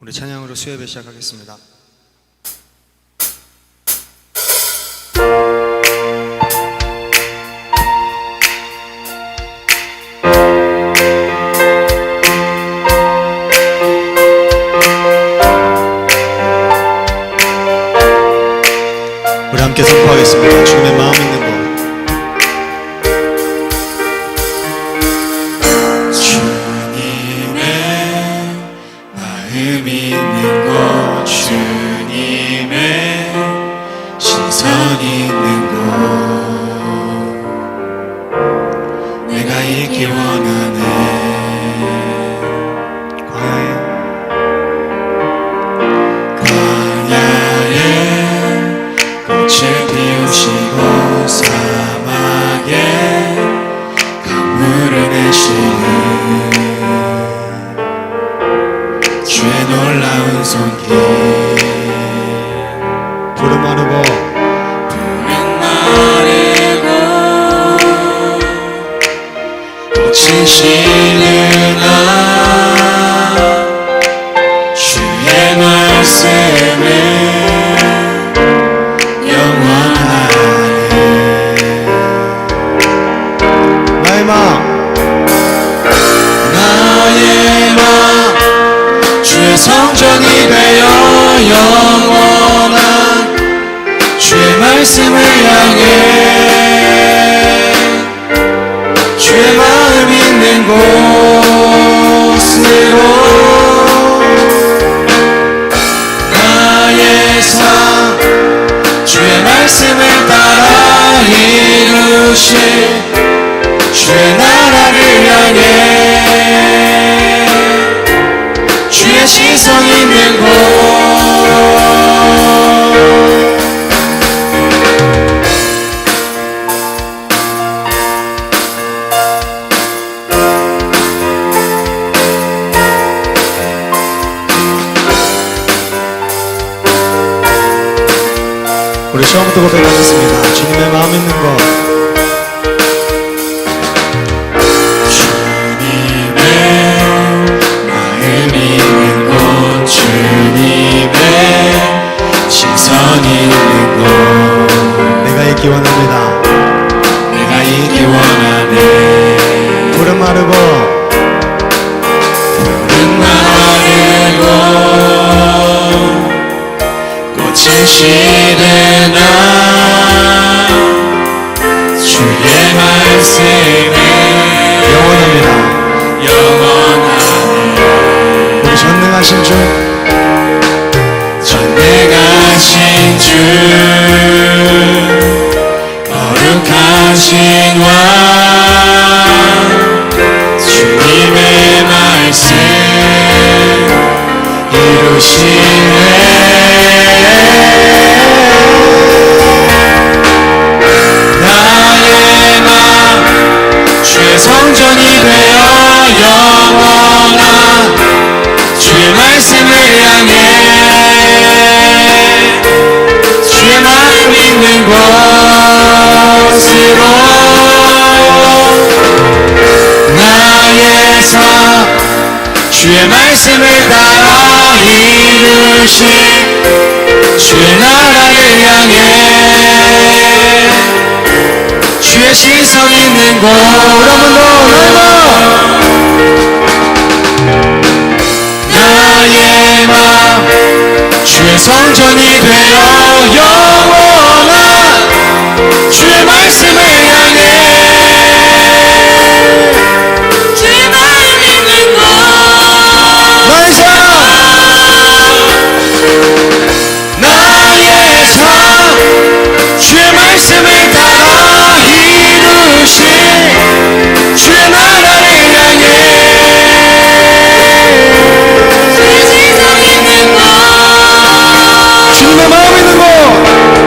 우리 찬양으로 수요예배 시작하겠습니다. 우리 함께 선포하겠습니다. 주님의 마음 있는 곳. 마음 있는 곳, 주님의 시선 있는 곳, 내가 있기 원하네. 광야에 꽃을 피우시고 사막에 강물을 내시는 주의 놀라운 손길, 푸른 마르고 꽃이 시느나 주의 말씀은 영원하네. 나의 마음, 나의 마음 주의 성전이 되어 영원한 주의 말씀을 향해 주의 마음 있는 곳으로 나의 삶 주의 말씀을 따라 이루신 주의 나라를 향해 주의 시선 있는 곳, 우리 처음부터 고백하겠습니다. 주님의 마음 있는 곳. 주님의 마음 있는 곳, 주님의 시선 있는 곳, 내가 있기 원합니다. 내가 있기 원하네. 푸른 마르고 푸른 마르고 꽃은 시드나 주의 말씀은 영원합니다. 영원하네. 우리 전능하신 주, 전능하신 주 거룩하신 왕 주님의 말씀 이루시네. 나의 마음 주의 성전이 되어 영원한 주의 말씀을 향해 주의 마음 있는 곳으로 나의 삶 주의 말씀을 따라 이루신 주의 나라를 향해 주의 시선 있는 곳, 나의 마음 주의 성전이 되어 영원한 주의 말씀을 향해 주의 마음 있는 곳, 나의 삶, 나의 삶 주의 말씀을 따라 이루신 주의 나라를 향해 주의 시선 있는 곳, 주님의 마음 있는 곳.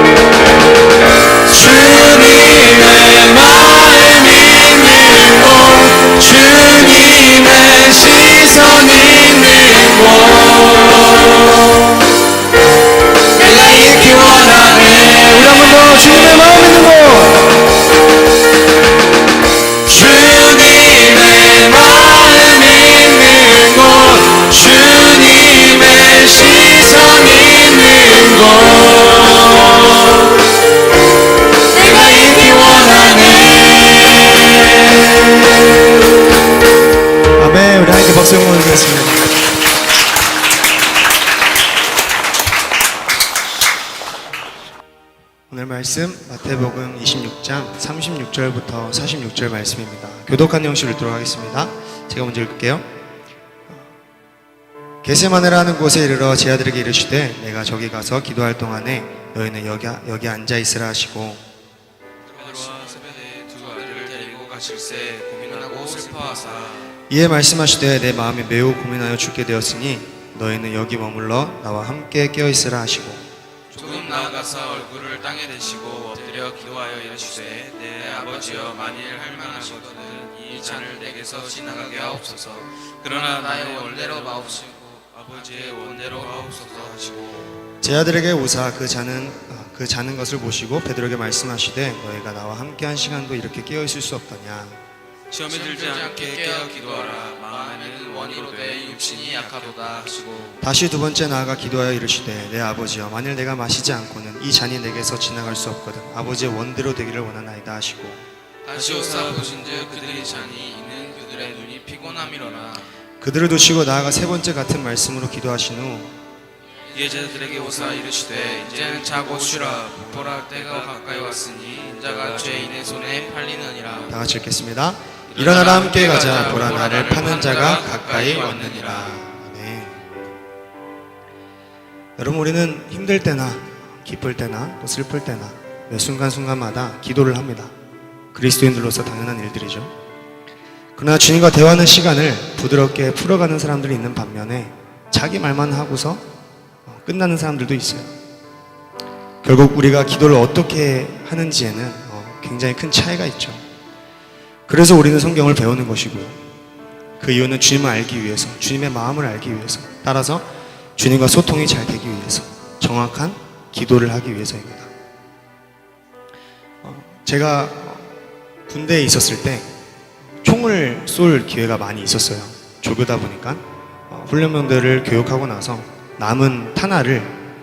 내가 있기 원하네. 아멘. 우리 하나님께 박수 영광 드리겠습니다. 오늘 말씀 마태복음 26장 36절부터 46절 말씀입니다. 교독한 형식으로 읽도록 하겠습니다. 제가 먼저 읽을게요. 게세마네라 하는 곳에 이르러 제 아들에게 이르시되 내가 저기 가서 기도할 동안에 너희는 여기 앉아 있으라 하시고 베드로와 세베대의 두 아들을 데리고 가실새 고민하고 슬퍼하사 이에 말씀하시되 내 마음이 매우 고민하여 죽게 되었으니 너희는 여기 머물러 나와 함께 깨어 있으라 하시고 조금 나아가서 얼굴을 땅에 대시고 엎드려 기도하여 이르시되 내 아버지여 만일 할 만하거든 이 잔을 내게서 지나가게 하옵소서. 그러나 나의 원대로 마옵시고 아버지의 원대로 하옵소서 하시고 제 아들에게 오사 그 자는 것을 보시고 베드로에게 말씀하시되 너희가 나와 함께 한 시간도 이렇게 깨어 있을 수 없더냐. 시험에 들지 않게 깨어 기도하라. 마음에는 원이로 돼 육신이 약하도다 하시고 다시 두 번째 나아가 기도하여 이르시되 내 아버지여 만일 내가 마시지 않고는 이 잔이 내게서 지나갈 수 없거든 아버지의 원대로 되기를 원하나이다 하시고 다시 오사 보신즉 그들의 잔이 있는 그들의 눈이 피곤함이로라. 그들을 두시고 나아가 세 번째 같은 말씀으로 기도하신 후 이에 제자들에게 오사 이르시되 이제는 자고 쉬라. 보라 때가 가까이 왔으니 인자가 죄인의 손에 팔리느니라. 다 같이 읽겠습니다. 일어나라 함께 가자 보라 나를 파는 자가 가까이 왔느니라. 아멘. 여러분 우리는 힘들 때나 기쁠 때나 또 슬플 때나 매 순간순간마다 기도를 합니다. 그리스도인들로서 당연한 일들이죠. 그러나 주님과 대화하는 시간을 부드럽게 풀어가는 사람들이 있는 반면에 자기 말만 하고서 끝나는 사람들도 있어요. 결국 우리가 기도를 어떻게 하는지에는 굉장히 큰 차이가 있죠. 그래서 우리는 성경을 배우는 것이고요. 그 이유는 주님을 알기 위해서, 주님의 마음을 알기 위해서, 따라서 주님과 소통이 잘 되기 위해서, 정확한 기도를 하기 위해서입니다. 제가 군대에 있었을 때 총을 쏠 기회가 많이 있었어요. 조교다 보니까 훈련병들을 교육하고 나서 남은 탄알을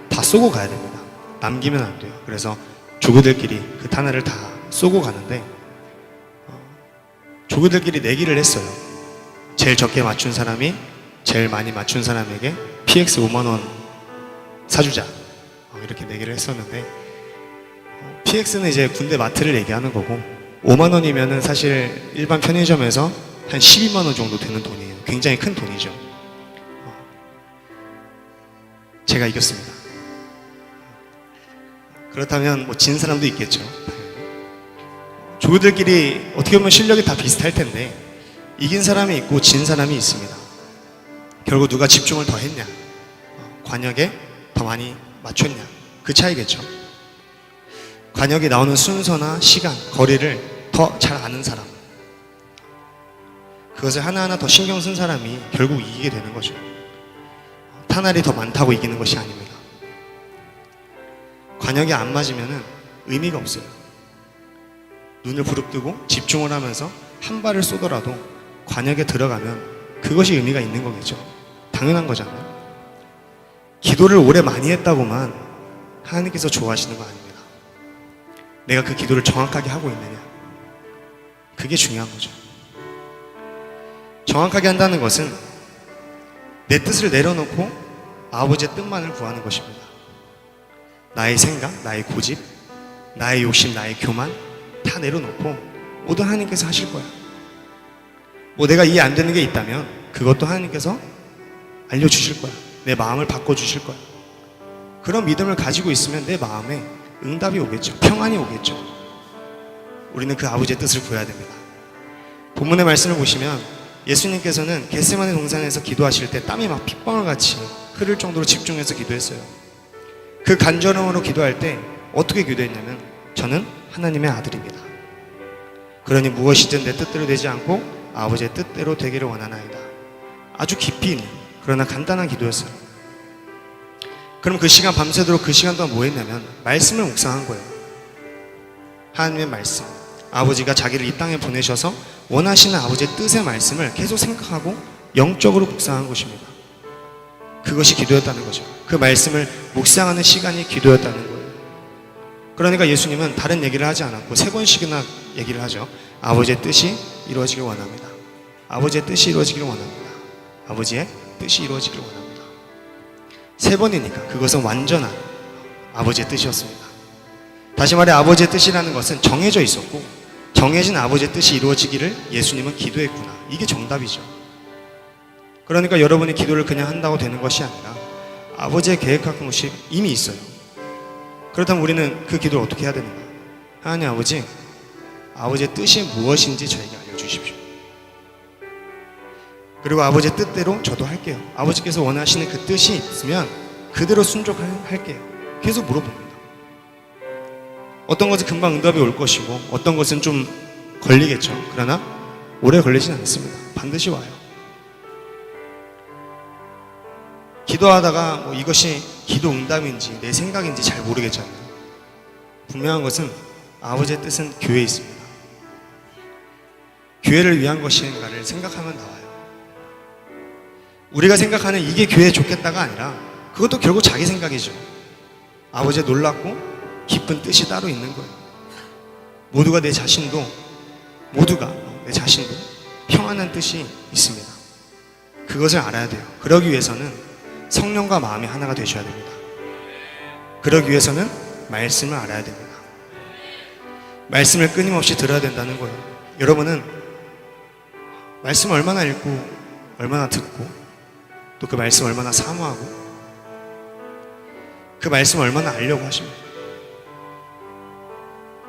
다 쏘고 가야 됩니다. 남기면 안 돼요. 그래서 조교들끼리 그 탄알을 다 쏘고 가는데 조교들끼리 내기를 했어요. 제일 적게 맞춘 사람이 제일 많이 맞춘 사람에게 PX 5만원 사주자, 이렇게 내기를 했었는데 PX는 이제 군대 마트를 얘기하는 거고 5만원이면은 사실 일반 편의점에서 한 12만원 정도 되는 돈이에요. 굉장히 큰 돈이죠. 제가 이겼습니다. 그렇다면 뭐 진 사람도 있겠죠. 조교들끼리 어떻게 보면 실력이 다 비슷할 텐데 이긴 사람이 있고 진 사람이 있습니다. 결국 누가 집중을 더 했냐, 관역에 더 많이 맞췄냐, 그 차이겠죠. 관역이 나오는 순서나 시간, 거리를 더 잘 아는 사람, 그것을 하나하나 더 신경 쓴 사람이 결국 이기게 되는 거죠. 탄알이 더 많다고 이기는 것이 아닙니다. 관역이 안 맞으면 의미가 없어요. 눈을 부릅뜨고 집중을 하면서 한 발을 쏘더라도 관역에 들어가면 그것이 의미가 있는 거겠죠. 당연한 거잖아요. 기도를 오래 많이 했다고만 하나님께서 좋아하시는 거 아닙니다. 내가 그 기도를 정확하게 하고 있느냐, 그게 중요한 거죠. 정확하게 한다는 것은 내 뜻을 내려놓고 아버지의 뜻만을 구하는 것입니다. 나의 생각, 나의 고집, 나의 욕심, 나의 교만 다 내려놓고 모두 하나님께서 하실 거야. 뭐 내가 이해 안 되는 게 있다면 그것도 하나님께서 알려주실 거야. 내 마음을 바꿔주실 거야. 그런 믿음을 가지고 있으면 내 마음에 응답이 오겠죠. 평안이 오겠죠. 우리는 그 아버지의 뜻을 구해야 됩니다. 본문의 말씀을 보시면 예수님께서는 겟세마네 동산에서 기도하실 때 땀이 막 핏방울같이 흐를 정도로 집중해서 기도했어요. 그 간절함으로 기도할 때 어떻게 기도했냐면 저는 하나님의 아들입니다. 그러니 무엇이든 내 뜻대로 되지 않고 아버지의 뜻대로 되기를 원하나이다. 아주 깊이 있는 그러나 간단한 기도였어요. 그럼 그 시간 밤새도록 그 시간 동안 뭐 했냐면 말씀을 묵상한 거예요. 하나님의 말씀, 아버지가 자기를 이 땅에 보내셔서 원하시는 아버지의 뜻의 말씀을 계속 생각하고 영적으로 묵상한 것입니다. 그것이 기도였다는 거죠. 그 말씀을 묵상하는 시간이 기도였다는 거예요. 그러니까 예수님은 다른 얘기를 하지 않았고 3번씩이나 얘기를 하죠. 아버지의 뜻이 이루어지길 원합니다. 아버지의 뜻이 이루어지길 원합니다. 아버지의 뜻이 이루어지길 원합니다. 3번이니까 그것은 완전한 아버지의 뜻이었습니다. 다시 말해 아버지의 뜻이라는 것은 정해져 있었고 정해진 아버지의 뜻이 이루어지기를 예수님은 기도했구나. 이게 정답이죠. 그러니까 여러분이 기도를 그냥 한다고 되는 것이 아니라 아버지의 계획한 것이 이미 있어요. 그렇다면 우리는 그 기도를 어떻게 해야 되는가? 하나님 아버지, 아버지의 뜻이 무엇인지 저에게 알려주십시오. 그리고 아버지의 뜻대로 저도 할게요. 아버지께서 원하시는 그 뜻이 있으면 그대로 순종할게요. 계속 물어봅니다. 어떤 것은 금방 응답이 올 것이고 어떤 것은 좀 걸리겠죠. 그러나 오래 걸리진 않습니다. 반드시 와요. 기도하다가 뭐 이것이 기도 응답인지 내 생각인지 잘 모르겠잖아요. 분명한 것은 아버지의 뜻은 교회에 있습니다. 교회를 위한 것인가를 생각하면 나와요. 우리가 생각하는 이게 교회에 좋겠다가 아니라 그것도 결국 자기 생각이죠. 아버지의 놀랍고 깊은 뜻이 따로 있는 거예요. 모두가 내 자신도 평안한 뜻이 있습니다. 그것을 알아야 돼요. 그러기 위해서는 성령과 마음이 하나가 되셔야 됩니다. 그러기 위해서는 말씀을 알아야 됩니다. 말씀을 끊임없이 들어야 된다는 거예요. 여러분은 말씀을 얼마나 읽고 얼마나 듣고 또 그 말씀을 얼마나 사모하고 그 말씀을 얼마나 알려고 하십니까?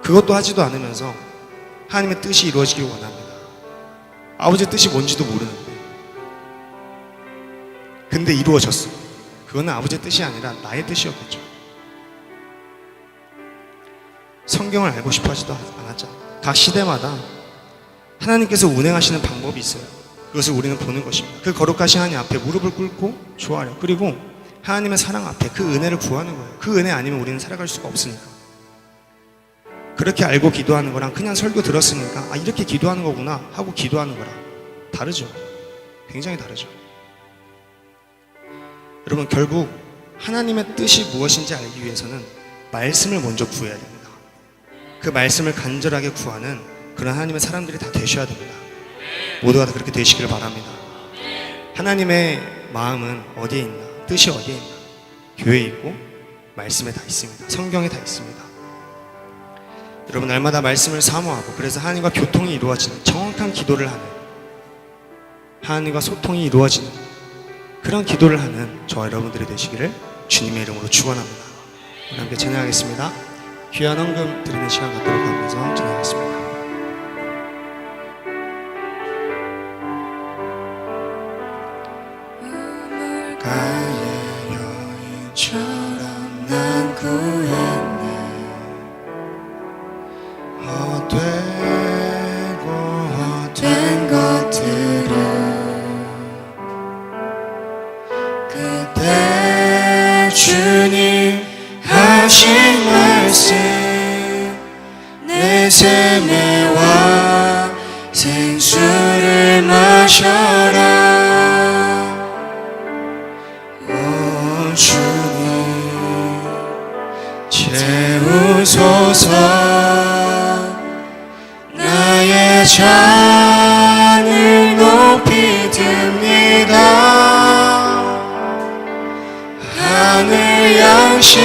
그것도 하지도 않으면서 하나님의 뜻이 이루어지길 원합니다. 아버지의 뜻이 뭔지도 모르는데 근데 이루어졌어. 그거는 아버지의 뜻이 아니라 나의 뜻이었겠죠. 성경을 알고 싶어 하지도 않았잖아. 각 시대마다 하나님께서 운행하시는 방법이 있어요. 그것을 우리는 보는 것입니다. 그 거룩하신 하나님 앞에 무릎을 꿇고 좋아요. 그리고 하나님의 사랑 앞에 그 은혜를 구하는 거예요. 그 은혜 아니면 우리는 살아갈 수가 없으니까. 그렇게 알고 기도하는 거랑 그냥 설교 들었으니까 아 이렇게 기도하는 거구나 하고 기도하는 거랑 다르죠. 굉장히 다르죠. 여러분 결국 하나님의 뜻이 무엇인지 알기 위해서는 말씀을 먼저 구해야 됩니다. 그 말씀을 간절하게 구하는 그런 하나님의 사람들이 다 되셔야 됩니다. 모두가 다 그렇게 되시기를 바랍니다. 하나님의 마음은 어디에 있나? 뜻이 어디에 있나? 교회에 있고 말씀에 다 있습니다. 성경에 다 있습니다. 여러분 날마다 말씀을 사모하고 그래서 하나님과 교통이 이루어지는 정확한 기도를 하는 하나님과 소통이 이루어지는 그런 기도를 하는 저와 여러분들이 되시기를 주님의 이름으로 축원합니다. 우리 함께 찬양하겠습니다. 귀한 헌금 드리는 시간 갖도록 하면서 찬양하겠습니다. 가의 여인처럼 난 구했네. 헛된 것들을 그때 주님 하신 말씀 내 세매와 생수를 마셔라. 주님 채우소서. 나의 잔을 높이 듭니다. 하늘 양식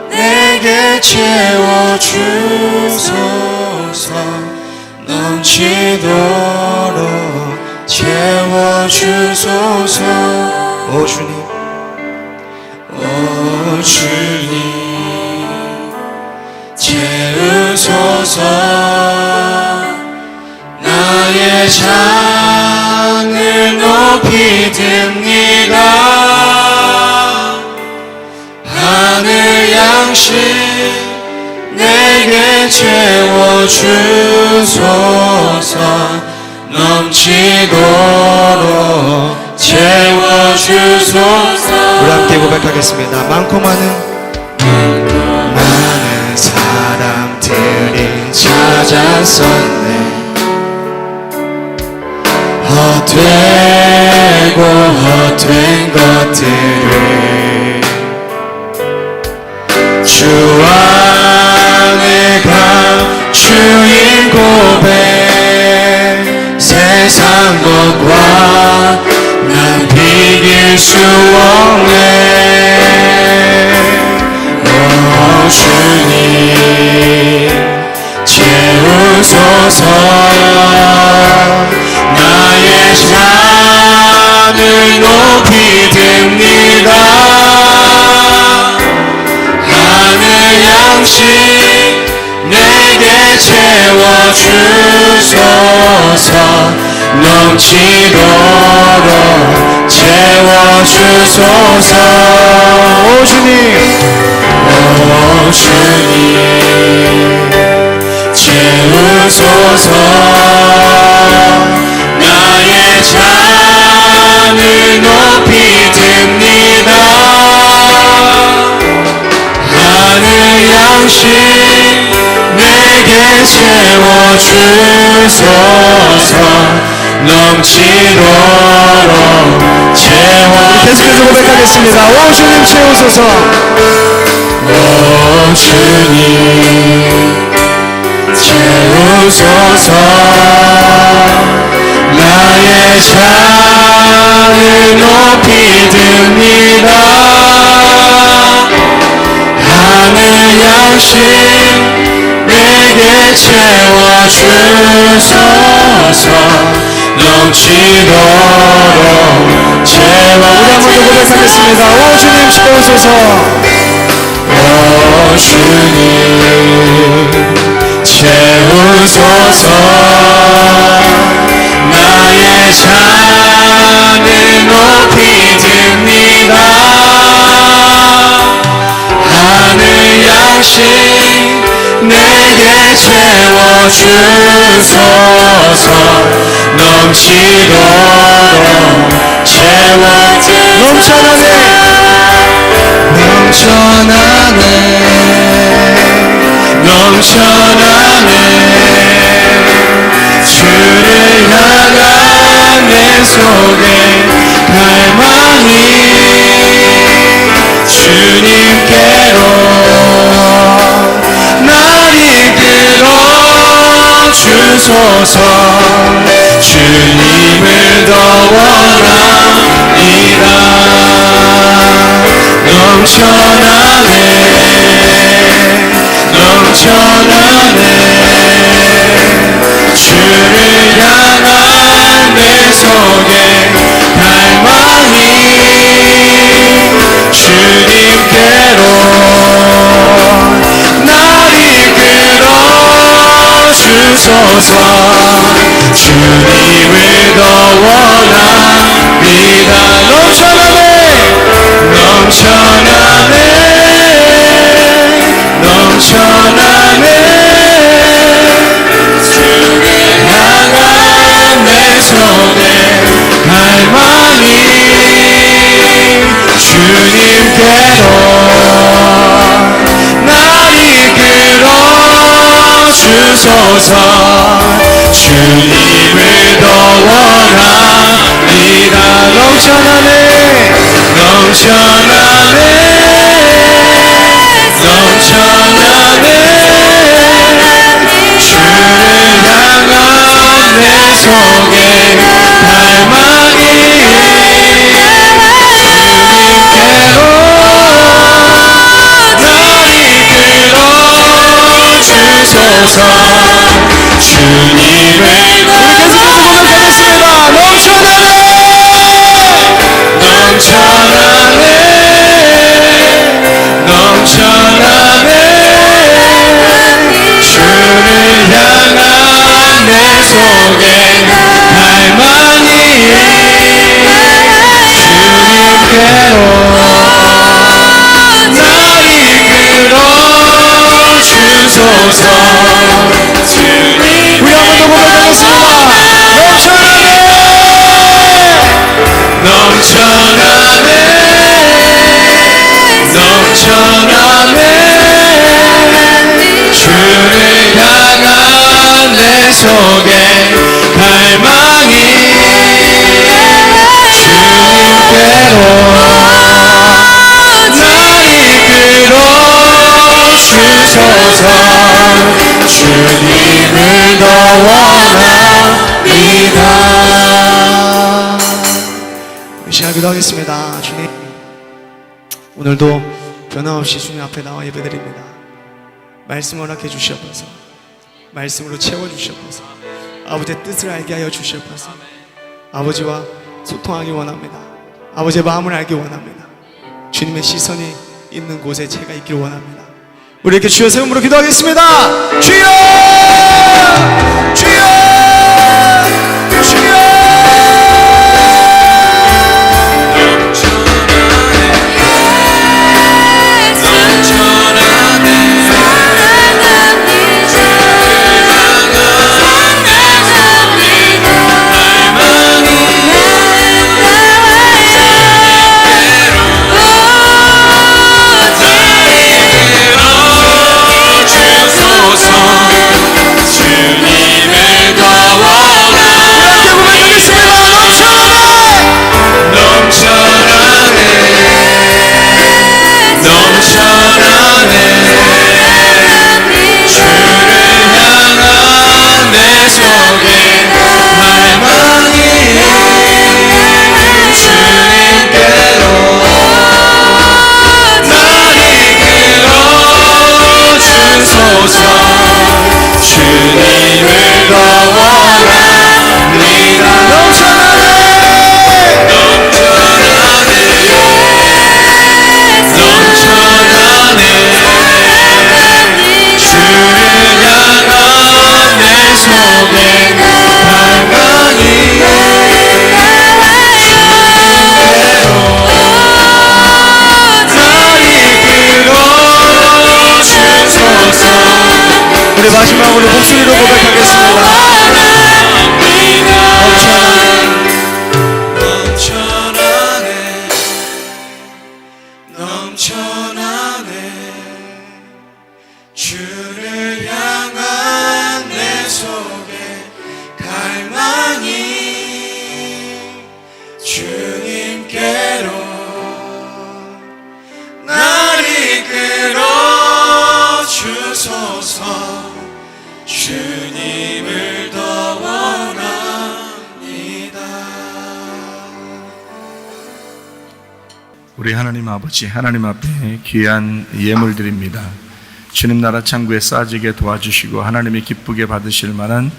내게 채워주소서. 넘치도록 채워주소서. 오 주님, 오 주님 채우소서. 나의 잔을 높이 듭니다. 하늘 양식 내게 채워주소서. 넘치도록 채워주소서. 우리 함께 고백하겠습니다. 많고 많은 사람들이 찾았었네. 헛되고 된 것들을 주 안에 감추인 고백 세상 것과 난 비길 수 없네. 오 주님 채우소서. 나의 잔을 높이 듭니다. 하늘 양식 내게 채워주소서. 넘치도록 채워주소서. 오 주님, 오 주님 채우소서. 나의 잔을 높이 듭니다. 하늘 양식 내게 채워주소서. 넘치도록 채워. 계속해서 고백하겠습니다. 오 주님 채우소서. 오 주님 채우소서. 나의 잔을 높이 듭니다. 하늘 양식 내게 채워주소서. 넘치도록 채워. 우리 한번 더 고백하겠습니다. 오 주님 채우소서. 오 주님 채우소서. 나의 잔을 높이 듭니다. 하늘 양식 내게 채워주소서. 넘치도록 채워주소서. 넘쳐나네 넘쳐나네. 주를 향한 내 속에 갈망이 주님께로 날 이끌어 주소서. 주님을 더 원합니다. 넘쳐나네 넘쳐나네. 주를 향한 내 속에 갈망이 주님께로 날 이끌어 주소서. 주님을 더 원합니다. 넘쳐나네 넘쳐나네 넘쳐나네. 주를 향한 내 속에 갈망이 주님께로 날 이끌어 주소서. 주님을 더 원합니다. 넘쳐나네 넘쳐나네 넘쳐나네. 주를 향한 내 속에 갈망이 주님께로 날 이끌어 주소서. 주님을 계속해서 고백하겠습니다. 넘쳐나네 넘쳐나네 넘쳐나네. 주를 향한 내 속에 갈망이 주님께로 날 이끌어 주소서. 우리 한번 더 고백하겠습니다. 넘쳐나네 넘쳐나네. 주를 향한 내 속에 갈망이 주님께로 기도하겠습니다. 주님, 오늘도 변함없이 주님 앞에 나와 예배드립니다. 말씀 허락해 주시옵소서. 말씀으로 채워 주시옵소서. 아버지의 뜻을 알게 하여 주시옵소서. 아버지와 소통하기 원합니다. 아버지의 마음을 알기 원합니다. 주님의 시선이 있는 곳에 제가 있기를 원합니다. 우리 이렇게 주여 세움으로 기도하겠습니다. 주여! 주여! 주여! 우리 마지막으로 목소리로 고백하겠습니다. 넘쳐나네 주를 향한 내 속에 갈망이 주님께로 날 이끌어 주소서. 주님을 더 원합니다. 우리 하나님 아버지, 하나님 앞에 귀한 예물 드립니다. 주님 나라 창고에 쌓아지게 도와주시고 하나님이 기쁘게 받으실 만한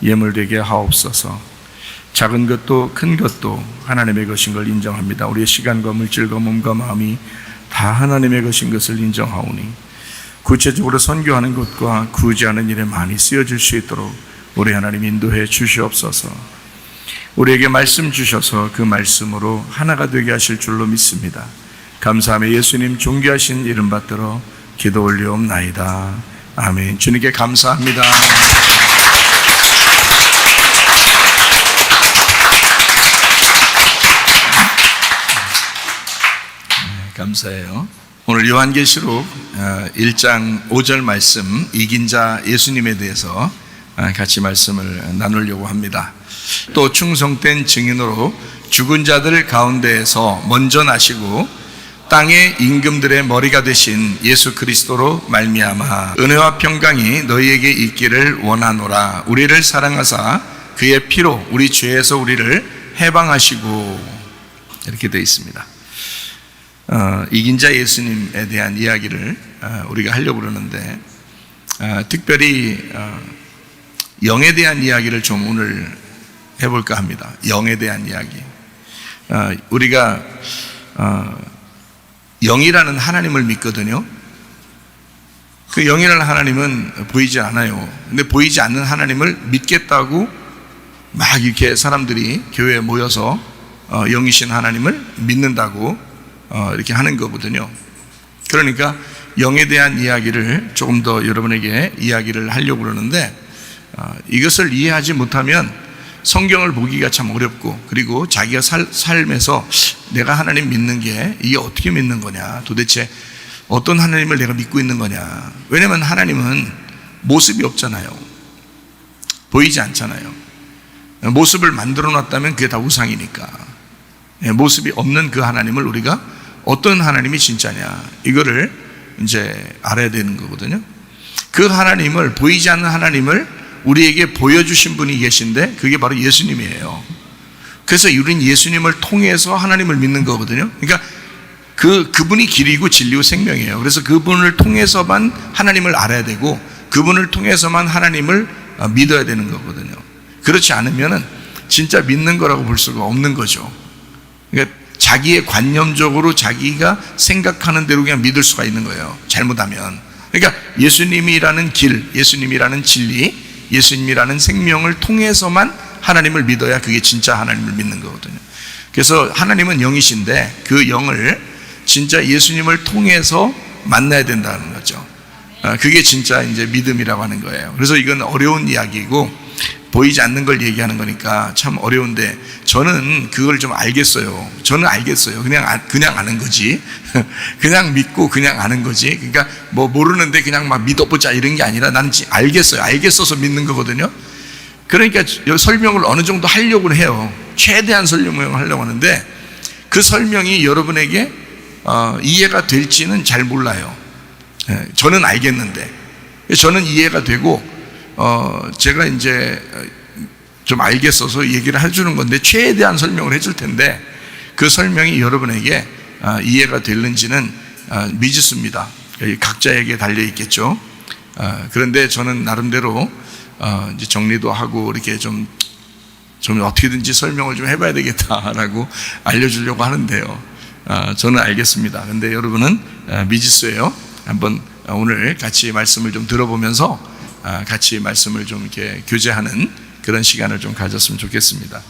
예물 되게 하옵소서. 작은 것도 큰 것도 하나님의 것인 걸 인정합니다. 우리의 시간과 물질과 몸과 마음이 다 하나님의 것인 것을 인정하오니 구체적으로 선교하는 것과 구제하는 일에 많이 쓰여질 수 있도록 우리 하나님 인도해 주시옵소서. 우리에게 말씀 주셔서 그 말씀으로 하나가 되게 하실 줄로 믿습니다. 감사하며 예수님 존귀하신 이름 받들어 기도 올리옵나이다. 아멘. 주님께 감사합니다. 감사해요. 오늘 요한계시록 1장 5절 말씀, 이긴 자 예수님에 대해서 같이 말씀을 나누려고 합니다. 또 충성된 증인으로 죽은 자들 가운데에서 먼저 나시고 땅의 임금들의 머리가 되신 예수 그리스도로 말미암아 은혜와 평강이 너희에게 있기를 원하노라. 우리를 사랑하사 그의 피로 우리 죄에서 우리를 해방하시고, 이렇게 되어 있습니다. 이긴 자 예수님에 대한 이야기를 우리가 하려고 그러는데, 특별히 영에 대한 이야기를 좀 오늘 해볼까 합니다. 영에 대한 이야기. 우리가 영이라는 하나님을 믿거든요. 그 영이라는 하나님은 보이지 않아요. 근데 보이지 않는 하나님을 믿겠다고 막 이렇게 사람들이 교회에 모여서 영이신 하나님을 믿는다고 이렇게 하는 거거든요. 그러니까 영에 대한 이야기를 조금 더 여러분에게 이야기를 하려고 그러는데, 이것을 이해하지 못하면 성경을 보기가 참 어렵고, 그리고 자기가 삶에서 내가 하나님 믿는 게 이게 어떻게 믿는 거냐, 도대체 어떤 하나님을 내가 믿고 있는 거냐. 왜냐하면 하나님은 모습이 없잖아요. 보이지 않잖아요. 모습을 만들어 놨다면 그게 다 우상이니까. 모습이 없는 그 하나님을 우리가 어떤 하나님이 진짜냐, 이거를 이제 알아야 되는 거거든요. 그 하나님을, 보이지 않는 하나님을 우리에게 보여주신 분이 계신데 그게 바로 예수님이에요. 그래서 우리는 예수님을 통해서 하나님을 믿는 거거든요. 그러니까 그분이 길이고 진리고 생명이에요. 그래서 그분을 통해서만 하나님을 알아야 되고 그분을 통해서만 하나님을 믿어야 되는 거거든요. 그렇지 않으면은 진짜 믿는 거라고 볼 수가 없는 거죠. 그러니까 자기의 관념적으로 자기가 생각하는 대로 그냥 믿을 수가 있는 거예요. 잘못하면. 그러니까 예수님이라는 길, 예수님이라는 진리, 예수님이라는 생명을 통해서만 하나님을 믿어야 그게 진짜 하나님을 믿는 거거든요. 그래서 하나님은 영이신데 그 영을 진짜 예수님을 통해서 만나야 된다는 거죠. 그게 진짜 이제 믿음이라고 하는 거예요. 그래서 이건 어려운 이야기고 보이지 않는 걸 얘기하는 거니까 참 어려운데 저는 그걸 좀 알겠어요. 저는 알겠어요. 그냥 아는 거지. 그냥 믿고 그냥 아는 거지. 그러니까 뭐 모르는데 그냥 막 믿어보자 이런 게 아니라 나는 알겠어요. 알겠어서 믿는 거거든요. 그러니까 설명을 어느 정도 하려고 해요. 최대한 설명을 하려고 하는데 그 설명이 여러분에게 이해가 될지는 잘 몰라요. 저는 알겠는데 저는 이해가 되고 제가 이제 좀 알겠어서 얘기를 해주는 건데 최대한 설명을 해줄 텐데 그 설명이 여러분에게 이해가 되는지는 미지수입니다. 각자에게 달려 있겠죠. 그런데 저는 나름대로 이제 정리도 하고 이렇게 좀 어떻게든지 설명을 좀 해봐야 되겠다라고 알려주려고 하는데요. 저는 알겠습니다. 근데 여러분은 미지수예요. 한번 오늘 같이 말씀을 좀 들어보면서 같이 말씀을 좀 이렇게 교제하는 그런 시간을 좀 가졌으면 좋겠습니다.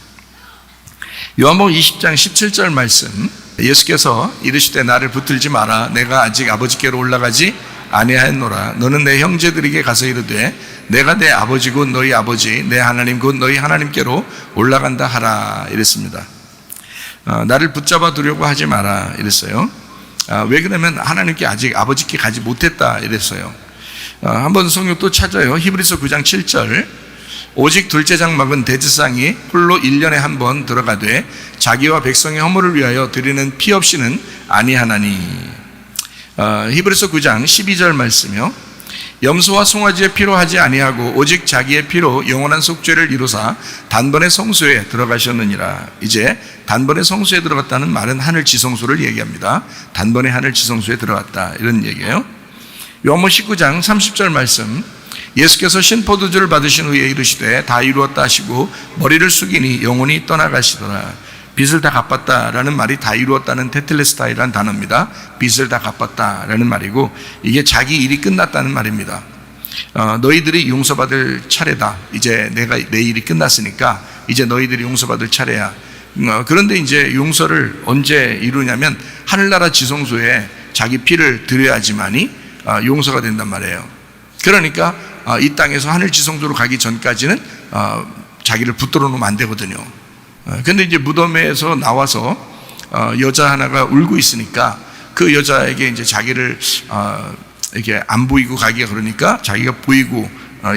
요한복음 20장 17절 말씀, 예수께서 이르시되 나를 붙들지 마라. 내가 아직 아버지께로 올라가지 아니하였노라. 너는 내 형제들에게 가서 이르되 내가 내 아버지 곧 너희 아버지 내 하나님 곧 너희 하나님께로 올라간다 하라 이랬습니다. 나를 붙잡아 두려고 하지 마라 이랬어요. 왜 그러면 하나님께 아직 아버지께 가지 못했다 이랬어요. 한번 성경 또 찾아요. 히브리서 9장 7절, 오직 둘째 장막은 대제사장이 홀로 1년에 한 번 들어가되 자기와 백성의 허물을 위하여 드리는 피 없이는 아니하나니. 히브리서 9장 12절 말씀이요. 염소와 송아지의 피로 하지 아니하고 오직 자기의 피로 영원한 속죄를 이루사 단번에 성소에 들어가셨느니라. 이제 단번에 성소에 들어갔다는 말은 하늘 지성소를 얘기합니다. 단번에 하늘 지성소에 들어갔다 이런 얘기예요. 요한복음 19장 30절 말씀, 예수께서 신포도주를 받으신 후에 이르시되 다 이루었다 하시고 머리를 숙이니 영혼이 떠나가시더라. 빚을 다 갚았다라는 말이 다 이루었다는 테텔레스타이라는 단어입니다. 빚을 다 갚았다라는 말이고 이게 자기 일이 끝났다는 말입니다. 너희들이 용서받을 차례다. 이제 내 일이 끝났으니까 이제 너희들이 용서받을 차례야. 그런데 이제 용서를 언제 이루냐면 하늘나라 지성소에 자기 피를 드려야지만이 용서가 된단 말이에요. 그러니까 이 땅에서 하늘 지성소로 가기 전까지는 자기를 붙들어 놓으면 안 되거든요. 근데 이제 무덤에서 나와서 여자 하나가 울고 있으니까 그 여자에게 이제 자기를 이렇게 안 보이고 가기가 그러니까 자기가 보이고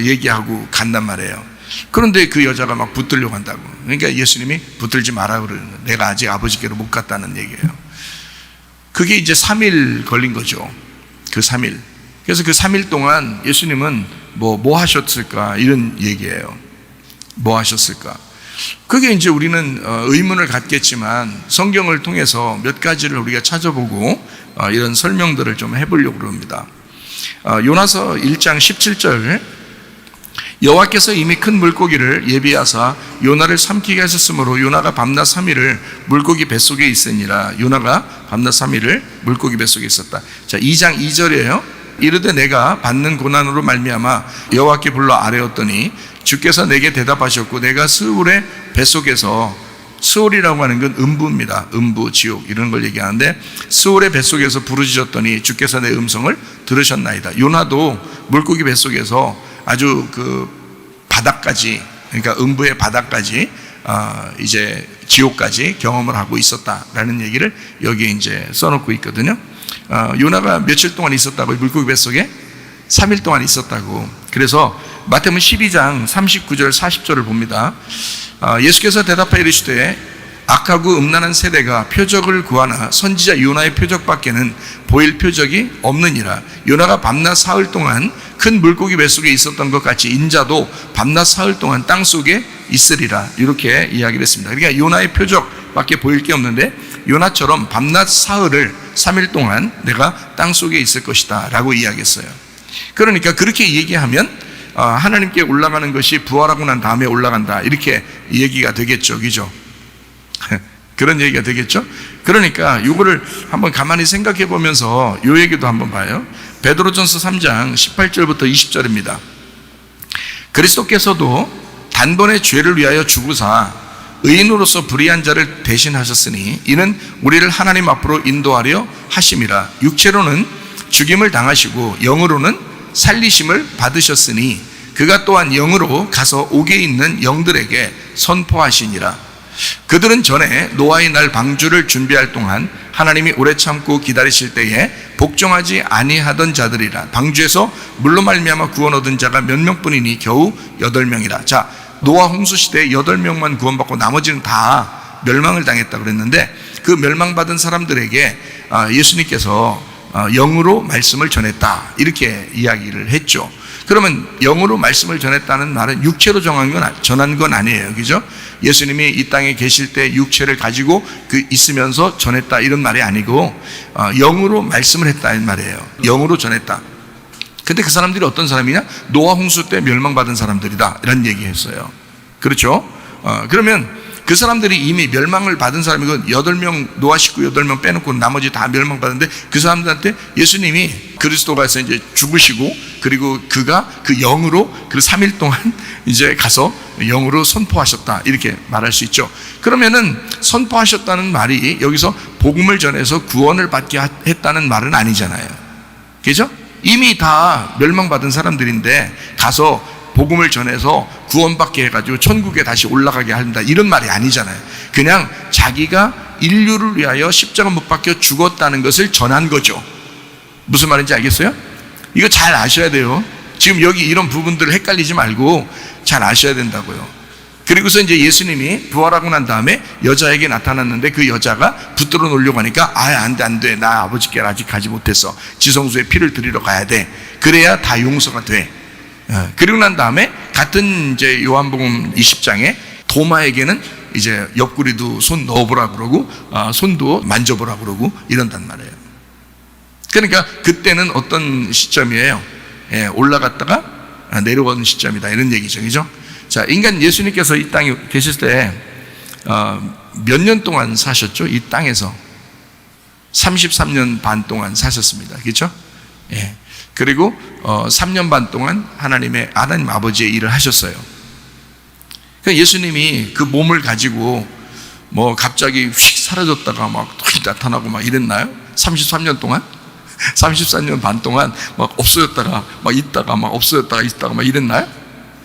얘기하고 간단 말이에요. 그런데 그 여자가 막 붙들려고 한다고. 그러니까 예수님이 붙들지 마라 그러는 거예요. 내가 아직 아버지께로 못 갔다는 얘기예요. 그게 이제 3일 걸린 거죠. 그 3일. 그래서 그 3일 동안 예수님은 뭐 하셨을까 이런 얘기예요. 뭐 하셨을까? 그게 이제 우리는 의문을 갖겠지만 성경을 통해서 몇 가지를 우리가 찾아보고 이런 설명들을 좀 해보려고 합니다. 요나서 1장 17절, 여호와께서 이미 큰 물고기를 예비하사 요나를 삼키게 하셨으므로 요나가 밤낮 3일을 물고기 뱃속에 있으니라. 요나가 밤낮 3일을 물고기 뱃속에 있었다. 자, 2장 2절이에요. 이르되 내가 받는 고난으로 말미암아 여호와께 불러 아뢰었더니 주께서 내게 대답하셨고 내가 스울의 뱃속에서, 스울이라고 하는 건 음부입니다. 음부, 지옥 이런 걸 얘기하는데 스울의 뱃속에서 부르짖었더니 주께서 내 음성을 들으셨나이다. 요나도 물고기 뱃속에서 아주 그 바닥까지, 그러니까 음부의 바닥까지 이제 지옥까지 경험을 하고 있었다라는 얘기를 여기에 이제 써놓고 있거든요. 요나가 며칠 동안 있었다고? 물고기 뱃속에 3일 동안 있었다고. 그래서 마태복음 12장 39절 40절을 봅니다. 예수께서 대답하여 이르시되 악하고 음란한 세대가 표적을 구하나 선지자 요나의 표적밖에는 보일 표적이 없느니라. 요나가 밤낮 사흘 동안 큰 물고기 뱃속에 있었던 것 같이 인자도 밤낮 사흘 동안 땅 속에 있으리라. 이렇게 이야기를 했습니다. 그러니까 요나의 표적밖에 보일 게 없는데 요나처럼 밤낮 사흘을 3일 동안 내가 땅 속에 있을 것이다 라고 이야기했어요. 그러니까 그렇게 얘기하면 하나님께 올라가는 것이 부활하고 난 다음에 올라간다 이렇게 얘기가 되겠죠. 그죠? 그런 얘기가 되겠죠? 그러니까 이거를 한번 가만히 생각해 보면서 이 얘기도 한번 봐요. 베드로전서 3장 18절부터 20절입니다. 그리스도께서도 단번에 죄를 위하여 죽으사 의인으로서 불의한 자를 대신하셨으니 이는 우리를 하나님 앞으로 인도하려 하심이라. 육체로는 죽임을 당하시고 영으로는 살리심을 받으셨으니 그가 또한 영으로 가서 옥에 있는 영들에게 선포하시니라. 그들은 전에 노아의 날 방주를 준비할 동안 하나님이 오래 참고 기다리실 때에 복종하지 아니하던 자들이라. 방주에서 물로 말미암아 구원 얻은 자가 몇 명뿐이니 겨우 8명이라. 자, 노아 홍수 시대에 8명만 구원받고 나머지는 다 멸망을 당했다 그랬는데 그 멸망받은 사람들에게 예수님께서 영으로 말씀을 전했다 이렇게 이야기를 했죠. 그러면 영으로 말씀을 전했다는 말은 육체로 전한 건 아니에요. 그죠? 예수님이 이 땅에 계실 때 육체를 가지고 있으면서 전했다 이런 말이 아니고 영으로 말씀을 했다 이 말이에요. 영으로 전했다. 근데 그 사람들이 어떤 사람이냐? 노아 홍수 때 멸망받은 사람들이다 이런 얘기했어요. 그렇죠? 그러면 그 사람들이 이미 멸망을 받은 사람이고 8명 노아 식구 8명 빼놓고 나머지 다 멸망받았는데 그 사람들한테 예수님이 그리스도가서 이제 죽으시고 그리고 그가 그 영으로 그 3일 동안 이제 가서 영으로 선포하셨다 이렇게 말할 수 있죠. 그러면은 선포하셨다는 말이 여기서 복음을 전해서 구원을 받게 했다는 말은 아니잖아요. 그죠? 이미 다 멸망받은 사람들인데 가서 복음을 전해서 구원받게 해가지고 천국에 다시 올라가게 한다 이런 말이 아니잖아요. 그냥 자기가 인류를 위하여 십자가 못 박혀 죽었다는 것을 전한 거죠. 무슨 말인지 알겠어요? 이거 잘 아셔야 돼요. 지금 여기 이런 부분들을 헷갈리지 말고 잘 아셔야 된다고요. 그리고서 이제 예수님이 부활하고 난 다음에 여자에게 나타났는데 그 여자가 붙들어 놓으려고 하니까 안 돼. 나 아버지께 아직 가지 못했어. 지성소에 피를 드리러 가야 돼. 그래야 다 용서가 돼. 그리고 난 다음에 같은 이제 요한복음 20장에 도마에게는 이제 옆구리도 손 넣어보라 그러고 손도 만져보라 그러고 이런단 말이에요. 그러니까 그때는 어떤 시점이에요? 올라갔다가 내려오는 시점이다 이런 얘기죠. 그죠? 자, 인간 예수님께서 이 땅에 계실 때 몇 년 동안 사셨죠? 이 땅에서 33년 반 동안 사셨습니다. 그렇죠? 예. 그리고 3년 반 동안 하나님 아버지의 일을 하셨어요. 그러니까 예수님이 그 몸을 가지고 뭐 갑자기 휙 사라졌다가 막 나타나고 막 이랬나요? 33년 동안? 34년 반 동안 막 없어졌다가 막 있다가 막 없어졌다가 있다가 막 이랬나요?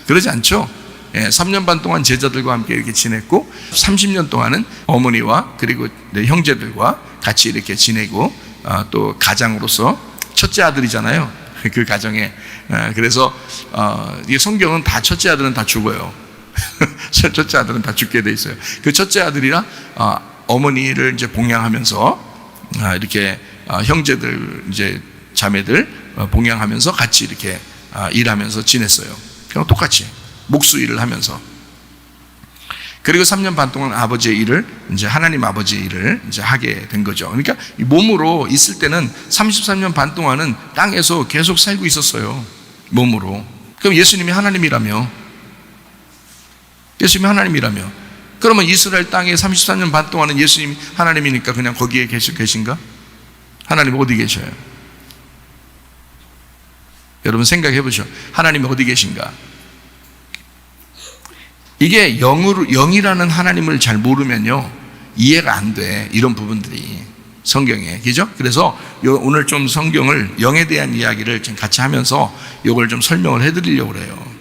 그러지 않죠? 예, 3년 반 동안 제자들과 함께 이렇게 지냈고 30년 동안은 어머니와 그리고 형제들과 같이 이렇게 지내고 또 가장으로서 첫째 아들이잖아요. 그 가정에. 그래서 이 성경은 다 첫째 아들은 다 죽어요. 첫째 아들은 다 죽게 돼 있어요. 그 첫째 아들이라 어머니를 이제 봉양하면서 이렇게 형제들 이제 자매들 봉양하면서 같이 이렇게 일하면서 지냈어요. 그냥 똑같이 목수 일을 하면서. 그리고 3년 반 동안 아버지의 일을 이제 하나님 아버지의 일을 이제 하게 된 거죠. 그러니까 몸으로 있을 때는 33년 반 동안은 땅에서 계속 살고 있었어요. 몸으로. 그럼 예수님이 하나님이라며. 그러면 이스라엘 땅에 33년 반 동안은 예수님이 하나님이니까 그냥 거기에 계신가? 하나님 어디 계셔요? 여러분 생각해 보시죠. 하나님이 어디 계신가? 이게 영이라는 하나님을 잘 모르면요 이해가 안 돼. 이런 부분들이 성경에, 그죠? 그래서 오늘 좀 성경을 영에 대한 이야기를 좀 같이 하면서 이걸 좀 설명을 해드리려고 그래요.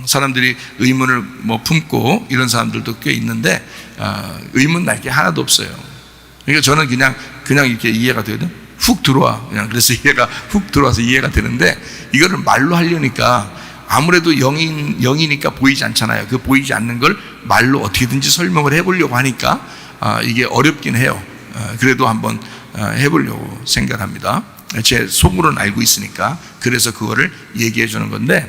사람들이 의문을 뭐 품고 이런 사람들도 꽤 있는데 의문 날 게 하나도 없어요. 그러니까 저는 그냥 이렇게 이해가 되거든. 훅 들어와. 그냥 그래서 이해가 훅 들어와서 이해가 되는데 이거를 말로 하려니까 아무래도 영이니까 보이지 않잖아요. 그 보이지 않는 걸 말로 어떻게든지 설명을 해보려고 하니까 이게 어렵긴 해요. 그래도 한번 해보려고 생각합니다. 제 속으로는 알고 있으니까. 그래서 그거를 얘기해 주는 건데,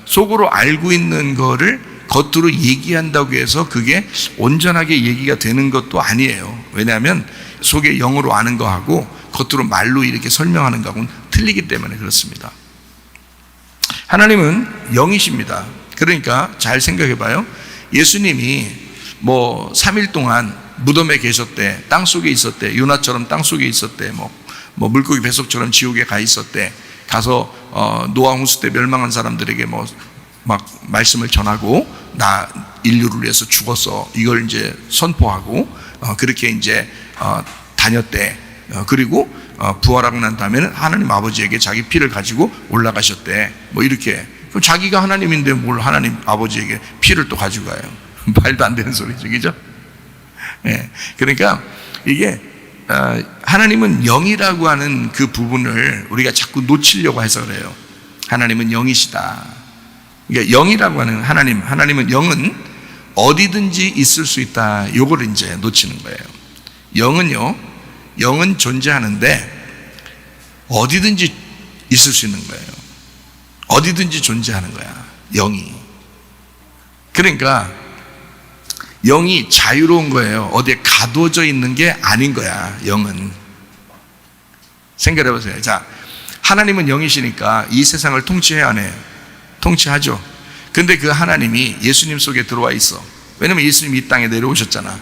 속으로 알고 있는 거를 겉으로 얘기한다고 해서 그게 온전하게 얘기가 되는 것도 아니에요. 왜냐하면 속에 영으로 아는 거하고 겉으로 말로 이렇게 설명하는 거하고는 틀리기 때문에 그렇습니다. 하나님은 영이십니다. 그러니까 잘 생각해 봐요. 예수님이 3일 동안 무덤에 계셨대, 땅 속에 있었대, 요나처럼 땅 속에 있었대, 물고기 뱃속처럼 지옥에 가 있었대, 가서 노아 홍수 때 멸망한 사람들에게 막 말씀을 전하고, 나 인류를 위해서 죽었어, 이걸 이제 선포하고, 그렇게 이제 다녔대. 그리고 부활하고 난 다음에는 하나님 아버지에게 자기 피를 가지고 올라가셨대. 이렇게. 그럼 자기가 하나님인데 뭘 하나님 아버지에게 피를 또 가지고 가요? 말도 안 되는 소리죠, 그죠? 예. 그러니까 이게 하나님은 영이라고 하는 그 부분을 우리가 자꾸 놓치려고 해서 그래요. 하나님은 영이시다. 그러니까 영이라고 하는 하나님은 영은 어디든지 있을 수 있다. 요걸 이제 놓치는 거예요. 영은 존재하는데 어디든지 있을 수 있는 거예요. 어디든지 존재하는 거야, 영이. 그러니까 영이 자유로운 거예요. 어디에 가둬져 있는 게 아닌 거야, 영은. 생각해 보세요. 자, 하나님은 영이시니까 이 세상을 통치해야 안 해요? 통치하죠. 근데 그 하나님이 예수님 속에 들어와 있어. 왜냐면 예수님이 이 땅에 내려오셨잖아.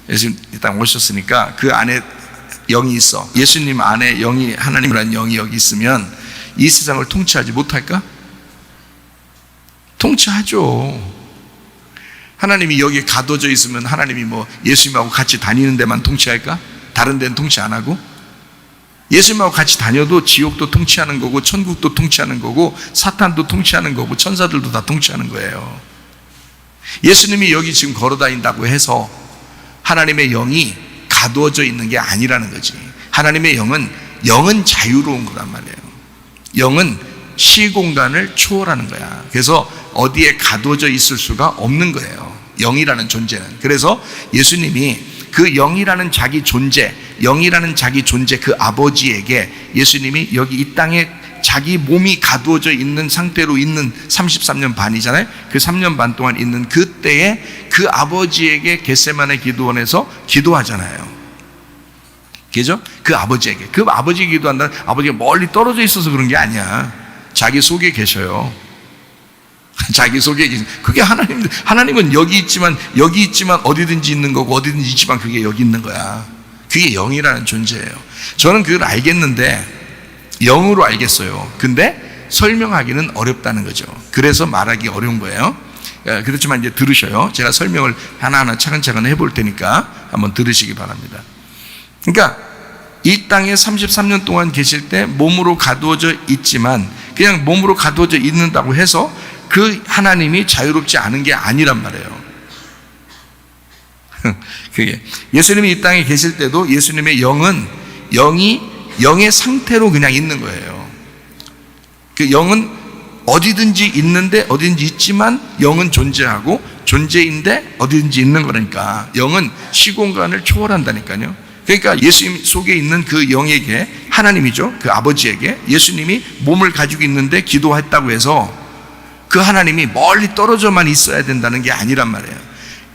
예수님 이 땅에 오셨으니까 그 안에 영이 있어. 예수님 안에 영이, 하나님이라는 영이 여기 있으면 이 세상을 통치하지 못할까? 통치하죠. 하나님이 여기에 가둬져 있으면 하나님이 예수님하고 같이 다니는 데만 통치할까? 다른 데는 통치 안 하고? 예수님하고 같이 다녀도 지옥도 통치하는 거고, 천국도 통치하는 거고, 사탄도 통치하는 거고, 천사들도 다 통치하는 거예요. 예수님이 여기 지금 걸어 다닌다고 해서 하나님의 영이 가두어져 있는 게 아니라는 거지. 하나님의 영은 자유로운 거란 말이에요. 영은 시공간을 초월하는 거야. 그래서 어디에 가두어져 있을 수가 없는 거예요, 영이라는 존재는. 그래서 예수님이 그 영이라는 자기 존재, 그 아버지에게 예수님이 여기 이 땅에 자기 몸이 가두어져 있는 상태로 있는 33년 반이잖아요. 그 3년 반 동안 있는 그때에 그 아버지에게 겟세마네 기도원에서 기도하잖아요. 그죠? 그 아버지에게. 그 아버지에게 기도한다는, 아버지가 멀리 떨어져 있어서 그런 게 아니야. 자기 속에 계셔요. 자기 속에 계신. 그게 하나님은 여기 있지만 어디든지 있는 거고, 어디든지 있지만 그게 여기 있는 거야. 그게 영이라는 존재예요. 저는 그걸 알겠는데, 영으로 알겠어요. 근데 설명하기는 어렵다는 거죠. 그래서 말하기 어려운 거예요. 그렇지만 이제 들으셔요. 제가 설명을 하나하나 차근차근 해볼 테니까 한번 들으시기 바랍니다. 그러니까 이 땅에 33년 동안 계실 때 몸으로 가두어져 있지만, 그냥 몸으로 가두어져 있는다고 해서 그 하나님이 자유롭지 않은 게 아니란 말이에요. 그게 예수님이 이 땅에 계실 때도 예수님의 영의 상태로 그냥 있는 거예요. 그 영은 어디든지 있는데, 어디든지 있지만 영은 존재하고, 존재인데 어디든지 있는 거니까 영은 시공간을 초월한다니까요. 그러니까 예수님 속에 있는 그 영에게, 하나님이죠, 그 아버지에게 예수님이 몸을 가지고 있는데 기도했다고 해서 그 하나님이 멀리 떨어져만 있어야 된다는 게 아니란 말이에요.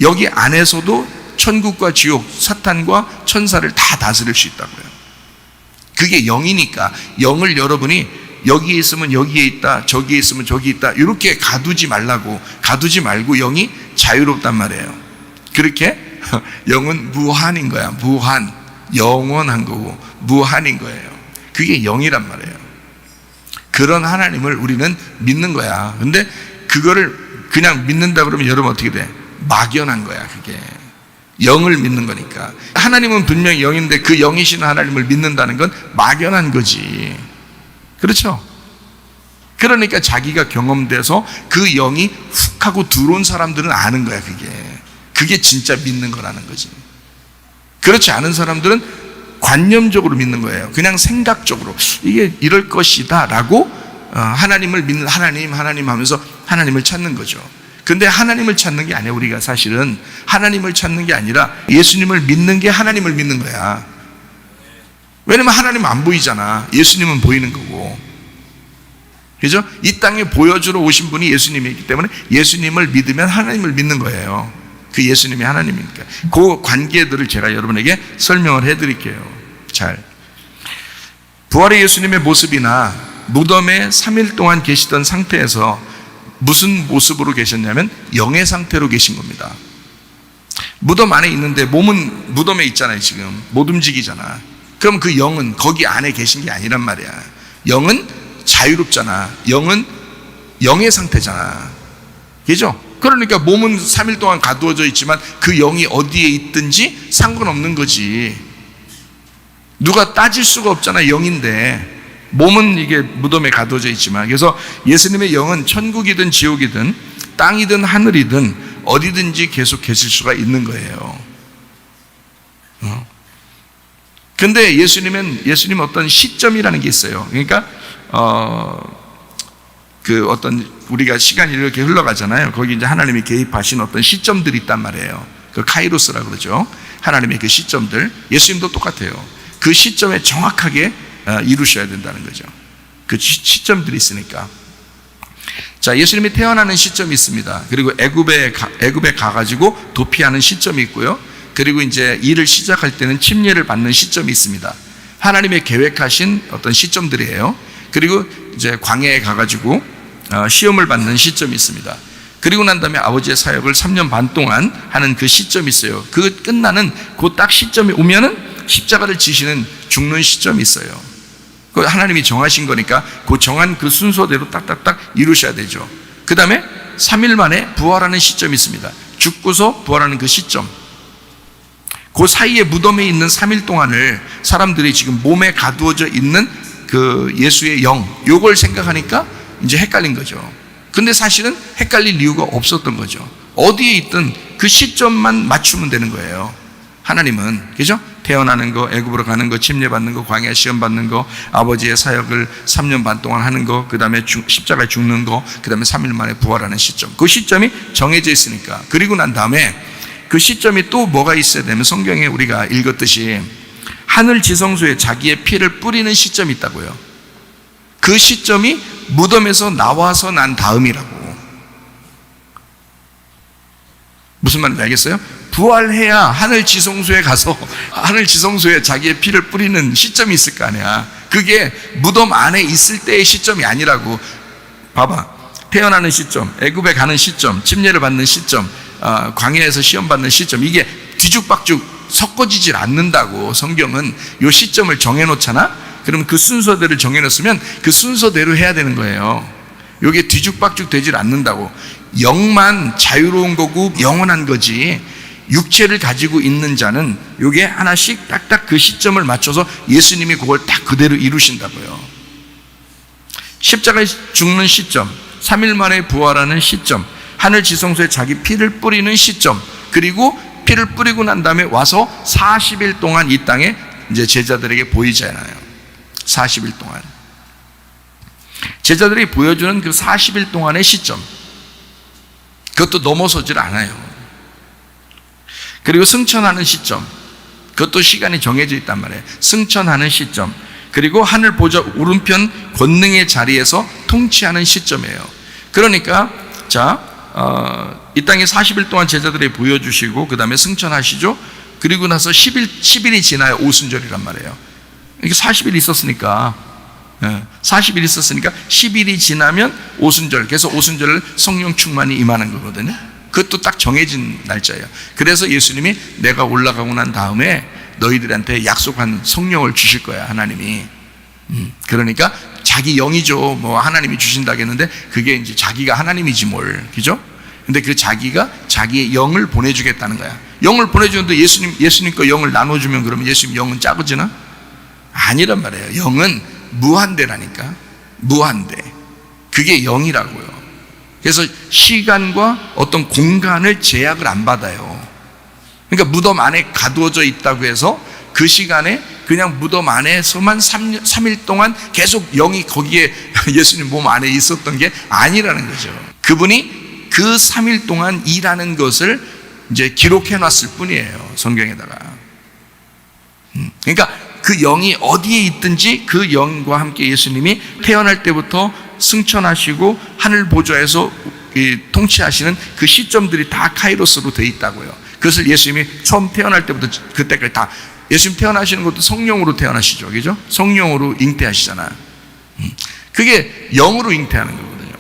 여기 안에서도 천국과 지옥, 사탄과 천사를 다 다스릴 수 있다고요. 그게 영이니까, 영을 여러분이 여기에 있으면 여기에 있다, 저기에 있으면 저기 있다, 이렇게 가두지 말고 영이 자유롭단 말이에요. 그렇게 영은 무한인 거야. 무한, 영원한 거고 무한인 거예요. 그게 영이란 말이에요. 그런 하나님을 우리는 믿는 거야. 근데 그거를 그냥 믿는다 그러면 여러분 어떻게 돼? 막연한 거야. 그게 영을 믿는 거니까. 하나님은 분명히 영인데 그 영이신 하나님을 믿는다는 건 막연한 거지. 그렇죠? 그러니까 자기가 경험돼서 그 영이 훅 하고 들어온 사람들은 아는 거야. 그게 진짜 믿는 거라는 거지. 그렇지 않은 사람들은 관념적으로 믿는 거예요. 그냥 생각적으로 이게 이럴 것이다 라고 하나님을 믿는 하나님 하면서 하나님을 찾는 거죠. 근데 하나님을 찾는 게 아니야. 우리가 사실은 하나님을 찾는 게 아니라 예수님을 믿는 게 하나님을 믿는 거야. 왜냐면 하나님은 안 보이잖아. 예수님은 보이는 거고. 그죠? 이 땅에 보여주러 오신 분이 예수님이기 때문에 예수님을 믿으면 하나님을 믿는 거예요. 그 예수님이 하나님이니까. 그 관계들을 제가 여러분에게 설명을 해드릴게요. 잘. 부활의 예수님의 모습이나 무덤에 3일 동안 계시던 상태에서 무슨 모습으로 계셨냐면 영의 상태로 계신 겁니다. 무덤 안에 있는데 몸은 무덤에 있잖아요. 지금 못 움직이잖아. 그럼 그 영은 거기 안에 계신 게 아니란 말이야. 영은 자유롭잖아. 영은 영의 상태잖아. 그죠? 그러니까 몸은 3일 동안 가두어져 있지만 그 영이 어디에 있든지 상관없는 거지. 누가 따질 수가 없잖아. 영인데 몸은 이게 무덤에 가두어져 있지만. 그래서 예수님의 영은 천국이든 지옥이든 땅이든 하늘이든 어디든지 계속 계실 수가 있는 거예요. 근데 예수님 어떤 시점이라는 게 있어요. 그러니까 그 어떤 우리가 시간이 이렇게 흘러가잖아요. 거기 이제 하나님이 개입하신 어떤 시점들이 있단 말이에요. 그 카이로스라고 그러죠. 하나님의 그 시점들. 예수님도 똑같아요. 그 시점에 정확하게 이루셔야 된다는 거죠. 그 시점들이 있으니까. 자, 예수님이 태어나는 시점이 있습니다. 그리고 애굽에 가가지고 도피하는 시점이 있고요. 그리고 이제 일을 시작할 때는 침례를 받는 시점이 있습니다. 하나님의 계획하신 어떤 시점들이에요. 그리고 이제 광야에 가가지고 시험을 받는 시점이 있습니다. 그리고 난 다음에 아버지의 사역을 3년 반 동안 하는 그 시점이 있어요. 그 끝나는 그 딱 시점이 오면은 십자가를 지시는 죽는 시점이 있어요. 그 하나님이 정하신 거니까 그 정한 그 순서대로 딱딱딱 이루셔야 되죠. 그 다음에 3일 만에 부활하는 시점이 있습니다. 죽고서 부활하는 그 시점. 그 사이에 무덤에 있는 3일 동안을 사람들이 지금 몸에 가두어져 있는 그 예수의 영, 요걸 생각하니까 이제 헷갈린 거죠. 근데 사실은 헷갈릴 이유가 없었던 거죠. 어디에 있든 그 시점만 맞추면 되는 거예요. 하나님은. 그죠? 태어나는 거, 애굽으로 가는 거, 침례 받는 거, 광야 시험 받는 거, 아버지의 사역을 3년 반 동안 하는 거, 그 다음에 십자가에 죽는 거, 그 다음에 3일 만에 부활하는 시점. 그 시점이 정해져 있으니까. 그리고 난 다음에 그 시점이 또 뭐가 있어야 되면 성경에 우리가 읽었듯이 하늘 지성소에 자기의 피를 뿌리는 시점이 있다고요. 그 시점이 무덤에서 나와서 난 다음이라고. 무슨 말인지 알겠어요? 부활해야 하늘 지성소에 가서 하늘 지성소에 자기의 피를 뿌리는 시점이 있을 거 아니야. 그게 무덤 안에 있을 때의 시점이 아니라고. 봐봐. 태어나는 시점, 애굽에 가는 시점, 침례를 받는 시점, 광야에서 시험 받는 시점, 이게 뒤죽박죽 섞어지질 않는다고. 성경은 이 시점을 정해놓잖아. 그럼 그 순서대로 정해놓으면 그 순서대로 해야 되는 거예요. 이게 뒤죽박죽 되질 않는다고. 영만 자유로운 거고 영원한 거지, 육체를 가지고 있는 자는 이게 하나씩 딱딱 그 시점을 맞춰서 예수님이 그걸 딱 그대로 이루신다고요. 십자가에 죽는 시점, 3일 만에 부활하는 시점, 하늘 지성소에 자기 피를 뿌리는 시점, 그리고 피를 뿌리고 난 다음에 와서 40일 동안 이 땅에 이제 제자들에게 보이잖아요. 40일 동안 제자들이 보여주는 그 40일 동안의 시점, 그것도 넘어서질 않아요. 그리고 승천하는 시점, 그것도 시간이 정해져 있단 말이에요. 승천하는 시점, 그리고 하늘 보좌 오른편 권능의 자리에서 통치하는 시점이에요. 그러니까 이 땅에 40일 동안 제자들이 보여주시고 그 다음에 승천하시죠. 그리고 나서 10일이 지나야 오순절이란 말이에요. 이게 40일 있었으니까 40일 있었으니까 10일이 지나면 오순절. 그래서 오순절을 성령 충만이 임하는 거거든요. 그것도 딱 정해진 날짜예요. 그래서 예수님이 내가 올라가고 난 다음에 너희들한테 약속한 성령을 주실 거야, 하나님이. 그러니까 자기 영이죠. 뭐 하나님이 주신다겠는데 그게 이제 자기가 하나님이지 뭘, 그죠? 근데 그 자기가 자기의 영을 보내주겠다는 거야. 영을 보내주는데 예수님 거 영을 나눠주면 그러면 예수님 영은 작아지나? 아니란 말이에요. 영은 무한대라니까. 무한대. 그게 영이라고요. 그래서 시간과 어떤 공간을 제약을 안 받아요. 그러니까 무덤 안에 가두어져 있다고 해서 그 시간에 그냥 무덤 안에서만 3일 동안 계속 영이 거기에 예수님 몸 안에 있었던 게 아니라는 거죠. 그분이 그 3일 동안 일하는 것을 이제 기록해 놨을 뿐이에요, 성경에다가. 그러니까 그 영이 어디에 있든지 그 영과 함께 예수님이 태어날 때부터 승천하시고 하늘 보좌에서 통치하시는 그 시점들이 다 카이로스로 돼 있다고요. 그것을 예수님이 처음 태어날 때부터 그때까지 다, 예수님 태어나시는 것도 성령으로 태어나시죠, 그죠? 성령으로 잉태하시잖아요. 그게 영으로 잉태하는 거거든요.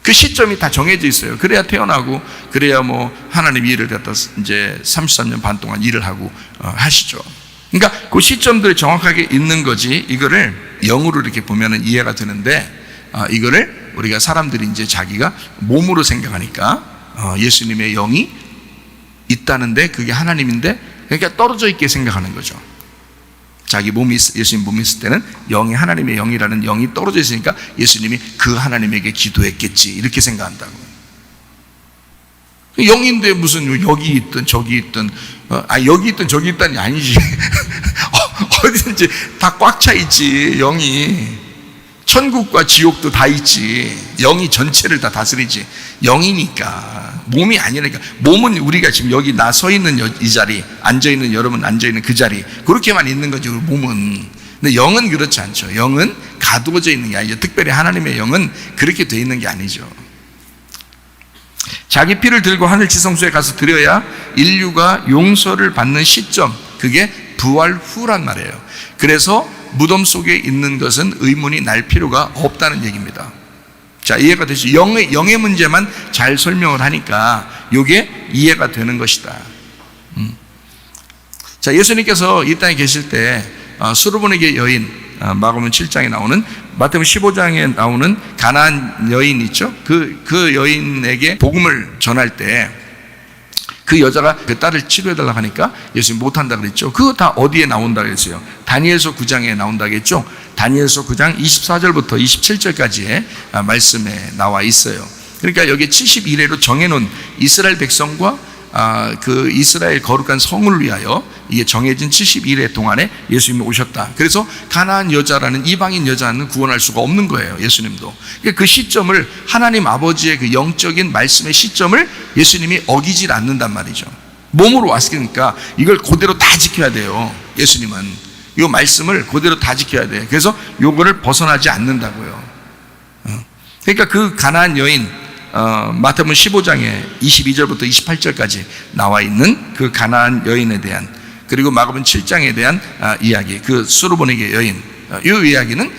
그 시점이 다 정해져 있어요. 그래야 태어나고, 그래야 뭐 하나님 일을 갖다 이제 33년 반 동안 일을 하고 하시죠. 그러니까 그 시점들이 정확하게 있는 거지, 이거를 영으로 이렇게 보면은 이해가 되는데, 이거를 우리가 사람들이 이제 자기가 몸으로 생각하니까 예수님의 영이 있다는데 그게 하나님인데, 그러니까 떨어져 있게 생각하는 거죠. 자기 몸이, 예수님 몸이 있을 때는 영이 하나님의 영이라는 영이 떨어져 있으니까 예수님이 그 하나님에게 기도했겠지, 이렇게 생각한다고. 영인데 무슨 여기 있든 저기 있든, 여기 있든 저기 있다니 아니지. 어디든지 다 꽉 차 있지, 영이. 천국과 지옥도 다 있지. 영이 전체를 다 다스리지. 영이니까. 몸이 아니니까. 몸은 우리가 지금 여기 나 서 있는 이 자리, 앉아 있는 여러분 앉아 있는 그 자리, 그렇게만 있는 거지, 몸은. 근데 영은 그렇지 않죠. 영은 가두어져 있는 게 아니죠. 특별히 하나님의 영은 그렇게 돼 있는 게 아니죠. 자기 피를 들고 하늘 지성소에 가서 드려야 인류가 용서를 받는 시점, 그게 부활 후란 말이에요. 그래서 무덤 속에 있는 것은 의문이 날 필요가 없다는 얘기입니다. 자, 이해가 되죠? 영의 문제만 잘 설명을 하니까 이게 이해가 되는 것이다. 자, 예수님께서 이 땅에 계실 때 수르보니게 여인, 마가복음 7장에 나오는, 마태복음 15장에 나오는 가나안 여인 있죠? 그 여인에게 복음을 전할 때 그 여자가 그 딸을 치료해달라고 하니까 예수님 못한다 그랬죠. 그거 다 어디에 나온다 그랬어요? 다니엘서 9장에 나온다 그랬죠. 다니엘서 9장 24절부터 27절까지의 말씀에 나와 있어요. 그러니까 여기 71회로 정해놓은 이스라엘 백성과 그 이스라엘 거룩한 성을 위하여 이게 정해진 71회 동안에 예수님이 오셨다. 그래서 가나안 여자라는, 이방인 여자는 구원할 수가 없는 거예요, 예수님도. 그러니까 그 시점을, 하나님 아버지의 그 영적인 말씀의 시점을 예수님이 어기질 않는단 말이죠. 몸으로 왔으니까 이걸 그대로 다 지켜야 돼요, 예수님은. 이 말씀을 그대로 다 지켜야 돼. 그래서 요거를 벗어나지 않는다고요. 그러니까 그 가나안 여인, 마태복음 15장에 22절부터 28절까지 나와 있는 그 가나안 여인에 대한, 그리고 마가복음 7장에 대한 이야기, 그 수르보니게 여인, 이 이야기는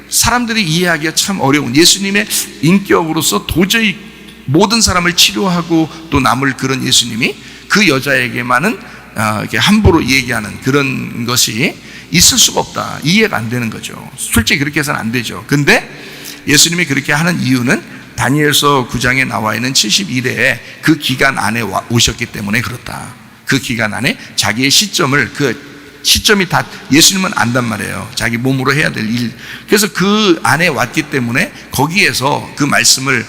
사람들이 이해하기가 참 어려운, 예수님의 인격으로서 도저히 모든 사람을 치료하고 또 남을 그런 예수님이 그 여자에게만은 이렇게 함부로 얘기하는 그런 것이 있을 수가 없다. 이해가 안 되는 거죠. 솔직히 그렇게 해서는 안 되죠. 근데 예수님이 그렇게 하는 이유는 다니엘서 9장에 나와 있는 71회에 그 기간 안에 오셨기 때문에 그렇다. 그 기간 안에 자기의 시점을, 그 시점이 다 예수님은 안단 말이에요. 자기 몸으로 해야 될 일. 그래서 그 안에 왔기 때문에 거기에서 그 말씀을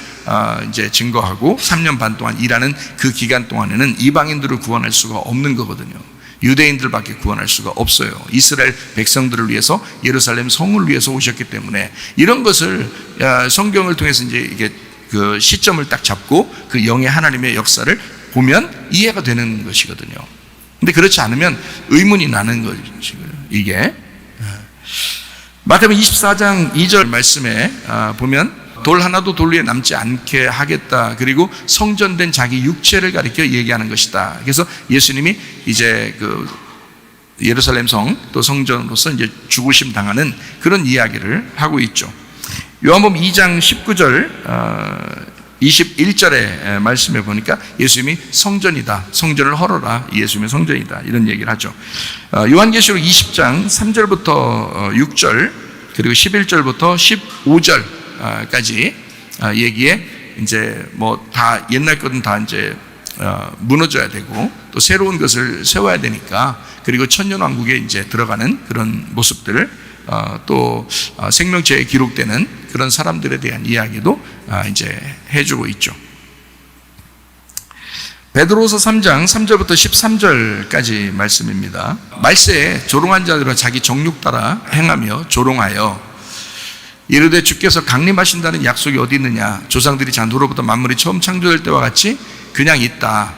이제 증거하고 3년 반 동안 일하는 그 기간 동안에는 이방인들을 구원할 수가 없는 거거든요. 유대인들밖에 구원할 수가 없어요. 이스라엘 백성들을 위해서, 예루살렘 성을 위해서 오셨기 때문에 이런 것을 성경을 통해서 이제 이게 그 시점을 딱 잡고 그 영의 하나님의 역사를 보면 이해가 되는 것이거든요. 근데 그렇지 않으면 의문이 나는 것이고요. 이게 마태복음 24장 2절 말씀에 보면 돌 하나도 돌 위에 남지 않게 하겠다. 그리고 성전된 자기 육체를 가리켜 얘기하는 것이다. 그래서 예수님이 이제 그 예루살렘 성, 또 성전으로서 이제 죽으심 당하는 그런 이야기를 하고 있죠. 요한복음 2장 19절 21절의 말씀에 보니까 예수님이 성전이다, 성전을 헐어라, 예수님의 성전이다, 이런 얘기를 하죠. 요한계시록 20장 3절부터 6절, 그리고 11절부터 15절까지 얘기에 이제 뭐 다 옛날 것은 다 이제 무너져야 되고 또 새로운 것을 세워야 되니까, 그리고 천년왕국에 이제 들어가는 그런 모습들을 또 생명체에 기록되는 그런 사람들에 대한 이야기도 이제 해주고 있죠. 베드로서 3장 3절부터 13절까지 말씀입니다. 말세에 조롱한 자들은 자기 정욕 따라 행하며 조롱하여 이르되 주께서 강림하신다는 약속이 어디 있느냐? 조상들이 잔도로부터 만물이 처음 창조될 때와 같이 그냥 있다.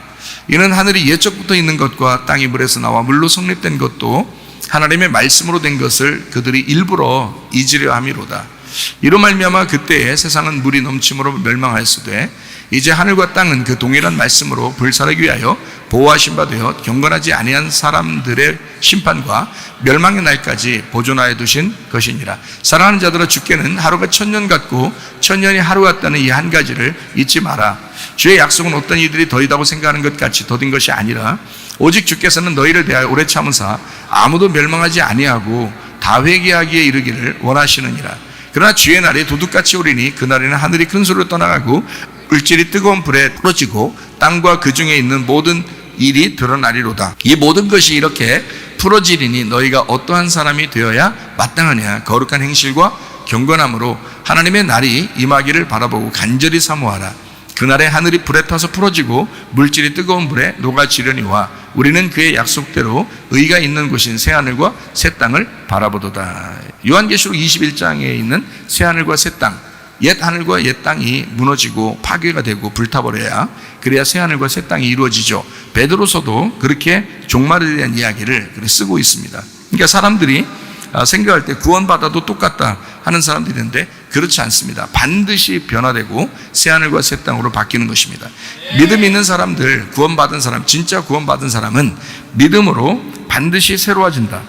이는 하늘이 예적부터 있는 것과 땅이 물에서 나와 물로 성립된 것도 하나님의 말씀으로 된 것을 그들이 일부러 잊으려 함이로다. 이로 말미암아 그때에 세상은 물이 넘침으로 멸망하였으되 이제 하늘과 땅은 그 동일한 말씀으로 불사르기 위하여 보호하신 바 되어 경건하지 아니한 사람들의 심판과 멸망의 날까지 보존하여 두신 것이니라. 사랑하는 자들아, 주께는 하루가 천년 같고 천년이 하루 같다는 이 한 가지를 잊지 마라. 주의 약속은 어떤 이들이 더디다고 생각하는 것 같이 더딘 것이 아니라 오직 주께서는 너희를 대하여 오래 참으사 아무도 멸망하지 아니하고 다 회개하기에 이르기를 원하시느니라. 그러나 주의 날이 도둑같이 오리니 그날에는 하늘이 큰 소리로 떠나가고 물질이 뜨거운 불에 풀어지고 땅과 그 중에 있는 모든 일이 드러나리로다. 이 모든 것이 이렇게 풀어지리니 너희가 어떠한 사람이 되어야 마땅하냐? 거룩한 행실과 경건함으로 하나님의 날이 임하기를 바라보고 간절히 사모하라. 그날에 하늘이 불에 타서 풀어지고 물질이 뜨거운 불에 녹아지려니와 우리는 그의 약속대로 의가 있는 곳인 새하늘과 새 땅을 바라보도다. 요한계시록 21장에 있는 새하늘과 새 땅, 옛 하늘과 옛 땅이 무너지고 파괴가 되고 불타버려야 그래야 새 하늘과 새 땅이 이루어지죠. 베드로서도 그렇게 종말에 대한 이야기를 쓰고 있습니다. 그러니까 사람들이 생각할 때 구원받아도 똑같다 하는 사람들이 있는데 그렇지 않습니다. 반드시 변화되고 새하늘과 새 땅으로 바뀌는 것입니다. 믿음 있는 사람들, 구원받은 사람, 진짜 구원받은 사람은 믿음으로 반드시 새로워진다.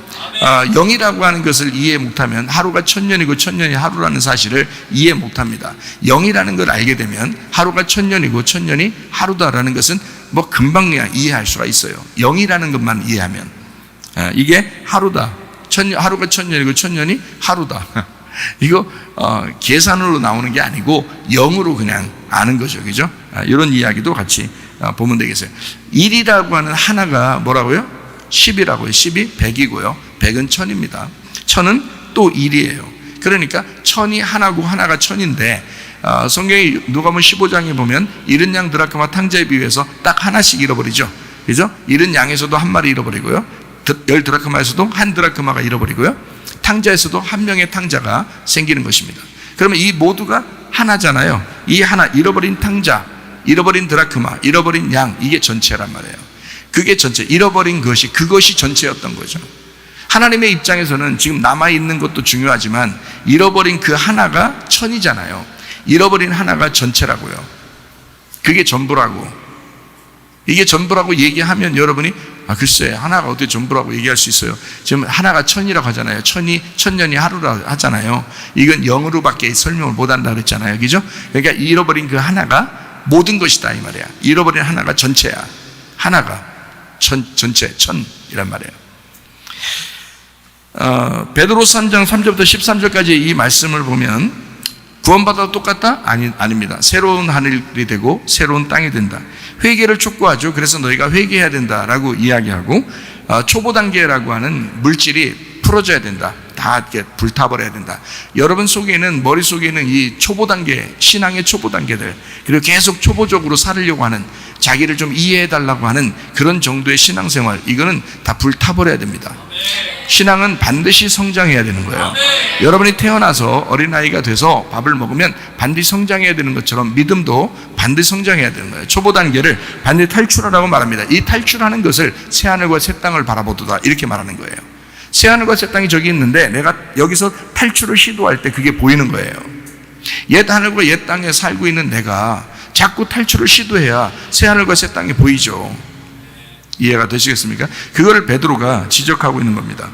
영이라고 하는 것을 이해 못하면 하루가 천년이고 천년이 하루라는 사실을 이해 못합니다. 영이라는 걸 알게 되면 하루가 천년이고 천년이 하루다라는 것은 뭐 금방 이해할 수가 있어요. 영이라는 것만 이해하면 이게 하루다. 하루가 천년이고 천년이 하루다. 이거 계산으로 나오는 게 아니고 영으로 그냥 아는 거죠. 그죠? 이런 이야기도 같이 보면 되겠어요. 1이라고 하는 하나가 뭐라고요? 10이라고요. 10이 100이고요. 100은 1000입니다. 1000은 또 1이에요. 그러니까 1000이 하나고 하나가 1000인데 성경이 누가복음 15장에 보면 잃은 양 드라크마 탕자에 비유해서 딱 하나씩 잃어버리죠. 그죠? 잃은 양에서도 한 마리 잃어버리고요. 10드라크마에서도 한 드라크마가 잃어버리고요. 탕자에서도 한 명의 탕자가 생기는 것입니다. 그러면 이 모두가 하나잖아요. 이 하나, 잃어버린 탕자, 잃어버린 드라크마, 잃어버린 양, 이게 전체란 말이에요. 그게 전체, 잃어버린 것이 그것이 전체였던 거죠. 하나님의 입장에서는 지금 남아있는 것도 중요하지만 잃어버린 그 하나가 천이잖아요. 잃어버린 하나가 전체라고요. 그게 전부라고. 이게 전부라고 얘기하면 여러분이 글쎄 하나가 어떻게 전부라고 얘기할 수 있어요? 지금 하나가 천이라고 하잖아요. 천년이 하루라고 하잖아요. 이건 영으로밖에 설명을 못한다 그랬잖아요. 그죠? 그러니까 잃어버린 그 하나가 모든 것이다 이 말이야. 잃어버린 하나가 전체야. 하나가 전체 천이란 말이에요. 베드로서 3장 3절부터 13절까지 이 말씀을 보면 구원받아도 똑같다? 아닙니다. 새로운 하늘이 되고 새로운 땅이 된다. 회개를 촉구하죠. 그래서 너희가 회개해야 된다라고 이야기하고 초보 단계라고 하는 물질이 풀어져야 된다. 다 이렇게 불타버려야 된다. 여러분 속에는 머릿속에는 이 초보 단계, 신앙의 초보 단계들, 그리고 계속 초보적으로 살으려고 하는, 자기를 좀 이해해달라고 하는 그런 정도의 신앙생활, 이거는 다 불타버려야 됩니다. 신앙은 반드시 성장해야 되는 거예요. 여러분이 태어나서 어린아이가 돼서 밥을 먹으면 반드시 성장해야 되는 것처럼 믿음도 반드시 성장해야 되는 거예요. 초보 단계를 반드시 탈출하라고 말합니다. 이 탈출하는 것을 새하늘과 새 땅을 바라보도다 이렇게 말하는 거예요. 새하늘과 새 땅이 저기 있는데 내가 여기서 탈출을 시도할 때 그게 보이는 거예요. 옛 하늘과 옛 땅에 살고 있는 내가 자꾸 탈출을 시도해야 새하늘과 새 땅이 보이죠. 이해가 되시겠습니까? 그거를 베드로가 지적하고 있는 겁니다.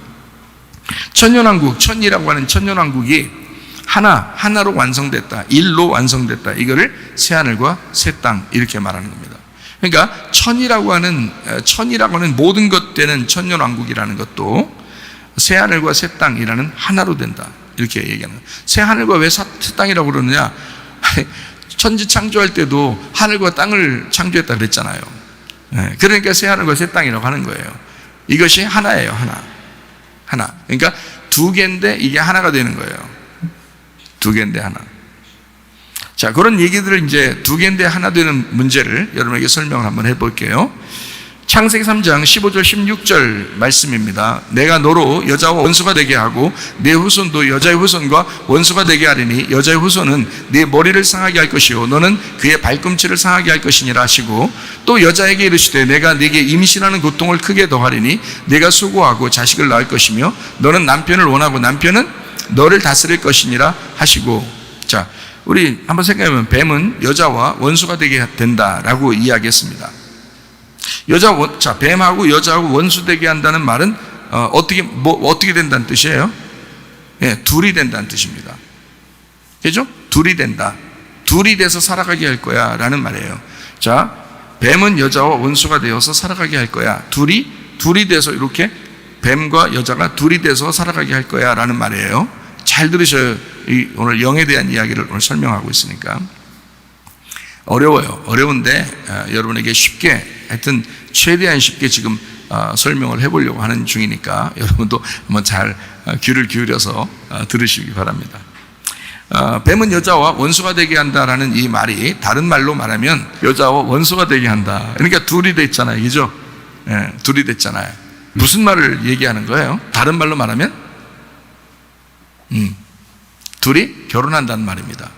천년왕국, 천이라고 하는 천년왕국이 하나로 완성됐다. 일로 완성됐다. 이거를 새하늘과 새 땅 이렇게 말하는 겁니다. 그러니까 천이라고 하는 모든 것 되는 천년왕국이라는 것도 새하늘과 새 땅이라는 하나로 된다. 이렇게 얘기하는 거예요. 새하늘과 왜 새 땅이라고 그러느냐? 천지 창조할 때도 하늘과 땅을 창조했다 그랬잖아요. 그러니까 새하늘과 새 땅이라고 하는 거예요. 이것이 하나예요. 하나. 그러니까 두 개인데 이게 하나가 되는 거예요. 두 개인데 하나. 자, 그런 얘기들을 이제 두 개인데 하나 되는 문제를 여러분에게 설명을 한번 해볼게요. 창세기 3장 15절 16절 말씀입니다. 내가 너로 여자와 원수가 되게 하고 내 후손도 여자의 후손과 원수가 되게 하리니 여자의 후손은 네 머리를 상하게 할 것이요 너는 그의 발꿈치를 상하게 할 것이니라 하시고 또 여자에게 이르시되 내가 네게 임신하는 고통을 크게 더하리니 네가 수고하고 자식을 낳을 것이며 너는 남편을 원하고 남편은 너를 다스릴 것이니라 하시고. 자, 우리 한번 생각해보면 뱀은 여자와 원수가 되게 된다라고 이야기했습니다. 자, 뱀하고 여자하고 원수 되게 한다는 말은 어떻게 된다는 뜻이에요? 예, 둘이 된다는 뜻입니다. 그죠? 둘이 된다. 둘이 돼서 살아가게 할 거야 라는 말이에요. 자, 뱀은 여자와 원수가 되어서 살아가게 할 거야. 둘이 돼서 이렇게 뱀과 여자가 둘이 돼서 살아가게 할 거야 라는 말이에요. 잘 들으셔요. 오늘 영에 대한 이야기를 오늘 설명하고 있으니까. 어려운데 여러분에게 쉽게, 하여튼 최대한 쉽게 지금 설명을 해보려고 하는 중이니까 여러분도 한번 잘 귀를 기울여서 들으시기 바랍니다. 뱀은 여자와 원수가 되게 한다라는 이 말이 다른 말로 말하면 여자와 원수가 되게 한다. 그러니까 둘이 됐잖아요, 그죠? 예, 둘이 됐잖아요. 무슨 말을 얘기하는 거예요? 다른 말로 말하면 둘이 결혼한다는 말입니다.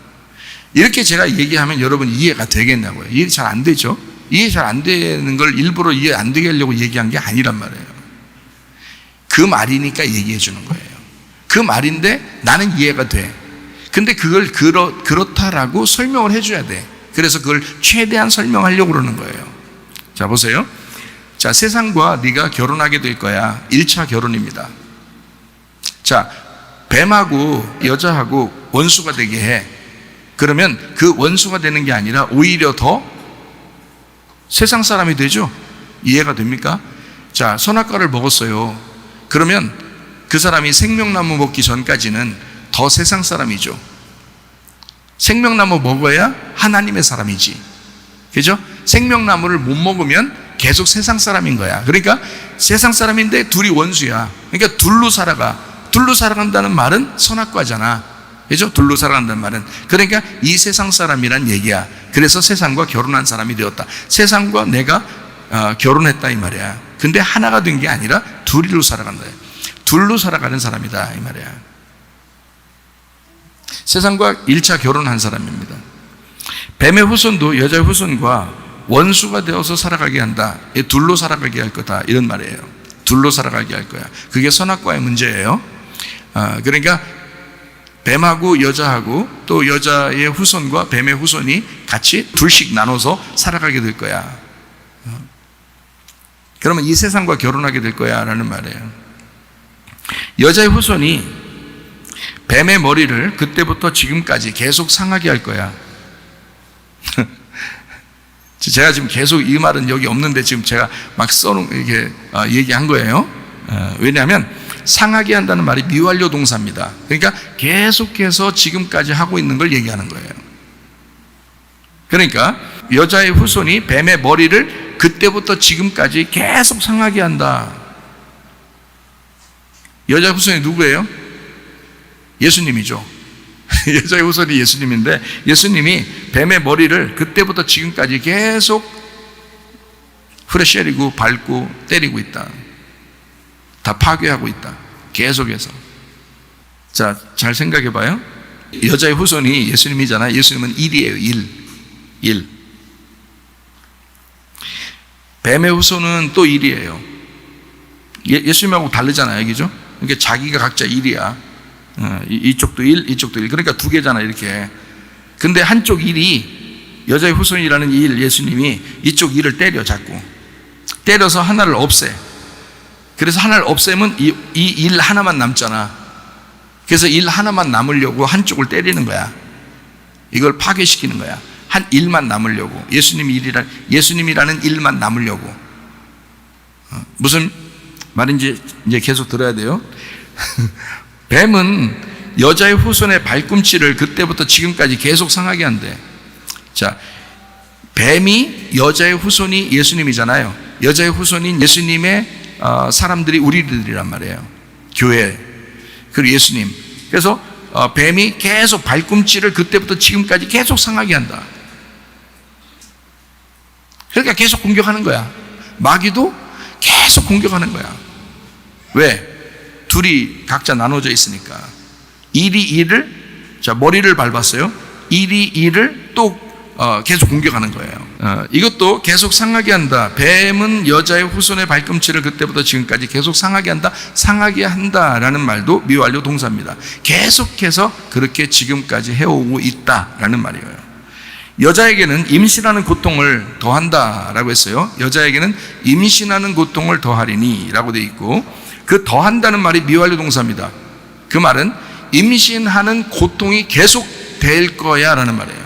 이렇게 제가 얘기하면 여러분 이해가 되겠냐고요. 이해 잘 안 되죠? 이해 잘 안 되는 걸 일부러 이해 안 되게 하려고 얘기한 게 아니란 말이에요. 그 말이니까 얘기해 주는 거예요. 그 말인데 나는 이해가 돼. 근데 그걸 그렇다라고 설명을 해줘야 돼. 그래서 그걸 최대한 설명하려고 그러는 거예요. 자, 보세요. 자, 세상과 네가 결혼하게 될 거야. 1차 결혼입니다. 자, 뱀하고 여자하고 원수가 되게 해. 그러면 그 원수가 되는 게 아니라 오히려 더 세상 사람이 되죠? 이해가 됩니까? 자, 선악과를 먹었어요. 그러면 그 사람이 생명나무 먹기 전까지는 더 세상 사람이죠. 생명나무 먹어야 하나님의 사람이지. 그죠? 생명나무를 못 먹으면 계속 세상 사람인 거야. 그러니까 세상 사람인데 둘이 원수야. 그러니까 둘로 살아가. 둘로 살아간다는 말은 선악과잖아. 그죠? 둘로 살아간다는 말은. 그러니까 이 세상 사람이란 얘기야. 그래서 세상과 결혼한 사람이 되었다. 세상과 내가 결혼했다 이 말이야. 근데 하나가 된 게 아니라 둘로 살아간다. 둘로 살아가는 사람이다 이 말이야. 세상과 1차 결혼한 사람입니다. 뱀의 후손도 여자의 후손과 원수가 되어서 살아가게 한다. 둘로 살아가게 할 거다 이런 말이에요. 둘로 살아가게 할 거야. 그게 선악과의 문제예요. 그러니까 뱀하고 여자하고 또 여자의 후손과 뱀의 후손이 같이 둘씩 나눠서 살아가게 될 거야. 그러면 이 세상과 결혼하게 될 거야 라는 말이에요. 여자의 후손이 뱀의 머리를 그때부터 지금까지 계속 상하게 할 거야. 제가 지금 계속 이 말은 여기 없는데 지금 제가 막 이렇게 얘기한 거예요. 왜냐하면 상하게 한다는 말이 미완료 동사입니다. 그러니까 계속해서 지금까지 하고 있는 걸 얘기하는 거예요. 그러니까 여자의 후손이 뱀의 머리를 그때부터 지금까지 계속 상하게 한다. 여자의 후손이 누구예요? 예수님이죠. 여자의 후손이 예수님인데 예수님이 뱀의 머리를 그때부터 지금까지 계속 후레쉬리고 밟고 때리고 있다. 다 파괴하고 있다. 계속해서. 자, 잘 생각해 봐요. 여자의 후손이 예수님이잖아요. 예수님은 1이에요. 1. 뱀의 후손은 또 1이에요. 예수님하고 다르잖아요. 그죠? 그러니까 자기가 각자 1이야. 이쪽도 1, 이쪽도 1. 그러니까 두 개잖아, 이렇게. 근데 한쪽 1이 여자의 후손이라는 1, 예수님이 이쪽 1을 때려, 자꾸. 때려서 하나를 없애. 그래서 하나를 없애면 이 일 하나만 남잖아. 그래서 일 하나만 남으려고 한쪽을 때리는 거야. 이걸 파괴시키는 거야. 한 일만 남으려고. 예수님이라는 일만 남으려고. 무슨 말인지 이제 계속 들어야 돼요. 뱀은 여자의 후손의 발꿈치를 그때부터 지금까지 계속 상하게 한대. 자, 뱀이 여자의 후손이 예수님이잖아요. 여자의 후손인 예수님의 사람들이 우리들이란 말이에요. 교회 그리고 예수님. 그래서 뱀이 계속 발꿈치를 그때부터 지금까지 계속 상하게 한다. 그러니까 계속 공격하는 거야. 마귀도 계속 공격하는 거야. 왜? 둘이 각자 나눠져 있으니까. 일이 일을, 자, 머리를 밟았어요. 일이 일을 또 계속 공격하는 거예요. 이것도 계속 상하게 한다. 뱀은 여자의 후손의 발꿈치를 그때부터 지금까지 계속 상하게 한다. 상하게 한다라는 말도 미완료 동사입니다. 계속해서 그렇게 지금까지 해오고 있다라는 말이에요. 여자에게는 임신하는 고통을 더한다라고 했어요. 여자에게는 임신하는 고통을 더하리니 라고 되어 있고, 그 더한다는 말이 미완료 동사입니다. 그 말은 임신하는 고통이 계속 될 거야 라는 말이에요.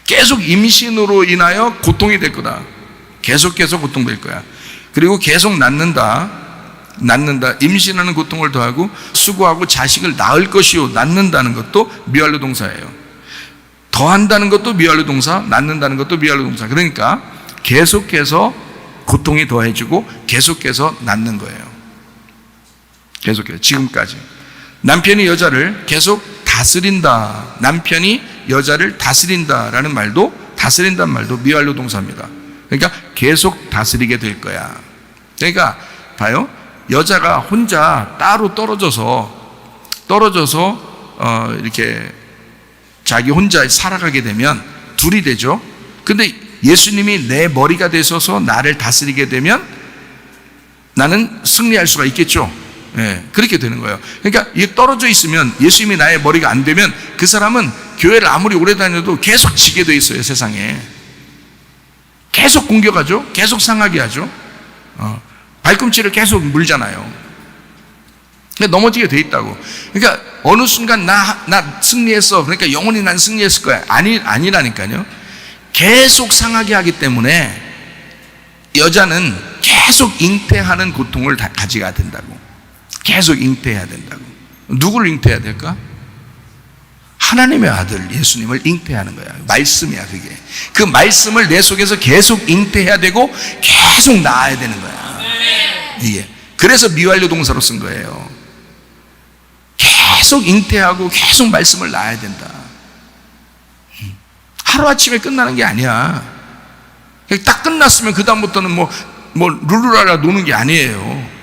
계속 임신으로 인하여 고통이 될 거다. 계속해서 고통될 거야. 그리고 계속 낳는다. 임신하는 고통을 더하고 수고하고 자식을 낳을 것이요. 낳는다는 것도 미완료 동사예요. 더한다는 것도 미완료 동사, 낳는다는 것도 미완료 동사. 그러니까 계속해서 고통이 더해지고 계속해서 낳는 거예요. 계속해서 지금까지. 남편이 여자를 계속 다스린다. 남편이 여자를 다스린다라는 말도, 다스린다는 말도 미완료 동사입니다. 그러니까 계속 다스리게 될 거야. 그러니까 봐요. 여자가 혼자 따로 떨어져서 이렇게 자기 혼자 살아가게 되면 둘이 되죠. 근데 예수님이 내 머리가 되셔서 나를 다스리게 되면 나는 승리할 수가 있겠죠. 예, 그렇게 되는 거예요. 그러니까 이 떨어져 있으면, 예수님이 나의 머리가 안 되면 그 사람은 교회를 아무리 오래 다녀도 계속 지게 돼 있어요. 세상에 계속 공격하죠. 계속 상하게 하죠. 발꿈치를 계속 물잖아요. 넘어지게 돼 있다고. 그러니까 어느 순간 나 승리했어. 그러니까 영원히 난 승리했을 거야. 아니라니까요. 계속 상하게 하기 때문에 여자는 계속 잉태하는 고통을 가져야 된다고. 계속 잉태해야 된다고. 누구를 잉태해야 될까? 하나님의 아들 예수님을 잉태하는 거야. 말씀이야 그게. 그 말씀을 내 속에서 계속 잉태해야 되고 계속 낳아야 되는 거야. 이게. 그래서 미완료 동사로 쓴 거예요. 계속 잉태하고 계속 말씀을 낳아야 된다. 하루아침에 끝나는 게 아니야. 딱 끝났으면 그 다음부터는 뭐 룰루랄라 노는 게 아니에요.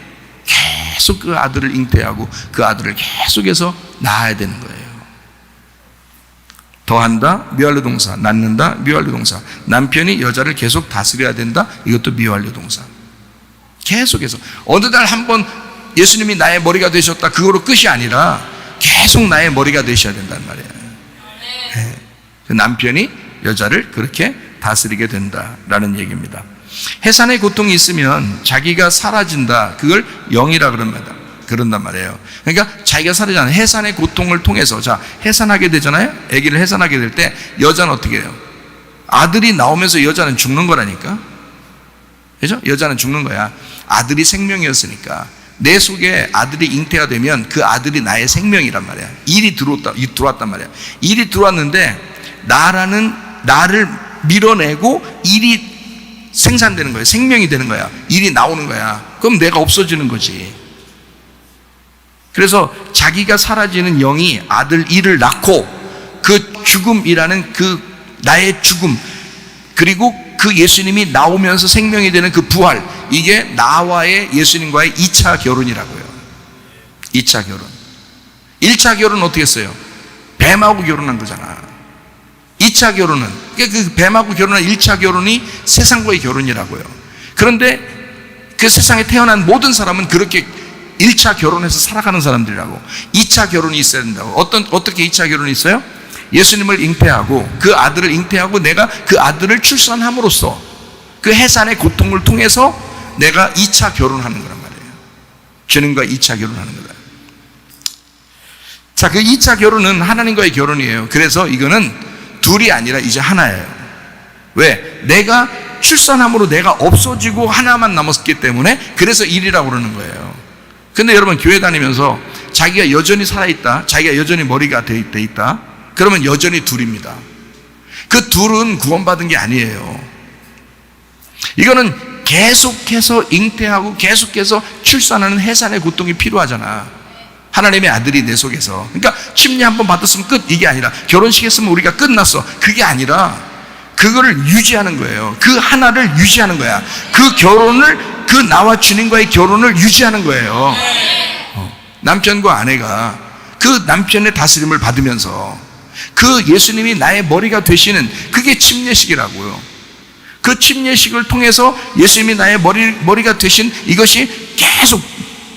계속 그 아들을 잉태하고 그 아들을 계속해서 낳아야 되는 거예요. 더한다, 미완료 동사. 낳는다, 미완료 동사. 남편이 여자를 계속 다스려야 된다. 이것도 미완료 동사. 계속해서. 어느 날 한번 예수님이 나의 머리가 되셨다. 그거로 끝이 아니라 계속 나의 머리가 되셔야 된단 말이에요. 네. 남편이 여자를 그렇게 다스리게 된다라는 얘기입니다. 해산의 고통이 있으면 자기가 사라진다. 그걸 영이라 그런단 말이에요. 그러니까 자기가 사라지는 해산의 고통을 통해서, 자, 해산하게 되잖아요. 아기를 해산하게 될 때 여자는 어떻게 해요? 아들이 나오면서 여자는 죽는 거라니까. 그죠? 여자는 죽는 거야. 아들이 생명이었으니까. 내 속에 아들이 잉태가 되면 그 아들이 나의 생명이란 말이야. 일이 들어왔단 말이야. 일이 들어왔는데 나를 밀어내고 일이 생산되는 거야. 생명이 되는 거야. 일이 나오는 거야. 그럼 내가 없어지는 거지. 그래서 자기가 사라지는 영이 아들 일을 낳고 그 죽음이라는 그 나의 죽음, 그리고 그 예수님이 나오면서 생명이 되는 그 부활, 이게 나와의 예수님과의 2차 결혼이라고요. 2차 결혼. 1차 결혼은 어떻게 했어요? 뱀하고 결혼한 거잖아. 2차 결혼은, 그 뱀하고 결혼한 1차 결혼이 세상과의 결혼이라고요. 그런데 그 세상에 태어난 모든 사람은 그렇게 1차 결혼해서 살아가는 사람들이라고. 2차 결혼이 있어야 된다고. 어떻게 2차 결혼이 있어요? 예수님을 잉태하고 그 아들을 잉태하고 내가 그 아들을 출산함으로써 그 해산의 고통을 통해서 내가 2차 결혼하는 거란 말이에요. 주님과 2차 결혼하는 거다. 자, 그 2차 결혼은 하나님과의 결혼이에요. 그래서 이거는 둘이 아니라 이제 하나예요. 왜? 내가 출산함으로 내가 없어지고 하나만 남았기 때문에 그래서 1이라고 그러는 거예요. 근데 여러분 교회 다니면서 자기가 여전히 살아있다, 자기가 여전히 머리가 돼 있다, 그러면 여전히 둘입니다. 그 둘은 구원받은 게 아니에요. 이거는 계속해서 잉태하고 계속해서 출산하는 해산의 고통이 필요하잖아. 하나님의 아들이 내 속에서. 그러니까 침례 한번 받았으면 끝, 이게 아니라 결혼식 했으면 우리가 끝났어, 그게 아니라 그거를 유지하는 거예요. 그 하나를 유지하는 거야. 그 결혼을, 그 나와 주님과의 결혼을 유지하는 거예요. 남편과 아내가 그 남편의 다스림을 받으면서 그 예수님이 나의 머리가 되시는, 그게 침례식이라고요. 그 침례식을 통해서 예수님이 나의 머리가 되신 이것이 계속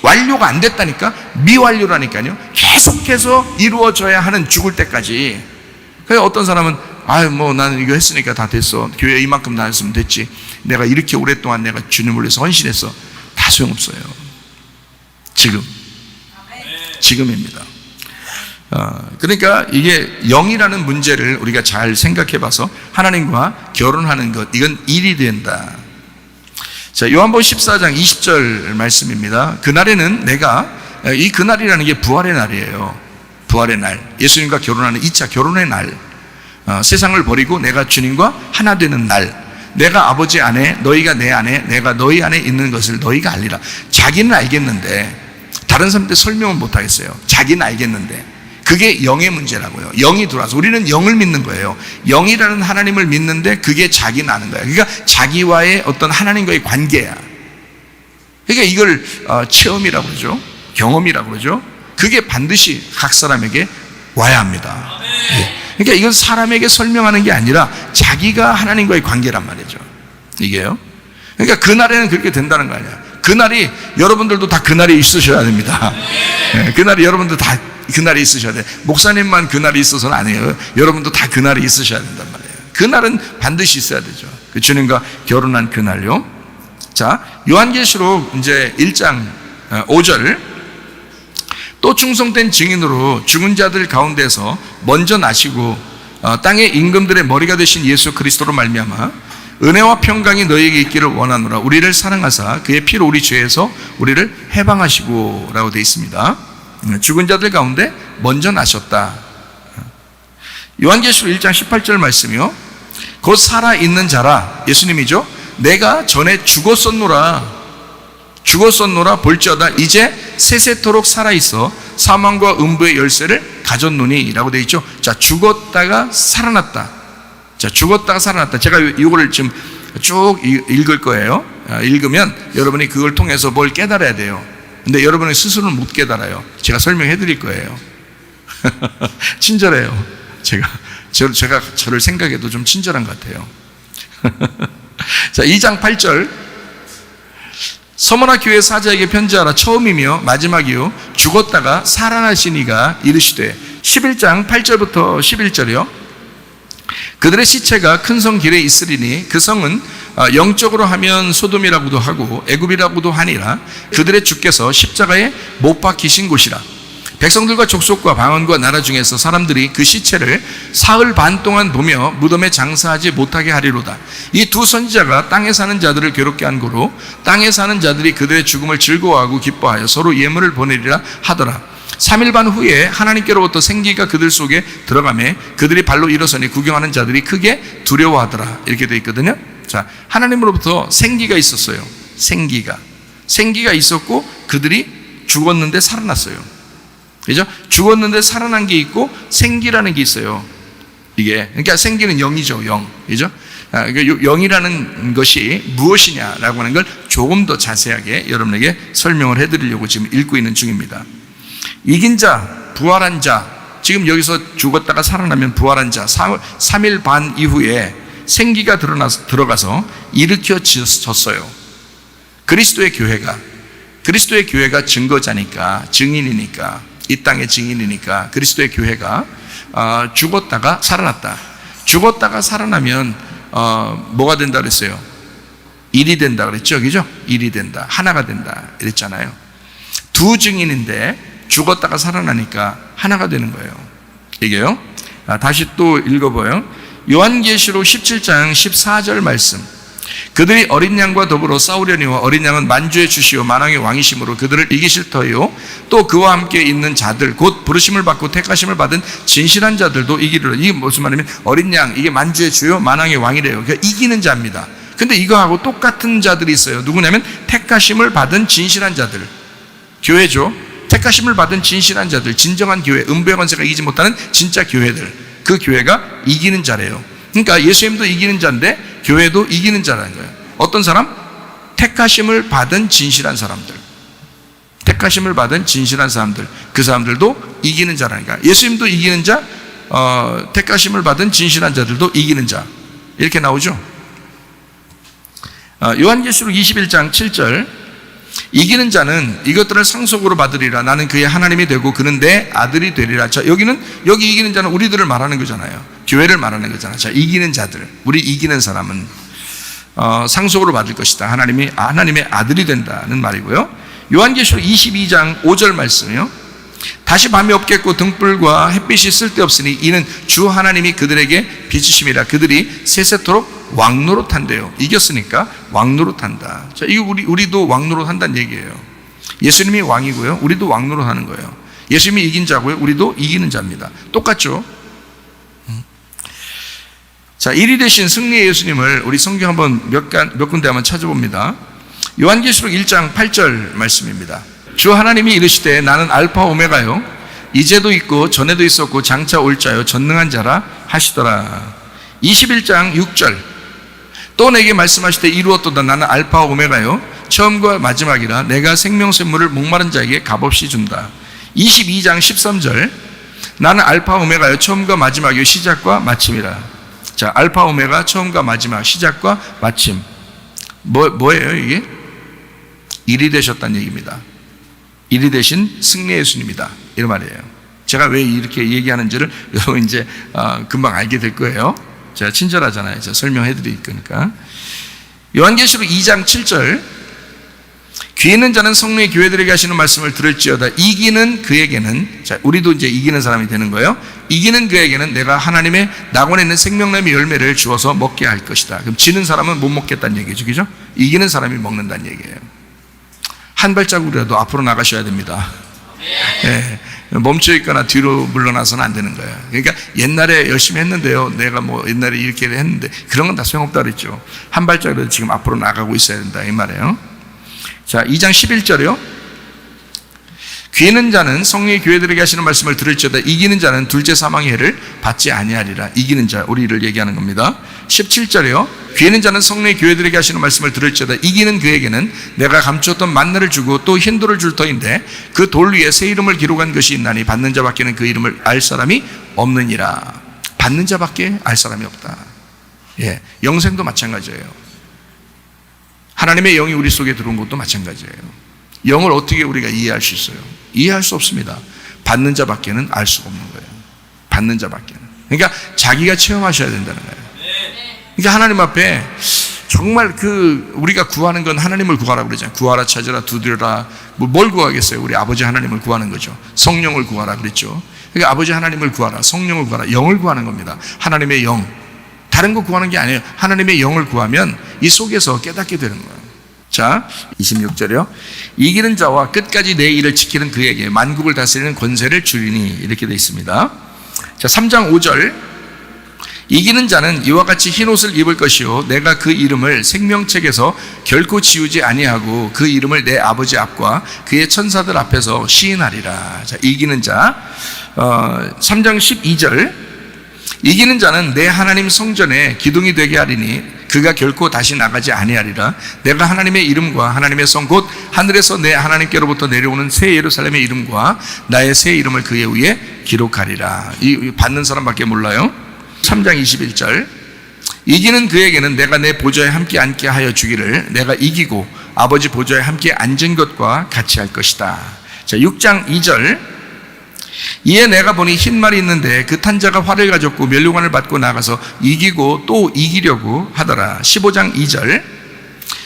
완료가 안 됐다니까, 미완료라니까요. 계속해서 이루어져야 하는, 죽을 때까지. 그래서 어떤 사람은 아유 뭐 나는 이거 했으니까 다 됐어, 교회 이만큼 나왔으면 됐지, 내가 이렇게 오랫동안 내가 주님을 위해서 헌신했어, 다 소용없어요. 지금입니다. 그러니까 이게 영이라는 문제를 우리가 잘 생각해 봐서 하나님과 결혼하는 것, 이건 일이 된다. 자, 요한복음 14장 20절 말씀입니다. 그날에는 내가, 이 그날이라는 게 부활의 날이에요. 부활의 날, 예수님과 결혼하는 2차 결혼의 날, 세상을 버리고 내가 주님과 하나 되는 날, 내가 아버지 안에, 너희가 내 안에, 내가 너희 안에 있는 것을 너희가 알리라. 자기는 알겠는데 다른 사람한테 설명은 못하겠어요. 자기는 알겠는데. 그게 영의 문제라고요. 영이 들어와서 우리는 영을 믿는 거예요. 영이라는 하나님을 믿는데 그게 자기는 아는 거야. 그러니까 자기와의 어떤 하나님과의 관계야. 그러니까 이걸 체험이라고 그러죠. 경험이라고 그러죠. 그게 반드시 각 사람에게 와야 합니다. 그러니까 이건 사람에게 설명하는 게 아니라 자기가 하나님과의 관계란 말이죠. 이게요. 그러니까 그날에는 그렇게 된다는 거 아니야. 그날이, 여러분들도 다 그날이 있으셔야 됩니다. 그날이 여러분도 다 그날이 있으셔야 돼. 목사님만 그날이 있어서는 아니에요. 여러분도 다 그날이 있으셔야 된단 말이에요. 그날은 반드시 있어야 되죠. 그 주님과 결혼한 그날요. 자, 요한계시록 이제 1장 5절, 또 충성된 증인으로 죽은 자들 가운데서 먼저 나시고 땅의 임금들의 머리가 되신 예수 그리스도로 말미암아 은혜와 평강이 너희에게 있기를 원하노라. 우리를 사랑하사 그의 피로 우리 죄에서 우리를 해방하시고 라고 되어 있습니다. 죽은 자들 가운데 먼저 나셨다. 요한계시록 1장 18절 말씀이요. 곧 살아있는 자라, 예수님이죠. 내가 전에 죽었었노라 볼지어다 이제 세세토록 살아있어 사망과 음부의 열쇠를 가졌노니 라고 되어 있죠. 자, 죽었다가 살아났다. 자, 죽었다가 살아났다. 제가 이거를 지금 쭉 읽을 거예요. 읽으면 여러분이 그걸 통해서 뭘 깨달아야 돼요. 근데 여러분이 스스로는 못 깨달아요. 제가 설명해 드릴 거예요. 친절해요. 제가 저를 생각해도 좀 친절한 것 같아요. 자, 2장 8절. 서머나 교회 사자에게 편지하라. 처음이며 마지막이요 죽었다가 살아나신 이가 이르시되. 11장 8절부터 11절이요. 그들의 시체가 큰 성 길에 있으리니 그 성은 영적으로 하면 소돔이라고도 하고 애굽이라고도 하니라. 그들의 주께서 십자가에 못 박히신 곳이라. 백성들과 족속과 방언과 나라 중에서 사람들이 그 시체를 사흘 반 동안 보며 무덤에 장사하지 못하게 하리로다. 이 두 선지자가 땅에 사는 자들을 괴롭게 한 고로 땅에 사는 자들이 그들의 죽음을 즐거워하고 기뻐하여 서로 예물을 보내리라 하더라. 3일 반 후에 하나님께로부터 생기가 그들 속에 들어가매 그들이 발로 일어서니 구경하는 자들이 크게 두려워하더라. 이렇게 되어 있거든요. 자, 하나님으로부터 생기가 있었어요. 생기가 있었고 그들이 죽었는데 살아났어요. 그죠? 죽었는데 살아난 게 있고 생기라는 게 있어요. 이게, 그러니까 생기는 영이죠, 영. 그죠? 그러니까 영이라는 것이 무엇이냐라고 하는 걸 조금 더 자세하게 여러분에게 설명을 해드리려고 지금 읽고 있는 중입니다. 이긴 자, 부활한 자, 지금 여기서 죽었다가 살아나면 부활한 자, 3일 반 이후에 생기가 들어가서 일으켜졌어요. 그리스도의 교회가 증거자니까, 증인이니까, 이 땅의 증인이니까 그리스도의 교회가 죽었다가 살아났다. 죽었다가 살아나면 뭐가 된다 그랬어요? 일이 된다 그랬죠, 그죠? 일이 된다, 하나가 된다 이랬잖아요. 두 증인인데 죽었다가 살아나니까 하나가 되는 거예요. 이게요. 다시 또 읽어봐요. 요한계시록 17장 14절 말씀. 그들이 어린 양과 더불어 싸우려니와 어린 양은 만주의 주시오 만왕의 왕이심으로 그들을 이기실 터이요 또 그와 함께 있는 자들 곧 부르심을 받고 택하심을 받은 진실한 자들도 이기리라. 이게 무슨 말이냐면 어린 양, 이게 만주의 주요 만왕의 왕이래요. 그러니까 이기는 자입니다. 근데 이거하고 똑같은 자들이 있어요. 누구냐면 택하심을 받은 진실한 자들, 교회죠. 택하심을 받은 진실한 자들, 진정한 교회, 음부의 권세가 이기지 못하는 진짜 교회들, 그 교회가 이기는 자래요. 그러니까 예수님도 이기는 자인데 교회도 이기는 자라는 거예요. 어떤 사람? 택하심을 받은 진실한 사람들, 택하심을 받은 진실한 사람들, 그 사람들도 이기는 자라니까. 예수님도 이기는 자, 택하심을 받은 진실한 자들도 이기는 자, 이렇게 나오죠. 요한계시록 21장 7절, 이기는 자는 이것들을 상속으로 받으리라. 나는 그의 하나님이 되고 그는 내 아들이 되리라. 자, 여기 이기는 자는 우리들을 말하는 거잖아요. 교회를 말하는 거잖아요. 자, 이기는 자들, 우리 이기는 사람은 상속으로 받을 것이다. 하나님의 아들이 된다는 말이고요. 요한계시록 22장 5절 말씀이요. 다시 밤이 없겠고 등불과 햇빛이 쓸데없으니 이는 주 하나님이 그들에게 비추심이라. 그들이 세세토록 왕노릇한대요. 이겼으니까 왕노릇한다. 자, 이거 우리도 왕노릇한다는 얘기예요. 예수님이 왕이고요, 우리도 왕노릇하는 거예요. 예수님이 이긴 자고요, 우리도 이기는 자입니다. 똑같죠? 자, 일이 되신 승리의 예수님을 우리 성경 한번 몇 군데 한번 찾아봅니다. 요한계시록 1장 8절 말씀입니다. 주 하나님이 이르시되 나는 알파 오메가요, 이제도 있고 전에도 있었고 장차 올 자요, 전능한 자라 하시더라. 21장 6절, 또 내게 말씀하시되 이루었도다. 나는 알파 오메가요, 처음과 마지막이라. 내가 생명샘물을 목마른 자에게 값없이 준다. 22장 13절, 나는 알파 오메가요, 처음과 마지막이요, 시작과 마침이라. 자, 알파 오메가, 처음과 마지막, 시작과 마침. 뭐예요 이게? 일이 되셨다는 얘기입니다. 일이 되신 승리의 예수님이다, 이런 말이에요. 제가 왜 이렇게 얘기하는지를 여러분 이제 금방 알게 될 거예요. 제가 친절하잖아요. 제가 설명해 드릴 거니까. 요한계시록 2장 7절, 귀 있는 자는 성령의 교회들에게 하시는 말씀을 들을지어다. 이기는 그에게는, 자, 우리도 이제 이기는 사람이 되는 거예요. 이기는 그에게는 내가 하나님의 낙원에 있는 생명나무의 열매를 주어서 먹게 할 것이다. 그럼 지는 사람은 못 먹겠다는 얘기죠, 그죠? 이기는 사람이 먹는다는 얘기예요. 한 발자국이라도 앞으로 나가셔야 됩니다. 네. 멈춰 있거나 뒤로 물러나서는 안 되는 거예요. 그러니까 옛날에 열심히 했는데요, 내가 뭐 옛날에 이렇게 했는데, 그런 건 다 소용없다 그랬죠. 한 발자국이라도 지금 앞으로 나가고 있어야 된다, 이 말이에요. 자, 2장 11절이요. 귀 있는 자는 성령의 교회들에게 하시는 말씀을 들을지어다. 이기는 자는 둘째 사망의 해를 받지 아니하리라. 이기는 자, 우리를 얘기하는 겁니다. 17절이요. 귀 있는 자는 성령의 교회들에게 하시는 말씀을 들을지어다. 이기는 그에게는 내가 감추었던 만나를 주고 또 흰 돌을 줄 터인데 그 돌 위에 새 이름을 기록한 것이 있나니 받는 자밖에는 그 이름을 알 사람이 없느니라. 받는 자밖에 알 사람이 없다. 예, 영생도 마찬가지예요. 하나님의 영이 우리 속에 들어온 것도 마찬가지예요. 영을 어떻게 우리가 이해할 수 있어요? 이해할 수 없습니다. 받는 자밖에는 알 수가 없는 거예요. 받는 자밖에는. 그러니까 자기가 체험하셔야 된다는 거예요. 그러니까 하나님 앞에 정말 우리가 구하는 건 하나님을 구하라고 그러잖아요. 구하라, 찾으라, 두드려라. 뭘 구하겠어요? 우리 아버지 하나님을 구하는 거죠. 성령을 구하라 그랬죠. 그러니까 아버지 하나님을 구하라, 성령을 구하라, 영을 구하는 겁니다. 하나님의 영. 다른 거 구하는 게 아니에요. 하나님의 영을 구하면 이 속에서 깨닫게 되는 거예요. 자, 26절이요. 이기는 자와 끝까지 내 일을 지키는 그에게 만국을 다스리는 권세를 주리니, 이렇게 되어 있습니다. 자, 3장 5절. 이기는 자는 이와 같이 흰 옷을 입을 것이요 내가 그 이름을 생명책에서 결코 지우지 아니하고 그 이름을 내 아버지 앞과 그의 천사들 앞에서 시인하리라. 자, 이기는 자. 3장 12절. 이기는 자는 내 하나님 성전에 기둥이 되게 하리니 그가 결코 다시 나가지 아니하리라. 내가 하나님의 이름과 하나님의 성 곧 하늘에서 내 하나님께로부터 내려오는 새 예루살렘의 이름과 나의 새 이름을 그의 위에 기록하리라. 이 받는 사람밖에 몰라요. 3장 21절. 이기는 그에게는 내가 내 보좌에 함께 앉게 하여 주기를 내가 이기고 아버지 보좌에 함께 앉은 것과 같이 할 것이다. 자, 6장 2절. 이에 내가 보니 흰 말이 있는데 그 탄 자가 활을 가졌고 면류관을 받고 나가서 이기고 또 이기려고 하더라. 15장 2절.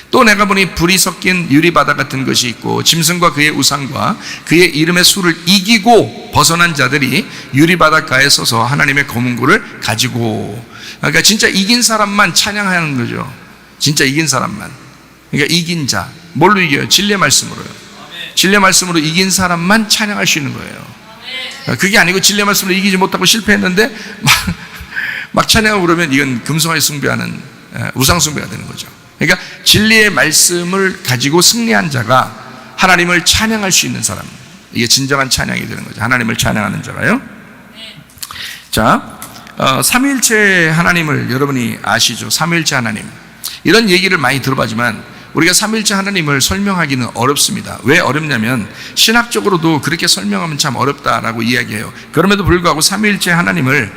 또 내가 보니 불이 섞인 유리바다 같은 것이 있고 짐승과 그의 우상과 그의 이름의 수를 이기고 벗어난 자들이 유리바닷가에 서서 하나님의 검은고를 가지고, 그러니까 진짜 이긴 사람만 찬양하는 거죠. 진짜 이긴 사람만. 그러니까 이긴 자. 뭘로 이겨요? 진리의 말씀으로요. 진리의 말씀으로 이긴 사람만 찬양할 수 있는 거예요. 그게 아니고 진리의 말씀으로 이기지 못하고 실패했는데 막 찬양하고 그러면 이건 금송아지 숭배하는 우상 숭배가 되는 거죠. 그러니까 진리의 말씀을 가지고 승리한 자가 하나님을 찬양할 수 있는 사람, 이게 진정한 찬양이 되는 거죠. 하나님을 찬양하는 자가요. 자, 삼위일체 하나님을 여러분이 아시죠? 삼위일체 하나님. 이런 얘기를 많이 들어봤지만 우리가 삼위일체 하나님을 설명하기는 어렵습니다. 왜 어렵냐면 신학적으로도 그렇게 설명하면 참 어렵다라고 이야기해요. 그럼에도 불구하고 삼위일체 하나님을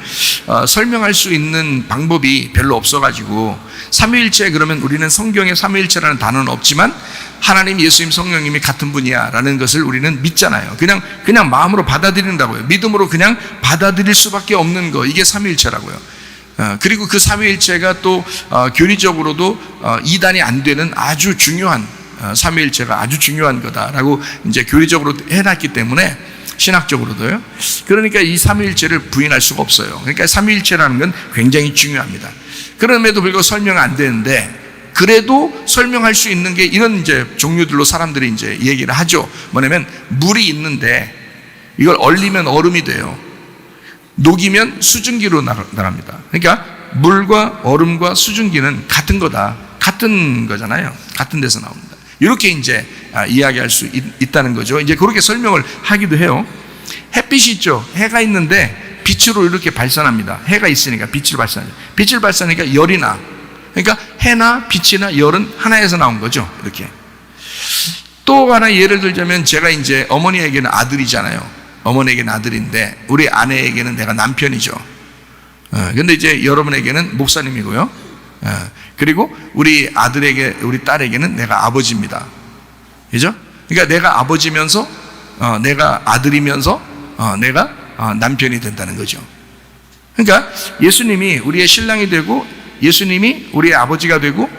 설명할 수 있는 방법이 별로 없어가지고 삼위일체 그러면 우리는 성경에 삼위일체라는 단어는 없지만 하나님, 예수님, 성령님이 같은 분이야 라는 것을 우리는 믿잖아요. 그냥 마음으로 받아들인다고요. 믿음으로 그냥 받아들일 수밖에 없는 거, 이게 삼위일체라고요. 그리고 그 삼위일체가 또 교리적으로도 이단이 안 되는 아주 중요한 삼위일체가 아주 중요한 거다라고 이제 교리적으로 해놨기 때문에 신학적으로도요. 그러니까 이 삼위일체를 부인할 수가 없어요. 그러니까 삼위일체라는 건 굉장히 중요합니다. 그럼에도 불구하고 설명 안 되는데 그래도 설명할 수 있는 게 이런 이제 종류들로 사람들이 이제 얘기를 하죠. 뭐냐면 물이 있는데 이걸 얼리면 얼음이 돼요. 녹이면 수증기로 나갑니다. 그러니까 물과 얼음과 수증기는 같은 거다. 같은 거잖아요. 같은 데서 나옵니다. 이렇게 이제 이야기할 수 있다는 거죠. 이제 그렇게 설명을 하기도 해요. 햇빛이 있죠. 해가 있는데 빛으로 이렇게 발산합니다. 해가 있으니까 빛을 발산해요. 빛을 발산하니까 열이 나. 그러니까 해나 빛이나 열은 하나에서 나온 거죠. 이렇게. 또 하나 예를 들자면 제가 이제 어머니에게는 아들이잖아요. 어머니에게는 아들인데 우리 아내에게는 내가 남편이죠. 근데 이제 여러분에게는 목사님이고요. 그리고 우리 아들에게, 우리 딸에게는 내가 아버지입니다. 그죠? 그러니까 내가 아버지면서 내가 아들이면서 내가 남편이 된다는 거죠. 그러니까 예수님이 우리의 신랑이 되고 예수님이 우리의 아버지가 되고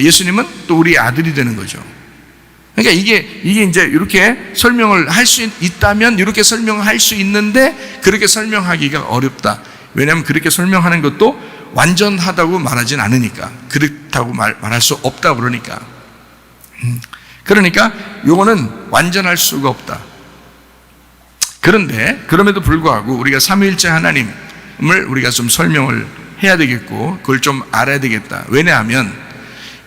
예수님은 또 우리의 아들이 되는 거죠. 그러니까 이게 이제 이렇게 설명을 할 수 있다면 이렇게 설명할 수 있는데 그렇게 설명하기가 어렵다. 왜냐하면 그렇게 설명하는 것도 완전하다고 말하진 않으니까, 그렇다고 말할 수 없다 그러니까. 그러니까 요거는 완전할 수가 없다. 그런데 그럼에도 불구하고 우리가 삼위일체 하나님을 우리가 좀 설명을 해야 되겠고 그걸 좀 알아야 되겠다. 왜냐하면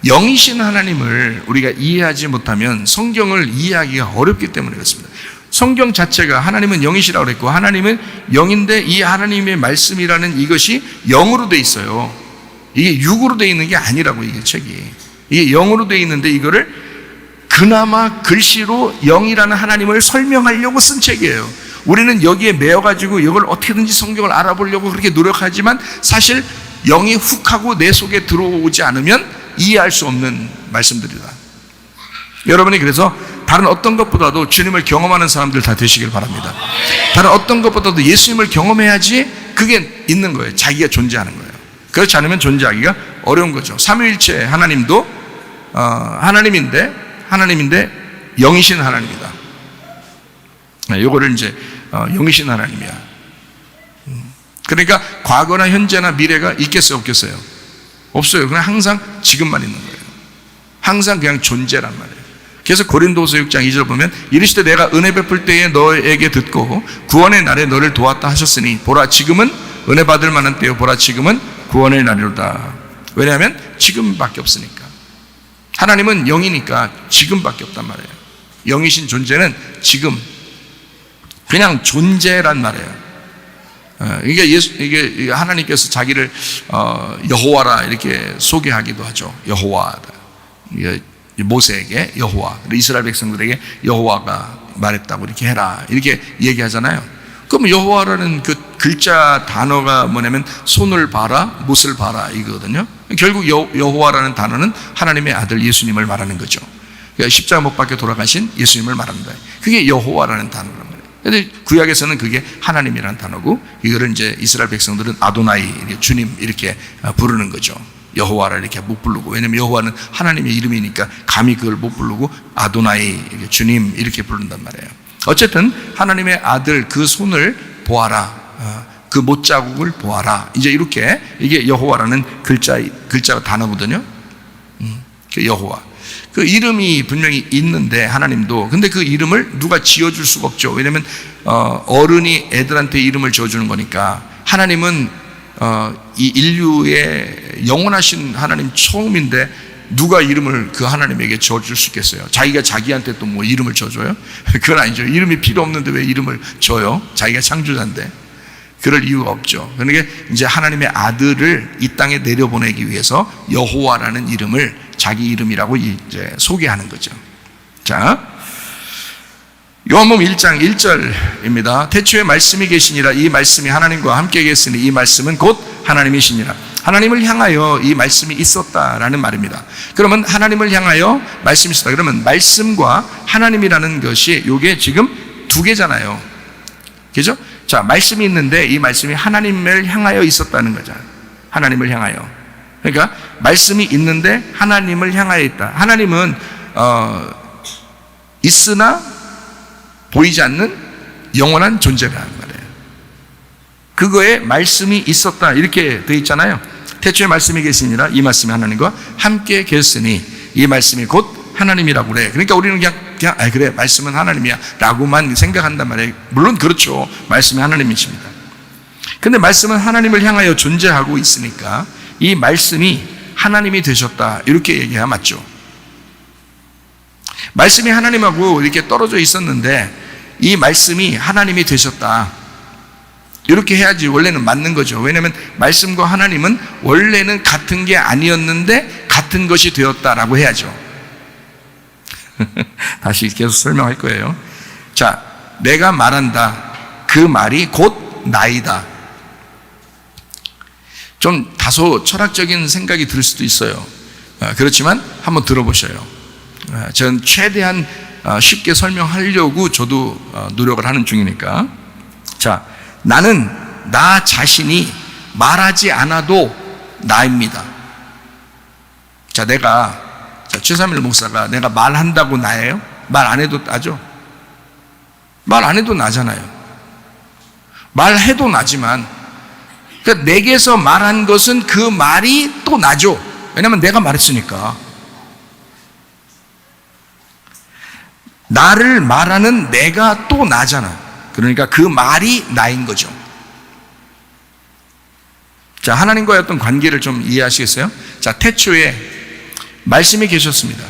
영이신 하나님을 우리가 이해하지 못하면 성경을 이해하기가 어렵기 때문에 그렇습니다. 성경 자체가 하나님은 영이시라고 그랬고 하나님은 영인데 이 하나님의 말씀이라는 이것이 영으로 돼 있어요. 이게 육으로 돼 있는 게 아니라고, 이게 책이. 이게 영으로 돼 있는데 이거를 그나마 글씨로 영이라는 하나님을 설명하려고 쓴 책이에요. 우리는 여기에 매여가지고 이걸 어떻게든지 성경을 알아보려고 그렇게 노력하지만 사실 영이 훅 하고 내 속에 들어오지 않으면 이해할 수 없는 말씀들이다. 여러분이 그래서 다른 어떤 것보다도 주님을 경험하는 사람들 다 되시길 바랍니다. 다른 어떤 것보다도 예수님을 경험해야지 그게 있는 거예요. 자기가 존재하는 거예요. 그렇지 않으면 존재하기가 어려운 거죠. 삼위일체 하나님도 하나님인데 영이신 하나님이다. 요거를 이제 영이신 하나님이야. 그러니까 과거나 현재나 미래가 있겠어요, 없겠어요? 없어요. 그냥 항상 지금만 있는 거예요. 항상 그냥 존재란 말이에요. 그래서 고린도서 6장 2절 보면 이르시되 내가 은혜 베풀 때에 너에게 듣고 구원의 날에 너를 도왔다 하셨으니 보라 지금은 은혜 받을 만한 때요 보라 지금은 구원의 날이로다. 왜냐하면 지금밖에 없으니까. 하나님은 영이니까 지금밖에 없단 말이에요. 영이신 존재는 지금, 그냥 존재란 말이에요. 이게 하나님께서 자기를 여호와라 이렇게 소개하기도 하죠. 여호와다. 모세에게 여호와, 이스라엘 백성들에게 여호와가 말했다고 이렇게 해라 이렇게 얘기하잖아요. 그럼 여호와라는 그 글자 단어가 뭐냐면 손을 봐라, 못을 봐라 이거거든요. 결국 여호와라는 단어는 하나님의 아들 예수님을 말하는 거죠. 그러니까 십자가 못 박혀 돌아가신 예수님을 말합니다. 그게 여호와라는 단어란 말이에요. 근데 구약에서는 그게 하나님이라는 단어고 이거를 이제 이스라엘 백성들은 아도나이, 주님 이렇게 부르는 거죠. 여호와를 이렇게 못 부르고, 왜냐면 여호와는 하나님의 이름이니까 감히 그걸 못 부르고 아도나이, 주님 이렇게 부른단 말이에요. 어쨌든 하나님의 아들 그 손을 보아라, 그 못자국을 보아라, 이제 이렇게 이게 여호와라는 글자 단어거든요. 여호와, 그 이름이 분명히 있는데 하나님도, 근데 그 이름을 누가 지어줄 수가 없죠. 왜냐면 어른이 애들한테 이름을 지어주는 거니까. 하나님은 이 인류의 영원하신 하나님 처음인데 누가 이름을 그 하나님에게 지어줄 수 있겠어요? 자기가 자기한테 또 뭐 이름을 지어줘요? 그건 아니죠. 이름이 필요 없는데 왜 이름을 줘요? 자기가 창조자인데. 그럴 이유가 없죠. 그러니까 이제 하나님의 아들을 이 땅에 내려보내기 위해서 여호와라는 이름을 자기 이름이라고 이제 소개하는 거죠. 자, 요한복음 1장 1절입니다. 태초에 말씀이 계시니라. 이 말씀이 하나님과 함께 계시니 이 말씀은 곧 하나님이시니라. 하나님을 향하여 이 말씀이 있었다라는 말입니다. 그러면 하나님을 향하여 말씀이 있었다. 그러면 말씀과 하나님이라는 것이 요게 지금 두 개잖아요. 그죠? 자, 말씀이 있는데 이 말씀이 하나님을 향하여 있었다는 거잖아요. 하나님을 향하여. 그러니까 말씀이 있는데 하나님을 향하여 있다. 하나님은 있으나 보이지 않는 영원한 존재라는 말이에요. 그거에 말씀이 있었다 이렇게 되어 있잖아요. 태초에 말씀이 계시니라. 이 말씀이 하나님과 함께 계셨으니 이 말씀이 곧 하나님이라고 그래. 그러니까 우리는 그냥 그래 말씀은 하나님이야 라고만 생각한단 말이에요. 물론 그렇죠. 말씀이 하나님이십니다. 근데 말씀은 하나님을 향하여 존재하고 있으니까 이 말씀이 하나님이 되셨다 이렇게 얘기해야 맞죠. 말씀이 하나님하고 이렇게 떨어져 있었는데 이 말씀이 하나님이 되셨다 이렇게 해야지 원래는 맞는 거죠. 왜냐하면 말씀과 하나님은 원래는 같은 게 아니었는데 같은 것이 되었다라고 해야죠. 다시 계속 설명할 거예요. 자, 내가 말한다. 그 말이 곧 나이다. 좀 다소 철학적인 생각이 들 수도 있어요. 그렇지만 한번 들어보셔요. 전 최대한 쉽게 설명하려고 저도 노력을 하는 중이니까. 자, 나는 나 자신이 말하지 않아도 나입니다. 자, 최삼일 목사가 내가 말한다고 나예요? 말 안 해도 나죠? 말 안 해도 나잖아요. 말해도 나지만, 그러니까 내게서 말한 것은 그 말이 또 나죠. 왜냐면 내가 말했으니까. 나를 말하는 내가 또 나잖아. 그러니까 그 말이 나인 거죠. 자, 하나님과의 어떤 관계를 좀 이해하시겠어요? 자, 태초에 말씀이 계셨습니다.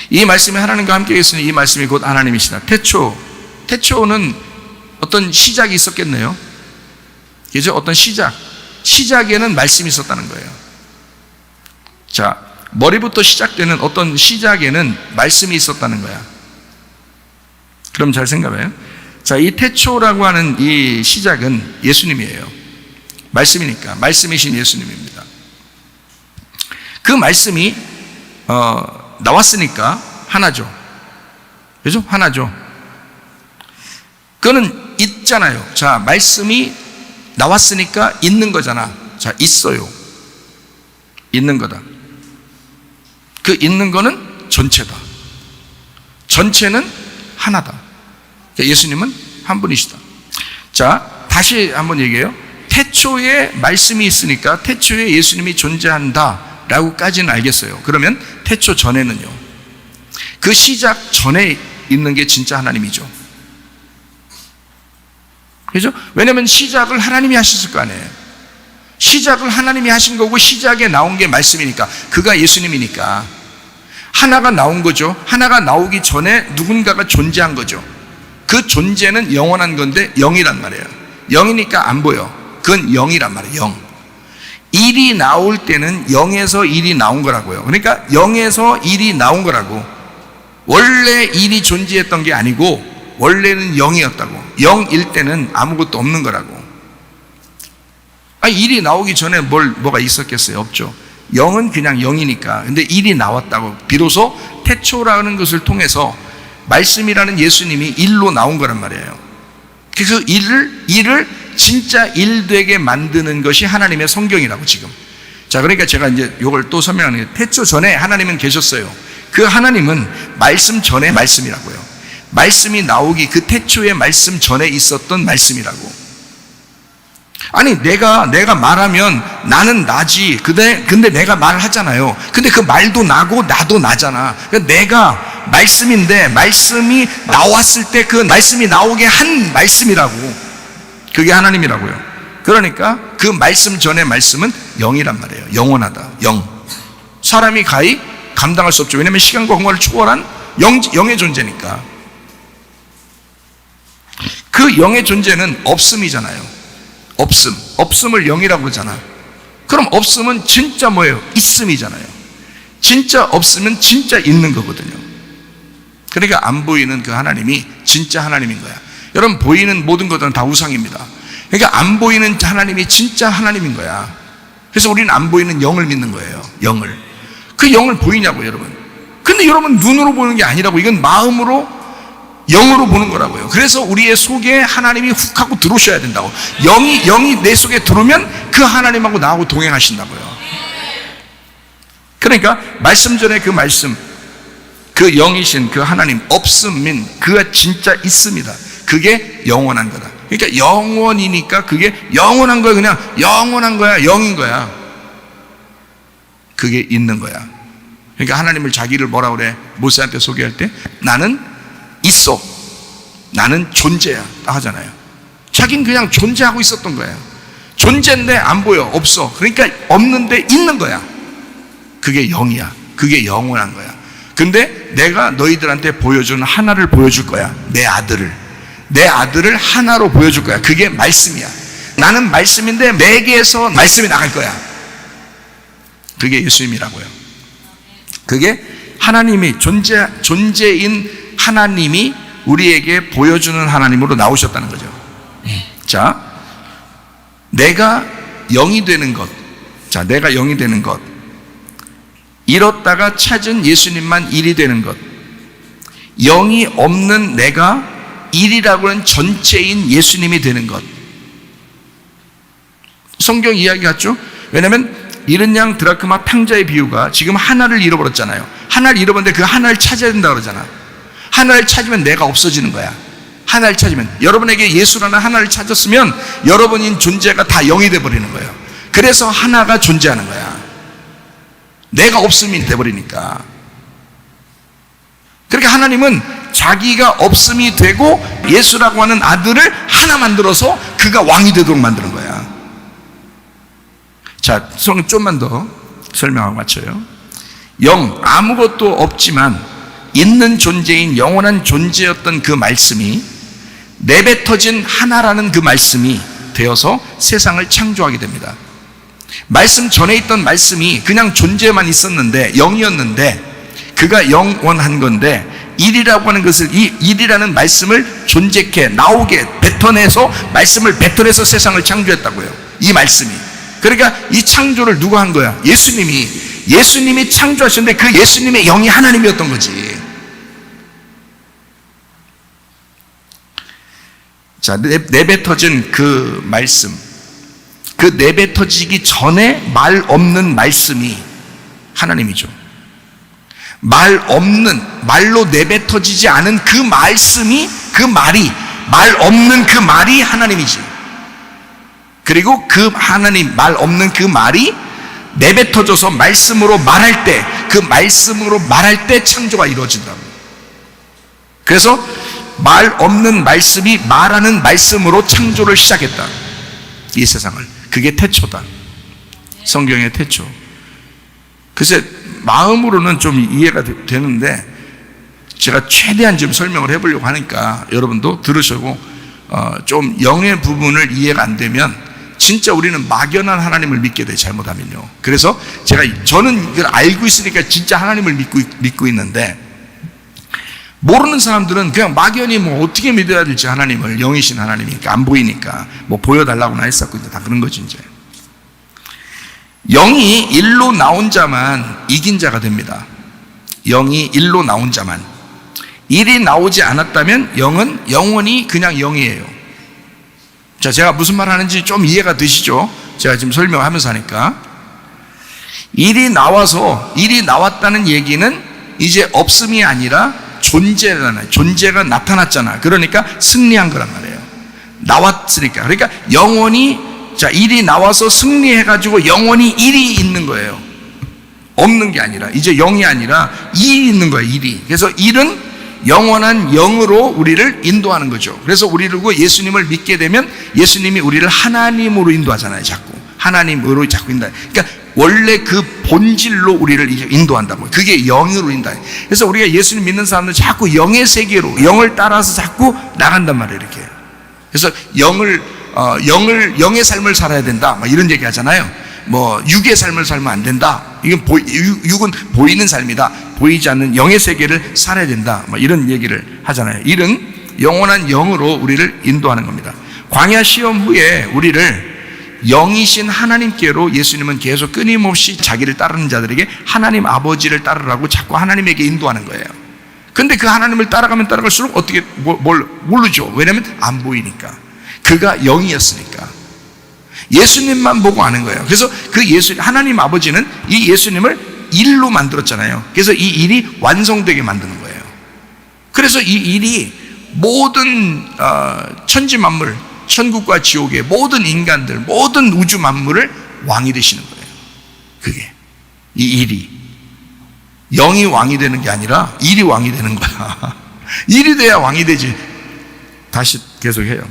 이 말씀이 하나님과 함께 계시니 이 말씀이 곧 하나님이시다. 태초는 어떤 시작이 있었겠네요. 그죠? 어떤 시작에는 말씀이 있었다는 거예요. 자, 머리부터 시작되는 어떤 시작에는 말씀이 있었다는 거야. 그럼 잘 생각해요. 자, 이 태초라고 하는 이 시작은 예수님이에요. 말씀이니까. 말씀이신 예수님입니다. 그 말씀이 나왔으니까 하나죠. 그죠? 하나죠. 그거는 있잖아요. 자, 말씀이 나왔으니까 있는 거잖아. 자, 있어요. 있는 거다. 그 있는 거는 전체다. 전체는 하나다. 예수님은 한 분이시다. 자, 다시 한번 얘기해요. 태초에 말씀이 있으니까 태초에 예수님이 존재한다 라고까지는 알겠어요. 그러면 태초 전에는요, 그 시작 전에 있는 게 진짜 하나님이죠. 그죠? 왜냐하면 시작을 하나님이 하셨을 거 아니에요. 시작을 하나님이 하신 거고 시작에 나온 게 말씀이니까, 그가 예수님이니까 하나가 나온 거죠. 하나가 나오기 전에 누군가가 존재한 거죠. 그 존재는 영원한 건데 영이란 말이에요. 영이니까 안 보여. 그건 영이란 말이에요. 영. 1이 나올 때는 0에서 1이 나온 거라고요. 그러니까 0에서 1이 나온 거라고. 원래 1이 존재했던 게 아니고 원래는 0이었다고. 0일 때는 아무것도 없는 거라고. 1이 나오기 전에 뭐가 있었겠어요? 없죠. 0은 그냥 0이니까. 근데 1이 나왔다고. 비로소 태초라는 것을 통해서 말씀이라는 예수님이 1로 나온 거란 말이에요. 그래서 1을 진짜 1되게 만드는 것이 하나님의 성경이라고 지금. 자, 그러니까 제가 이제 이걸 또 설명하는 게, 태초 전에 하나님은 계셨어요. 그 하나님은 말씀 전에 말씀이라고요. 말씀이 나오기 그 태초의 말씀 전에 있었던 말씀이라고. 아니, 내가 말하면 나는 나지. 근데 내가 말을 하잖아요. 근데 그 말도 나고 나도 나잖아. 그러니까 내가 말씀인데 말씀이 나왔을 때 그 말씀이 나오게 한 말씀이라고. 그게 하나님이라고요. 그러니까 그 말씀 전의 말씀은 영이란 말이에요. 영원하다. 영. 사람이 가히 감당할 수 없죠. 왜냐하면 시간과 공간을 초월한 영의 존재니까. 그 영의 존재는 없음이잖아요. 없음을 영이라고 그러잖아. 그럼 없음은 진짜 뭐예요? 있음이잖아요. 진짜 없으면 진짜 있는 거거든요. 그러니까 안 보이는 그 하나님이 진짜 하나님인 거야. 여러분, 보이는 모든 것들은 다 우상입니다. 그러니까 안 보이는 하나님이 진짜 하나님인 거야. 그래서 우리는 안 보이는 영을 믿는 거예요. 영을. 그 영을 보이냐고, 여러분. 근데 여러분, 눈으로 보는 게 아니라고. 이건 마음으로, 영으로 보는 거라고요. 그래서 우리의 속에 하나님이 훅 하고 들어오셔야 된다고. 영이 내 속에 들어오면 그 하나님하고 나하고 동행하신다고요. 그러니까 말씀 전에 그 말씀, 그 영이신 그 하나님, 없음인 그가 진짜 있습니다. 그게 영원한 거다. 그러니까 영원이니까 그게 영원한 거야. 그냥 영원한 거야. 영인 거야. 그게 있는 거야. 그러니까 하나님을 자기를 뭐라 그래? 모세한테 소개할 때 나는 있어. 나는 존재야. 딱 하잖아요. 자기는 그냥 존재하고 있었던 거예요. 존재인데 안 보여. 없어. 그러니까 없는데 있는 거야. 그게 영이야. 그게 영원한 거야. 근데 내가 너희들한테 보여주는 하나를 보여줄 거야. 내 아들을 하나로 보여줄 거야. 그게 말씀이야. 나는 말씀인데 내게서 말씀이 나갈 거야. 그게 예수님이라고요. 그게 하나님이 존재인 하나님이 우리에게 보여주는 하나님으로 나오셨다는 거죠. 자, 내가 영이 되는 것. 자, 내가 영이 되는 것. 잃었다가 찾은 예수님만 일이 되는 것. 영이 없는 내가 일이라고 하는 전체인 예수님이 되는 것. 성경 이야기 같죠? 왜냐하면 잃은 양 드라크마 탕자의 비유가 지금 하나를 잃어버렸잖아요. 하나를 잃어버렸는데 그 하나를 찾아야 된다고 그러잖아. 하나를 찾으면 내가 없어지는 거야. 하나를 찾으면, 여러분에게 예수라는 하나를 찾았으면 여러분인 존재가 다 영이 돼버리는 거예요. 그래서 하나가 존재하는 거야. 내가 없음이 돼버리니까. 그러니까 하나님은 자기가 없음이 되고 예수라고 하는 아들을 하나 만들어서 그가 왕이 되도록 만드는 거야. 자, 좀만 더 설명하고 마쳐요. 영, 아무것도 없지만 있는 존재인 영원한 존재였던 그 말씀이 내뱉어진 하나라는 그 말씀이 되어서 세상을 창조하게 됩니다. 말씀 전에 있던 말씀이 그냥 존재만 있었는데, 영이었는데 그가 영원한 건데, 일이라고 하는 것을, 이 일이라는 말씀을 존재케 나오게 뱉어내서, 말씀을 뱉어내서 세상을 창조했다고요. 이 말씀이. 그러니까 이 창조를 누가 한 거야? 예수님이 창조하셨는데 그 예수님의 영이 하나님이었던 거지. 자, 내뱉어진 그 말씀, 그 내뱉어지기 전에 말 없는 말씀이 하나님이죠. 말로 내뱉어지지 않은 그 말씀이, 그 말이, 말 없는 그 말이 하나님이지. 그리고 그 하나님, 말 없는 그 말이 내뱉어져서 말씀으로 말할 때, 그 말씀으로 말할 때 창조가 이루어진다고. 그래서 말 없는 말씀이 말하는 말씀으로 창조를 시작했다. 이 세상을. 그게 태초다. 성경의 태초. 글쎄, 마음으로는 좀 이해가 되는데 제가 최대한 좀 설명을 해보려고 하니까 여러분도 들으시고 좀 영의 부분을 이해가 안 되면 진짜 우리는 막연한 하나님을 믿게 돼, 잘못하면요. 그래서 저는 이걸 알고 있으니까 진짜 하나님을 믿고 있는데, 모르는 사람들은 그냥 막연히 뭐 어떻게 믿어야 될지, 하나님을, 영이신 하나님이니까 안 보이니까 뭐 보여달라고나 했었고, 이제 다 그런 거지. 이제 영이 일로 나온 자만 이긴 자가 됩니다. 영이 일로 나온 자만. 일이 나오지 않았다면 영은 영원히 그냥 영이에요. 자, 제가 무슨 말 하는지 좀 이해가 되시죠? 제가 지금 설명하면서 하니까. 일이 나왔다는 얘기는 이제 없음이 아니라 존재가 나타났잖아. 그러니까 승리한 거란 말이에요. 나왔으니까. 그러니까 영원히, 자, 일이 나와서 승리해가지고 영원히 일이 있는 거예요. 없는 게 아니라, 이제 영이 아니라 일이 있는 거예요. 일이. 그래서 일은 영원한 영으로 우리를 인도하는 거죠. 그래서 우리를 예수님을 믿게 되면 예수님이 우리를 하나님으로 인도하잖아요. 자꾸 하나님으로 자꾸 인도해. 그러니까 원래 그 본질로 우리를 인도한다. 그게 영으로 인다. 그래서 우리가 예수님 믿는 사람들 자꾸 영의 세계로, 영을 따라서 자꾸 나간단 말이에요. 이렇게. 그래서 영의 삶을 살아야 된다. 막 이런 얘기 하잖아요. 뭐 육의 삶을 살면 안 된다. 이건 육은 보이는 삶이다. 보이지 않는 영의 세계를 살아야 된다. 막 이런 얘기를 하잖아요. 이런 영원한 영으로 우리를 인도하는 겁니다. 광야 시험 후에 우리를 영이신 하나님께로 예수님은 계속 끊임없이 자기를 따르는 자들에게 하나님 아버지를 따르라고 자꾸 하나님에게 인도하는 거예요. 근데 그 하나님을 따라가면 따라갈수록 어떻게 모르죠. 왜냐하면 안 보이니까. 그가 영이었으니까. 예수님만 보고 아는 거예요. 그래서 그 하나님 아버지는 이 예수님을 일로 만들었잖아요. 그래서 이 일이 완성되게 만드는 거예요. 그래서 이 일이 모든 천지 만물, 천국과 지옥의 모든 인간들, 모든 우주 만물을 왕이 되시는 거예요. 그게 이 일이 영이 왕이 되는 게 아니라 일이 왕이 되는 거야. 일이 돼야 왕이 되지. 다시 계속해요.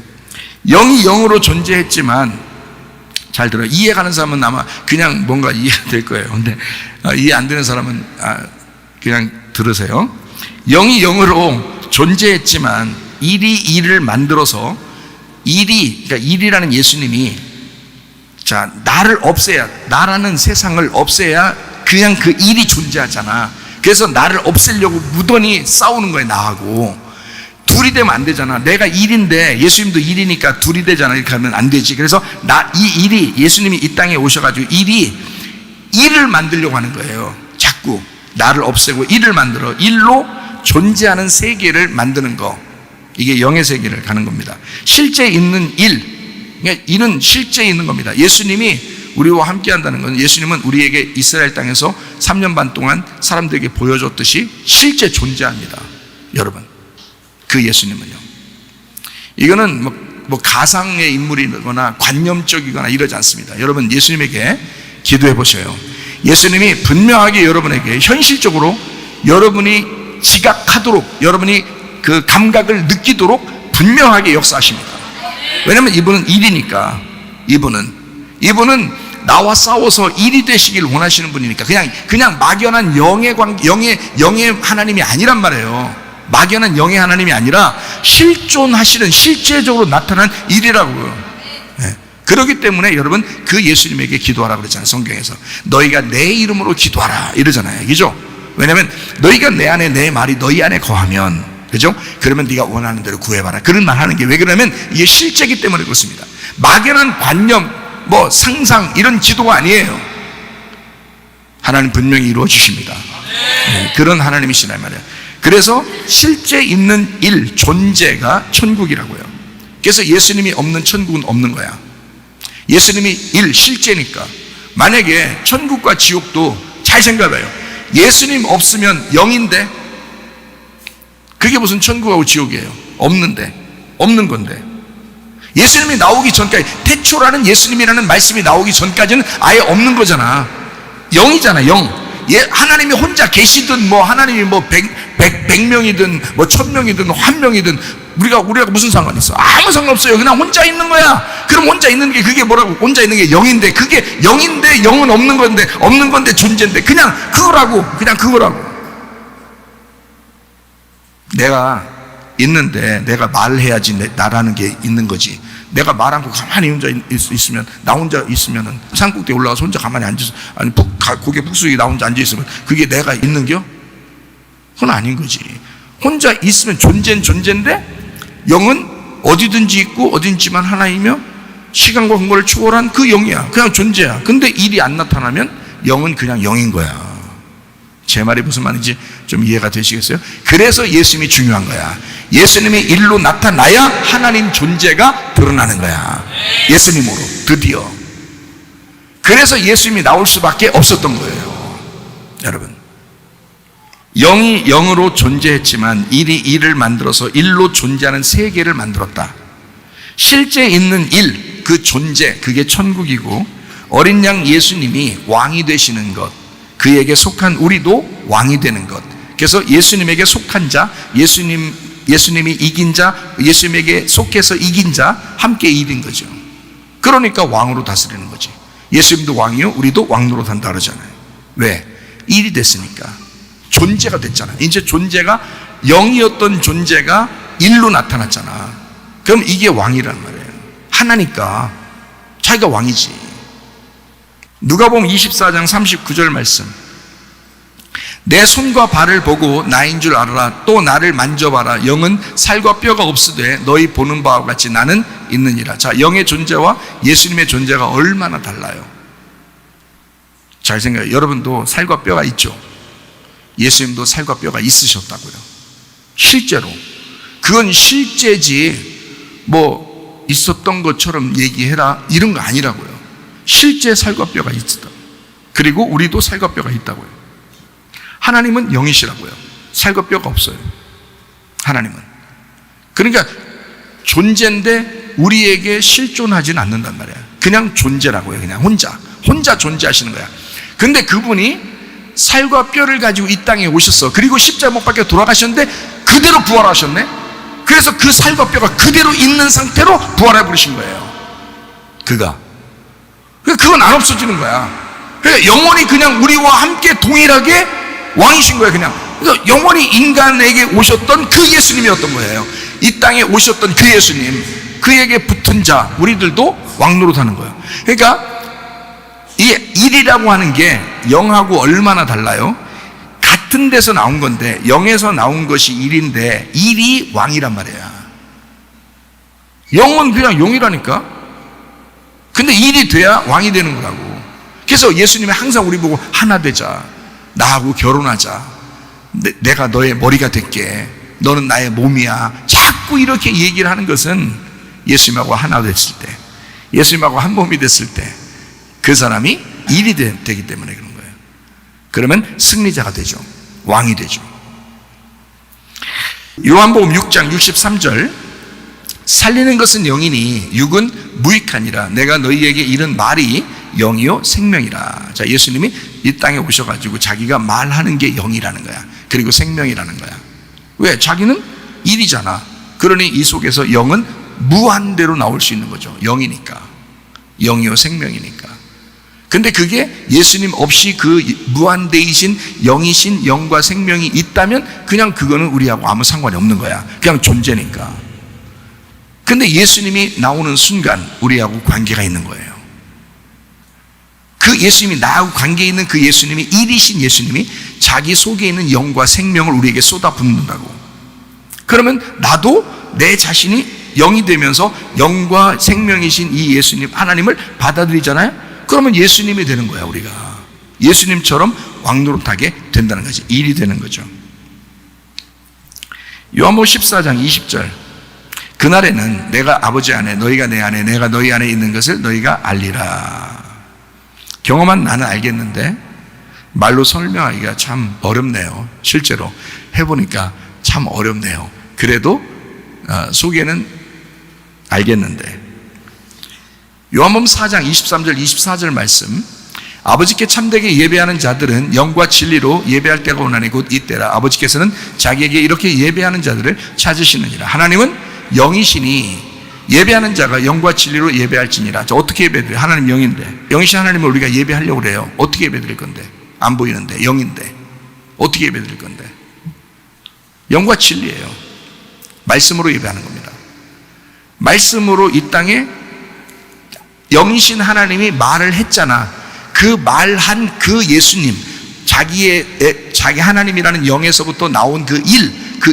영이 영으로 존재했지만, 잘 들어요. 이해가는 사람은 아마 그냥 뭔가 이해가 될 거예요. 근데 이해 안 되는 사람은 그냥 들으세요. 영이 영으로 존재했지만 일이 일을 만들어서 그러니까 일이라는 예수님이 나를 없애야, 나라는 세상을 없애야 그냥 그 일이 존재하잖아. 그래서 나를 없애려고 무던히 싸우는 거예요. 나하고 둘이 되면 안 되잖아. 내가 일인데 예수님도 일이니까 둘이 되잖아. 이렇게 하면 안 되지. 그래서 이 일이, 예수님이 이 땅에 오셔가지고 일을 만들려고 하는 거예요. 자꾸 나를 없애고 일을 만들어 일로 존재하는 세계를 만드는 거. 이게 영의 세계를 가는 겁니다. 실제 있는 그러니까 일은 실제 있는 겁니다. 예수님이 우리와 함께 한다는 건, 예수님은 우리에게 이스라엘 땅에서 3년 반 동안 사람들에게 보여줬듯이 실제 존재합니다. 여러분, 그 예수님은요. 이거는 뭐 가상의 인물이거나 관념적이거나 이러지 않습니다. 여러분, 예수님에게 기도해 보셔요. 예수님이 분명하게 여러분에게 현실적으로 여러분이 지각하도록, 여러분이 그 감각을 느끼도록 분명하게 역사하십니다. 왜냐하면 이분은 일이니까. 이분은 나와 싸워서 일이 되시길 원하시는 분이니까. 그냥 막연한 영의 하나님이 아니란 말이에요. 막연한 영의 하나님이 아니라 실존하시는, 실제적으로 나타난 일이라고요. 네. 그렇기 때문에 여러분, 그 예수님에게 기도하라 그랬잖아요. 성경에서 너희가 내 이름으로 기도하라 이러잖아요. 그죠? 왜냐하면 너희가 내 안에, 내 말이 너희 안에 거하면, 그죠? 그러면 네가 원하는 대로 구해봐라. 그런 말 하는 게 왜 그러냐면 이게 실제이기 때문에 그렇습니다. 막연한 관념, 상상, 이런 기도가 아니에요. 하나님 분명히 이루어 주십니다. 네, 그런 하나님이시란 말이에요. 그래서 실제 있는 일, 존재가 천국이라고요. 그래서 예수님이 없는 천국은 없는 거야. 예수님이 실제니까. 만약에 천국과 지옥도 잘 생각해봐요. 예수님 없으면 영인데, 그게 무슨 천국하고 지옥이에요? 없는 건데. 예수님이 나오기 전까지, 태초라는 예수님이라는 말씀이 나오기 전까지는 아예 없는 거잖아. 영이잖아, 영. 하나님이 혼자 계시든, 하나님이 100명이든, 1000명이든, 1명이든, 우리가 무슨 상관 있어? 아무 상관없어요. 그냥 혼자 있는 거야. 그럼 혼자 있는 게, 그게 뭐라고? 혼자 있는 게 영인데, 그게 영인데, 영은 없는 건데, 존재인데, 그냥 그거라고. 내가 있는데, 내가 말해야지 나라는 게 있는 거지. 내가 말 않고 가만히 혼자 있으면, 나 혼자 있으면은 산꼭대에 올라가서 혼자 가만히 앉아서, 고개 푹 숙이고 나 혼자 앉아있으면 그게 내가 있는겨? 그건 아닌 거지. 혼자 있으면 존재는 존재인데, 영은 어디든지 있고 어딘지만 하나이며 시간과 공간을 초월한 그 영이야. 그냥 존재야. 근데 일이 안 나타나면 영은 그냥 영인 거야. 제 말이 무슨 말인지 좀 이해가 되시겠어요? 그래서 예수님이 중요한 거야. 예수님이 일로 나타나야 하나님 존재가 드러나는 거야. 예수님으로 드디어. 그래서 예수님이 나올 수밖에 없었던 거예요. 여러분, 영이 영으로 존재했지만 일이 일을 만들어서 일로 존재하는 세계를 만들었다. 실제 있는 일, 그 존재, 그게 천국이고, 어린 양 예수님이 왕이 되시는 것, 그에게 속한 우리도 왕이 되는 것. 그래서 예수님에게 속한 자, 예수님이 이긴 자, 예수님에게 속해서 이긴 자, 함께 이긴 거죠. 그러니까 왕으로 다스리는 거지. 예수님도 왕이요, 우리도 왕으로 산다 그러잖아요. 왜? 일이 됐으니까. 존재가 됐잖아. 이제 존재가 영이었던 존재가 일로 나타났잖아. 그럼 이게 왕이란 말이에요. 하나니까 자기가 왕이지. 누가복음 24장 39절 말씀. 내 손과 발을 보고 나인 줄 알아라. 또 나를 만져봐라. 영은 살과 뼈가 없으되 너희 보는 바와 같이 나는 있느니라. 자, 영의 존재와 예수님의 존재가 얼마나 달라요. 잘 생각해요. 여러분도 살과 뼈가 있죠. 예수님도 살과 뼈가 있으셨다고요. 실제로. 그건 실제지 뭐 있었던 것처럼 얘기해라 이런 거 아니라고요. 실제 살과 뼈가 있다. 그리고 우리도 살과 뼈가 있다고요. 하나님은 영이시라고요. 살과 뼈가 없어요. 하나님은. 그러니까 존재인데 우리에게 실존하지는 않는단 말이에요. 그냥 존재라고요. 그냥 혼자 존재하시는 거야. 근데 그분이 살과 뼈를 가지고 이 땅에 오셨어. 그리고 십자가 못 박혀 돌아가셨는데 그대로 부활하셨네. 그래서 그 살과 뼈가 그대로 있는 상태로 부활해 버리신 거예요. 그건 안 없어지는 거야. 그러니까 영원히 그냥 우리와 함께 동일하게 왕이신 거예요. 그냥. 그래서 영원히 인간에게 오셨던 그 예수님이었던 거예요. 이 땅에 오셨던 그 예수님, 그에게 붙은 자, 우리들도 왕노릇하는 거예요. 그러니까 이 일이라고 하는 게 영하고 얼마나 달라요? 같은 데서 나온 건데 영에서 나온 것이 일인데 일이 왕이란 말이야. 영은 그냥 용이라니까. 근데 일이 돼야 왕이 되는 거라고. 그래서 예수님이 항상 우리 보고 하나 되자, 나하고 결혼하자, 내가 너의 머리가 될게, 너는 나의 몸이야, 자꾸 이렇게 얘기를 하는 것은 예수님하고 하나 됐을 때, 예수님하고 한 몸이 됐을 때 그 사람이 일이 되기 때문에 그런 거예요. 그러면 승리자가 되죠. 왕이 되죠. 요한복음 6장 63절. 살리는 것은 영이니 육은 무익하니라. 내가 너희에게 이른 말이 영이요 생명이라. 자, 예수님이 이 땅에 오셔가지고 자기가 말하는 게 영이라는 거야. 그리고 생명이라는 거야. 왜? 자기는 일이잖아. 그러니 이 속에서 영은 무한대로 나올 수 있는 거죠. 영이니까. 영이요 생명이니까. 근데 그게 예수님 없이 그 무한대이신 영이신 영과 생명이 있다면 그냥 그거는 우리하고 아무 상관이 없는 거야. 그냥 존재니까. 근데 예수님이 나오는 순간 우리하고 관계가 있는 거예요. 그 예수님이 나하고 관계 있는 그 예수님이 일이신 예수님이 자기 속에 있는 영과 생명을 우리에게 쏟아붓는다고. 그러면 나도 내 자신이 영이 되면서 영과 생명이신 이 예수님 하나님을 받아들이잖아요. 그러면 예수님이 되는 거야. 우리가 예수님처럼 왕노릇하게 된다는 거지. 일이 되는 거죠. 요한복음 14장 20절. 그날에는 내가 아버지 안에 너희가 내 안에 내가 너희 안에 있는 것을 너희가 알리라. 경험한 나는 알겠는데 말로 설명하기가 참 어렵네요. 실제로 해보니까 참 어렵네요. 그래도 속에는 알겠는데. 요한복음 4장 23절 24절 말씀. 아버지께 참되게 예배하는 자들은 영과 진리로 예배할 때가 오나니 곧 이때라. 아버지께서는 자기에게 이렇게 예배하는 자들을 찾으시느니라. 하나님은 영이시니 예배하는 자가 영과 진리로 예배할지니라. 자, 어떻게 예배드려요? 하나님 영인데, 영이신 하나님을 우리가 예배하려고 그래요. 어떻게 예배드릴 건데? 안 보이는데, 영인데 어떻게 예배드릴 건데? 영과 진리예요. 말씀으로 예배하는 겁니다. 말씀으로 이 땅에 영이신 하나님이 말을 했잖아. 그 말한 그 예수님, 자기 하나님이라는 영에서부터 나온 그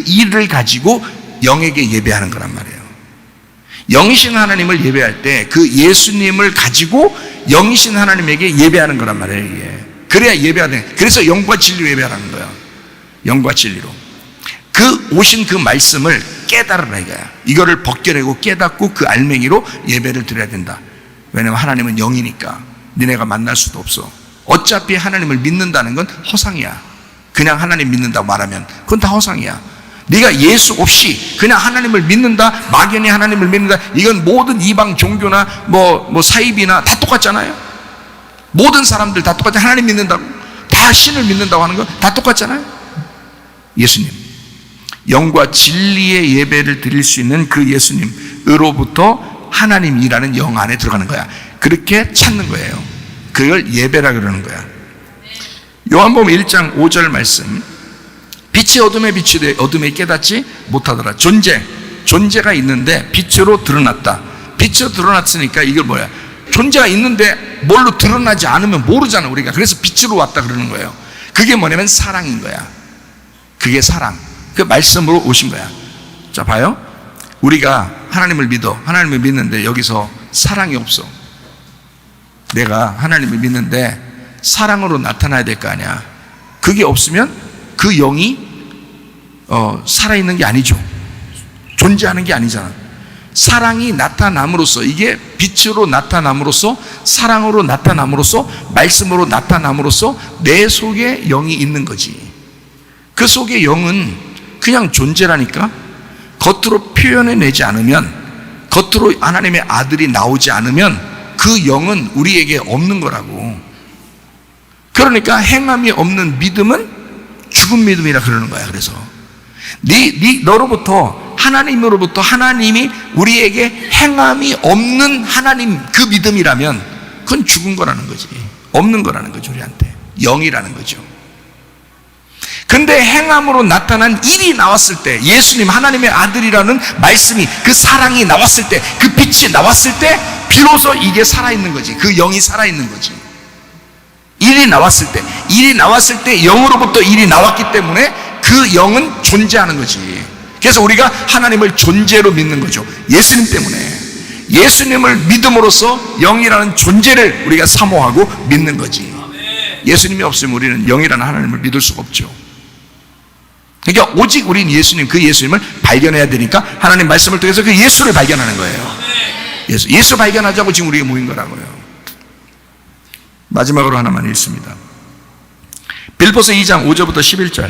일을 가지고 영에게 예배하는 거란 말이에요. 영이신 하나님을 예배할 때 그 예수님을 가지고 영이신 하나님에게 예배하는 거란 말이에요. 이게. 그래야 예배하는. 그래서 영과 진리로 예배하는 거야. 영과 진리로. 그 오신 그 말씀을 깨달으라 이거야. 이거를 벗겨내고 깨닫고 그 알맹이로 예배를 드려야 된다. 왜냐하면 하나님은 영이니까 니네가 만날 수도 없어. 어차피 하나님을 믿는다는 건 허상이야. 그냥 하나님 믿는다고 말하면 그건 다 허상이야. 네가 예수 없이 그냥 하나님을 믿는다, 막연히 하나님을 믿는다, 이건 모든 이방 종교나 뭐 사입이나 다 똑같잖아요. 모든 사람들 다 똑같아. 하나님 믿는다고, 다 신을 믿는다고 하는 건 다 똑같잖아요. 예수님, 영과 진리의 예배를 드릴 수 있는 그 예수님으로부터 하나님이라는 영 안에 들어가는 거야. 그렇게 찾는 거예요. 그걸 예배라 그러는 거야. 요한복음 1장 5절 말씀. 빛이 어둠에 비추되 어둠에 깨닫지 못하더라. 존재가 있는데 빛으로 드러났다. 빛으로 드러났으니까 이걸 뭐야? 존재가 있는데 뭘로 드러나지 않으면 모르잖아 우리가. 그래서 빛으로 왔다 그러는 거예요. 그게 뭐냐면 사랑인 거야. 그게 사랑. 그 말씀으로 오신 거야. 자, 봐요. 우리가 하나님을 믿는데 여기서 사랑이 없어. 내가 하나님을 믿는데 사랑으로 나타나야 될 거 아니야. 그게 없으면 그 영이 살아있는 게 아니죠. 존재하는 게 아니잖아. 사랑이 나타남으로써, 이게 빛으로 나타남으로써, 사랑으로 나타남으로써, 말씀으로 나타남으로써 내 속에 영이 있는 거지. 그 속에 영은 그냥 존재라니까. 겉으로 표현해내지 않으면, 겉으로 하나님의 아들이 나오지 않으면 그 영은 우리에게 없는 거라고. 그러니까 행함이 없는 믿음은 죽은 믿음이라 그러는 거야. 그래서 너로부터, 하나님으로부터 하나님이 우리에게 행함이 없는 하나님 그 믿음이라면 그건 죽은 거라는 거지. 없는 거라는 거죠. 우리한테 영이라는 거죠. 근데 행함으로 나타난 일이 나왔을 때, 예수님 하나님의 아들이라는 말씀이, 그 사랑이 나왔을 때, 그 빛이 나왔을 때 비로소 이게 살아있는 거지. 그 영이 살아있는 거지. 일이 나왔을 때 영으로부터 일이 나왔기 때문에 그 영은 존재하는 거지. 그래서 우리가 하나님을 존재로 믿는 거죠. 예수님 때문에. 예수님을 믿음으로써 영이라는 존재를 우리가 사모하고 믿는 거지. 예수님이 없으면 우리는 영이라는 하나님을 믿을 수가 없죠. 그러니까 오직 우리는 예수님, 그 예수님을 발견해야 되니까 하나님 말씀을 통해서 그 예수를 발견하는 거예요. 예수 발견하자고 지금 우리가 모인 거라고요. 마지막으로 하나만 읽습니다. 빌립보서 2장 5절부터 11절.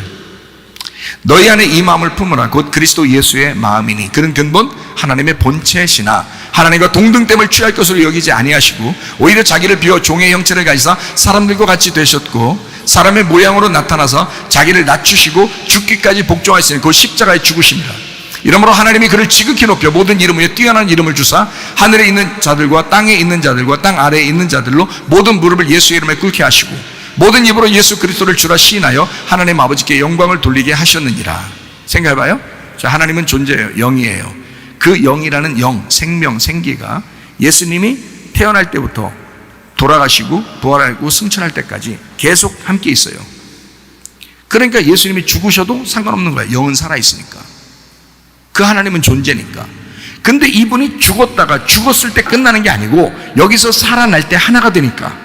너희 안에 이 마음을 품으라. 곧 그리스도 예수의 마음이니 그는 근본 하나님의 본체시나 하나님과 동등됨을 취할 것으로 여기지 아니하시고 오히려 자기를 비워 종의 형체를 가지사 사람들과 같이 되셨고 사람의 모양으로 나타나서 자기를 낮추시고 죽기까지 복종하시니 곧 십자가에 죽으십니다. 이러므로 하나님이 그를 지극히 높여 모든 이름 위에 뛰어난 이름을 주사 하늘에 있는 자들과 땅에 있는 자들과 땅 아래에 있는 자들로 모든 무릎을 예수의 이름에 꿇게 하시고 모든 입으로 예수 그리스도를 주라 시인하여 하나님 아버지께 영광을 돌리게 하셨느니라. 생각해봐요. 자, 하나님은 존재예요. 영이에요. 그 영이라는 영, 생명, 생기가 예수님이 태어날 때부터 돌아가시고 부활하고 승천할 때까지 계속 함께 있어요. 그러니까 예수님이 죽으셔도 상관없는 거예요. 영은 살아있으니까. 그 하나님은 존재니까. 근데 이분이 죽었을 때 끝나는 게 아니고 여기서 살아날 때 하나가 되니까,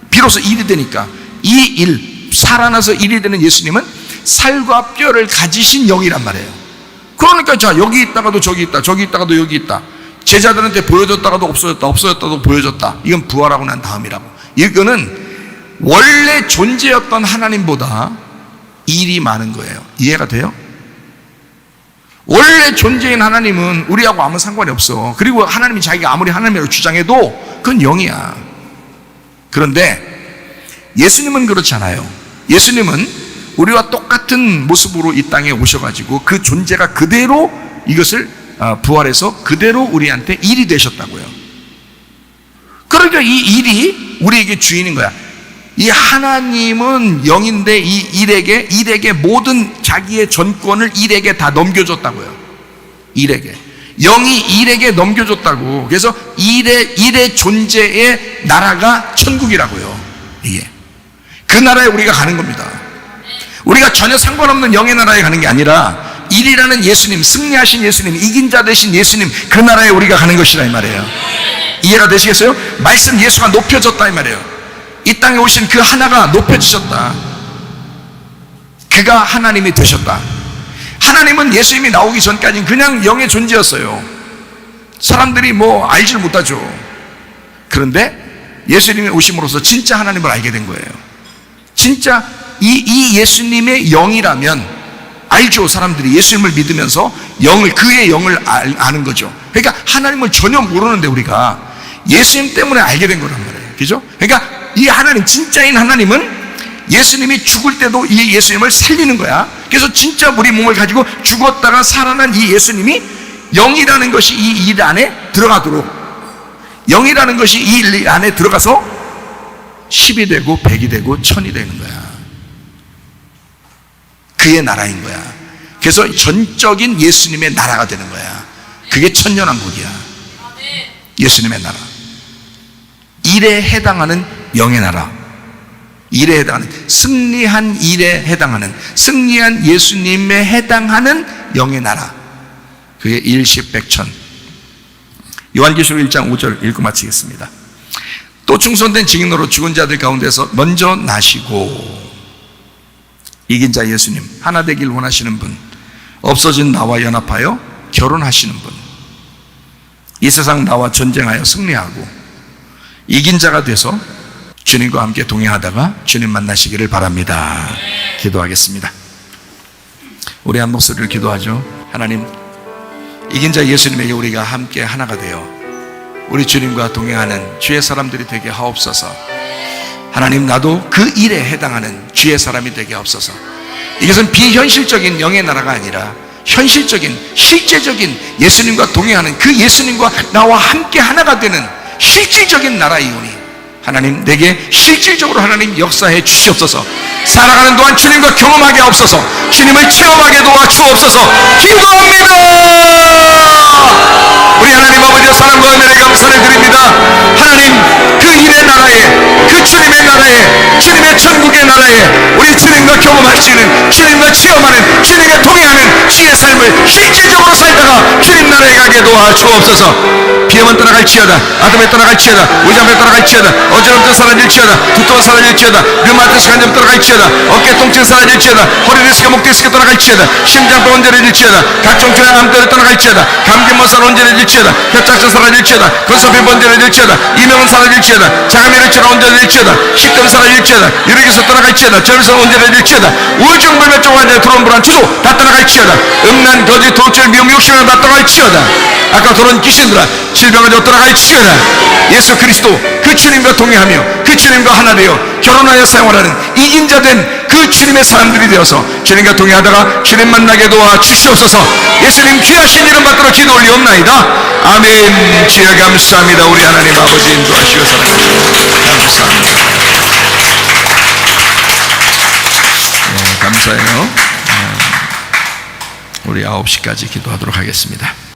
비로소 일이 되니까, 이 일, 살아나서 일이 되는 예수님은 살과 뼈를 가지신 영이란 말이에요. 그러니까 자, 여기 있다가도 저기 있다, 저기 있다가도 여기 있다, 제자들한테 보여줬다가도 없어졌다, 없어졌다도 보여줬다. 이건 부활하고 난 다음이라고. 이거는 원래 존재였던 하나님보다 일이 많은 거예요. 이해가 돼요? 원래 존재인 하나님은 우리하고 아무 상관이 없어. 그리고 하나님이 자기가 아무리 하나님이라고 주장해도 그건 영이야. 그런데 예수님은 그렇지 않아요. 예수님은 우리와 똑같은 모습으로 이 땅에 오셔가지고 그 존재가 그대로 이것을 부활해서 그대로 우리한테 일이 되셨다고요. 그러니까 이 일이 우리에게 주인인 거야. 이 하나님은 영인데 이 일에게 모든 자기의 전권을 일에게 다 넘겨줬다고요. 일에게. 영이 일에게 넘겨줬다고. 그래서 일의 존재의 나라가 천국이라고요. 이게. 그 나라에 우리가 가는 겁니다. 우리가 전혀 상관없는 영의 나라에 가는 게 아니라 일이라는 예수님, 승리하신 예수님, 이긴 자 되신 예수님, 그 나라에 우리가 가는 것이라 이 말이에요. 이해가 되시겠어요? 말씀 예수가 높여졌다 이 말이에요. 이 땅에 오신 그 하나가 높여지셨다. 그가 하나님이 되셨다. 하나님은 예수님이 나오기 전까지는 그냥 영의 존재였어요. 사람들이 알질 못하죠. 그런데 예수님이 오심으로써 진짜 하나님을 알게 된 거예요. 진짜 이 예수님의 영이라면 알죠. 사람들이 예수님을 믿으면서 그의 영을 아는 거죠. 그러니까 하나님을 전혀 모르는데 우리가 예수님 때문에 알게 된 거란 말이에요. 그죠? 그러니까 이 하나님, 진짜인 하나님은 예수님이 죽을 때도 이 예수님을 살리는 거야. 그래서 진짜 우리 몸을 가지고 죽었다가 살아난 이 예수님이 영이라는 것이 이 일 안에 들어가도록, 영이라는 것이 이 일 안에 들어가서 10이 되고 100이 되고 1000이 되는 거야. 그의 나라인 거야. 그래서 전적인 예수님의 나라가 되는 거야. 그게 천년왕국이야. 예수님의 나라. 일에 해당하는 영의 나라. 일에 해당하는, 승리한 일에 해당하는, 승리한 예수님에 해당하는 영의 나라. 그게 일십백천. 요한계시록 1장 5절 읽고 마치겠습니다. 또 충성된 증인으로 죽은 자들 가운데서 먼저 나시고, 이긴 자 예수님, 하나 되길 원하시는 분, 없어진 나와 연합하여 결혼하시는 분, 이 세상 나와 전쟁하여 승리하고 이긴 자가 돼서 주님과 함께 동행하다가 주님 만나시기를 바랍니다. 기도하겠습니다. 우리 한 목소리를 기도하죠. 하나님, 이긴 자 예수님에게 우리가 함께 하나가 되어 우리 주님과 동행하는 주의 사람들이 되게 하옵소서. 하나님, 나도 그 일에 해당하는 주의 사람이 되게 하옵소서. 이것은 비현실적인 영의 나라가 아니라 현실적인, 실제적인 예수님과 동행하는 그 예수님과 나와 함께 하나가 되는 실질적인 나라이오니 하나님, 내게 실질적으로 하나님 역사해 주시옵소서. 살아가는 동안 주님과 경험하게 하옵소서. 주님을 체험하게 도와주옵소서. 기도합니다. 우리 하나님 아버지의 사랑과 은혜를 감사를 드립니다. 하나님, 그 일의 나라에, 그 주님의 나라에, 주님의 천국의 나라에 우리 주님과 경험할 수 있는, 주님과 체험하는, 주님과 동행하는 주의 삶을 실질적으로 살다가 주님 나라에 가게 도와주옵소서. 비염은 떠나갈지어다, 아담에 떠나갈지어다, 우장에 떠나갈지어다, 어지럼증 사라질지어다, 두통은 사라질지어다, 류마티스 간염 떠나갈지어다, 어깨 통증 사라질지어다, 허리 디스크, 목 디스크 떠나갈지어다, 심장병 온전해질지어다, 각종 교양암들을 떠나갈지어다, 감기 못살 온전해질지어다, 혈착증 사라질지어다, 건성病온전해질지어다, 이명은 사라질지어다, 자가면역체가 온전해질지어다, 식금 사라질지어다, 유력에서 떠나갈지어다, 절성 온전해질지어다, 우울증 불면증 환자의 두려움 불안 주도 다 떠나갈지어다, 음란 거짓 도출 미움 욕심을 다 떠나갈지어다, 아까 돌아온 귀신들아 질병을 다 떠나갈지어다. 예수 그리스도 그 주님과 동행하며 그 주님과 하나 되어 결혼하여 생활하는 이긴 자 된 그 주님의 사람들이 되어서 주님과 동행하다가 주님 만나게 도와 주시옵소서. 예수님 귀하신 이름 받들어 기도 올리옵나이다. 아멘. 주여 감사합니다. 우리 하나님 아버지 인도하시고 사랑하시고 감사합니다. 감사해요. 우리 9시까지 기도하도록 하겠습니다.